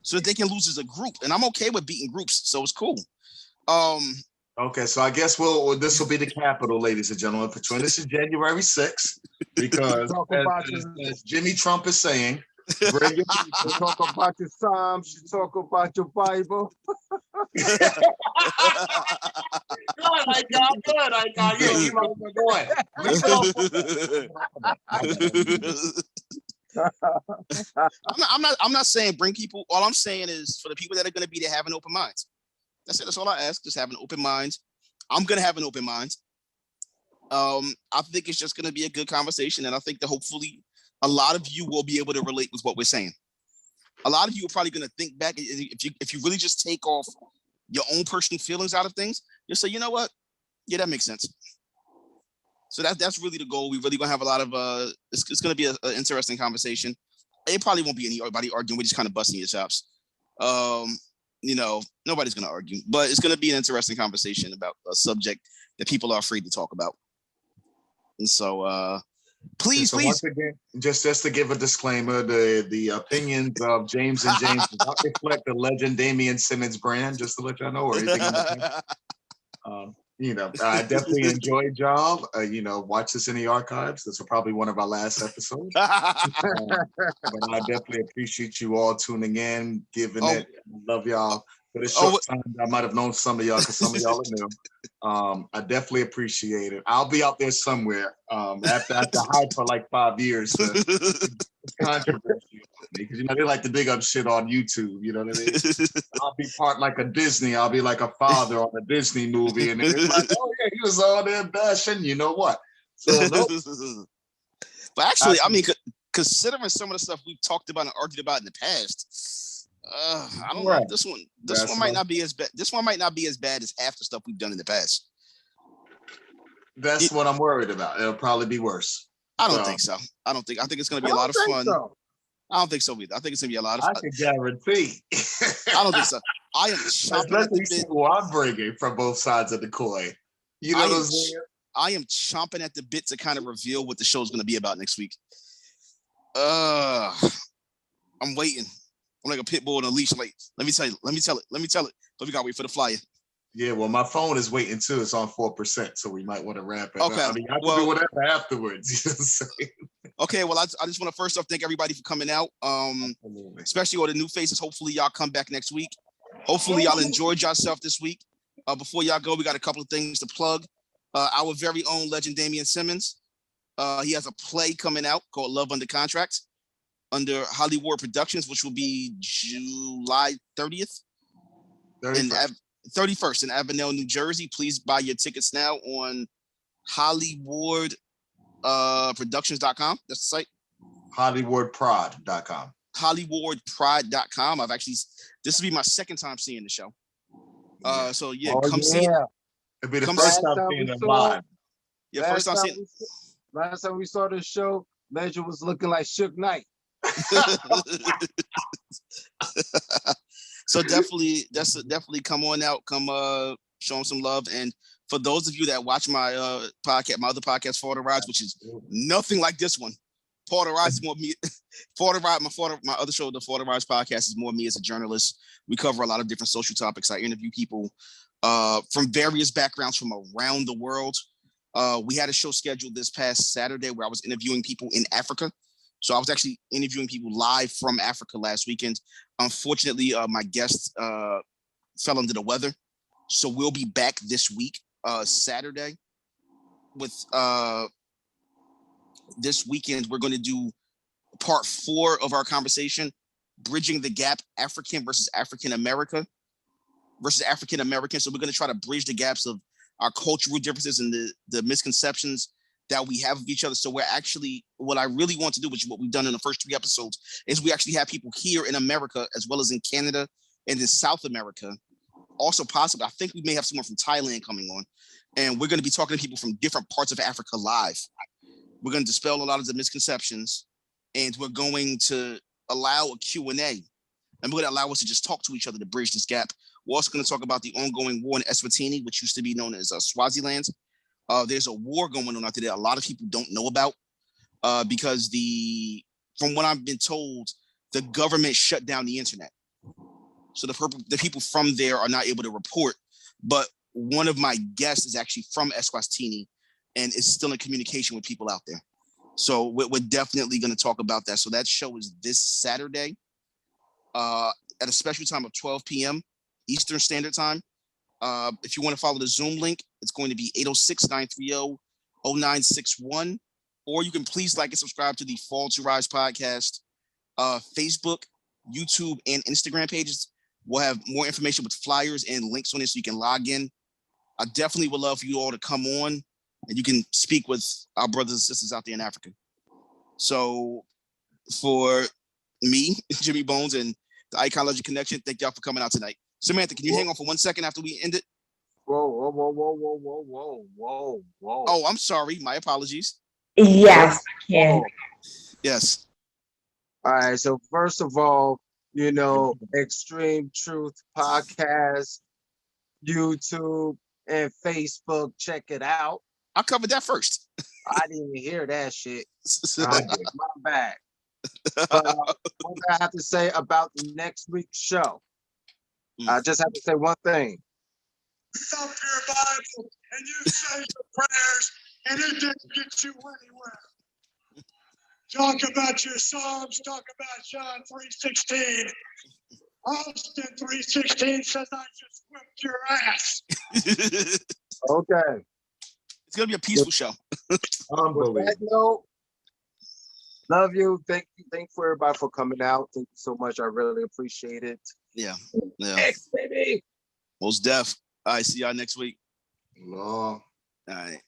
[SPEAKER 1] so that they can lose as a group. And I'm okay with beating groups, so it's cool.
[SPEAKER 2] Okay, so I guess this will be the capital, ladies and gentlemen. This is January 6th, because as Jimmy Trump is saying,
[SPEAKER 3] Bring it. You talk about your Psalms. You talk about your Bible.
[SPEAKER 2] Good, I got good. I got you. You know, go ahead. Leave it
[SPEAKER 1] I'm not saying bring people. All I'm saying is for the people that are going to be there, have an open mind. That's it. That's all I ask. Just have an open mind. I'm going to have an open mind. I think it's just going to be a good conversation, and I think that hopefully a lot of you will be able to relate with what we're saying. A lot of you are probably going to think back if you really just take off your own personal feelings out of things, you'll say, you know what? Yeah, that makes sense. So that's really the goal. We really gonna have a lot of it's gonna be an interesting conversation. It probably won't be anybody arguing. We're just kind of busting your chops. You know, nobody's gonna argue, but it's gonna be an interesting conversation about a subject that people are afraid to talk about. And so please.
[SPEAKER 2] Once again, just to give a disclaimer, the opinions of James and James do not reflect the legend Damian Simmons brand, just to let y'all know, or anything on the you know, I definitely enjoyed y'all. You know, watch this in the archives. This will probably one of our last episodes. But I definitely appreciate you all tuning in, giving it. Love y'all. For this short time, I might have known some of y'all because some of y'all are new. I definitely appreciate it. I'll be out there somewhere after hype for like 5 years. It's controversial because you know they like to dig up shit on YouTube. You know what I mean? I'll be part like a Disney. I'll be like a father on a Disney movie, and it's like, oh yeah, he was on there bashing. You know what? So,
[SPEAKER 1] but actually, I mean, considering some of the stuff we've talked about and argued about in the past, I don't know. This one might not be as bad. This one might not be as bad as half the stuff we've done in the past.
[SPEAKER 2] That's what I'm worried about. It'll probably be worse.
[SPEAKER 1] I don't think so. I think it's going to be a lot of fun. So. I don't think so either. I think it's going to be a lot of fun.
[SPEAKER 2] I can guarantee.
[SPEAKER 1] I don't think so. I am chomping at the bit.
[SPEAKER 2] Who I'm bringing from both sides of the coin. You know what I'm saying?
[SPEAKER 1] I am chomping at the bit to kind of reveal what the show is going to be about next week. I'm waiting. I'm like a pit bull on a leash. Like, let me tell it. But we got to wait for the flyer.
[SPEAKER 2] Yeah, well, my phone is waiting too. It's on 4%, so we might want to wrap it.
[SPEAKER 1] Okay.
[SPEAKER 2] I mean, I can do whatever afterwards.
[SPEAKER 1] Okay, well, I just want to first off thank everybody for coming out. Especially all the new faces. Hopefully, y'all come back next week. Hopefully, y'all enjoyed yourself this week. Before y'all go, we got a couple of things to plug. Our very own legend Damian Simmons. He has a play coming out called Love Under Contract under Hollywood Productions, which will be July 30th. 31st in Avenel, New Jersey. Please buy your tickets now on Hollywood productions.com. That's the site.
[SPEAKER 2] HollywoodProd.com.
[SPEAKER 1] HollywoodProd.com. This will be my second time seeing the show. So yeah, come see it.
[SPEAKER 2] It'll be the first time seeing it live.
[SPEAKER 1] Yeah, first time seeing it.
[SPEAKER 3] Last time we saw this show, Major was looking like Suge Knight.
[SPEAKER 1] So definitely come on out, come show them some love. And for those of you that watch my podcast, my other podcast, For the Rides, which is nothing like this one. For the Rides is more me. For the Ride, my other show, the For the Rides podcast, is more me as a journalist. We cover a lot of different social topics. I interview people from various backgrounds from around the world. We had a show scheduled this past Saturday where I was interviewing people in Africa. So I was actually interviewing people live from Africa last weekend. Unfortunately, my guest fell under the weather. So we'll be back this week, Saturday. With this weekend, we're going to do part 4 of our conversation, Bridging the Gap, African versus African America versus African American. So we're going to try to bridge the gaps of our cultural differences and the misconceptions that we have of each other. So we're actually, what I really want to do, which is what we've done in the first 3 episodes, is we actually have people here in America as well as in Canada and in South America. Also possibly, I think we may have someone from Thailand coming on, and we're going to be talking to people from different parts of Africa live. We're going to dispel a lot of the misconceptions, and we're going to allow a Q&A, and we're going to allow us to just talk to each other to bridge this gap. We're also going to talk about the ongoing war in Eswatini, which used to be known as Swaziland. There's a war going on out there that a lot of people don't know about because from what I've been told, the government shut down the internet. So the people from there are not able to report. But one of my guests is actually from Eswatini and is still in communication with people out there. So we're definitely going to talk about that. So that show is this Saturday at a special time of 12 p.m. Eastern Standard Time. If you want to follow the Zoom link, it's going to be 806-930-0961. Or you can please like and subscribe to the Fall to Rise podcast, Facebook, YouTube, and Instagram pages. We'll have more information with flyers and links on it so you can log in. I definitely would love for you all to come on and you can speak with our brothers and sisters out there in Africa. So for me, Jimmy Bones, and the Icology Connection, thank y'all for coming out tonight. Samantha, can you hang on for 1 second after we end it?
[SPEAKER 3] Whoa.
[SPEAKER 1] Oh, I'm sorry. My apologies.
[SPEAKER 11] Yes, I can.
[SPEAKER 1] Yes.
[SPEAKER 3] All right. So first of all, Extreme Truth Podcast, YouTube, and Facebook. Check it out.
[SPEAKER 1] I covered that first.
[SPEAKER 3] I didn't even hear that shit. My bad. But what I have to say about the next week's show, I just have to say one thing.
[SPEAKER 12] Stop your Bible and you say your prayers, and it didn't get you anywhere. Talk about your Psalms. Talk about John 3:16. Austin 3:16 says, "I just whipped your ass."
[SPEAKER 3] Okay.
[SPEAKER 1] It's gonna be a peaceful show.
[SPEAKER 3] Unbelievable. Love you. Thank you for everybody for coming out. Thank you so much. I really appreciate it.
[SPEAKER 1] Yeah.
[SPEAKER 3] Thanks, baby.
[SPEAKER 1] Most def. All right. See y'all next week.
[SPEAKER 2] No.
[SPEAKER 1] All right.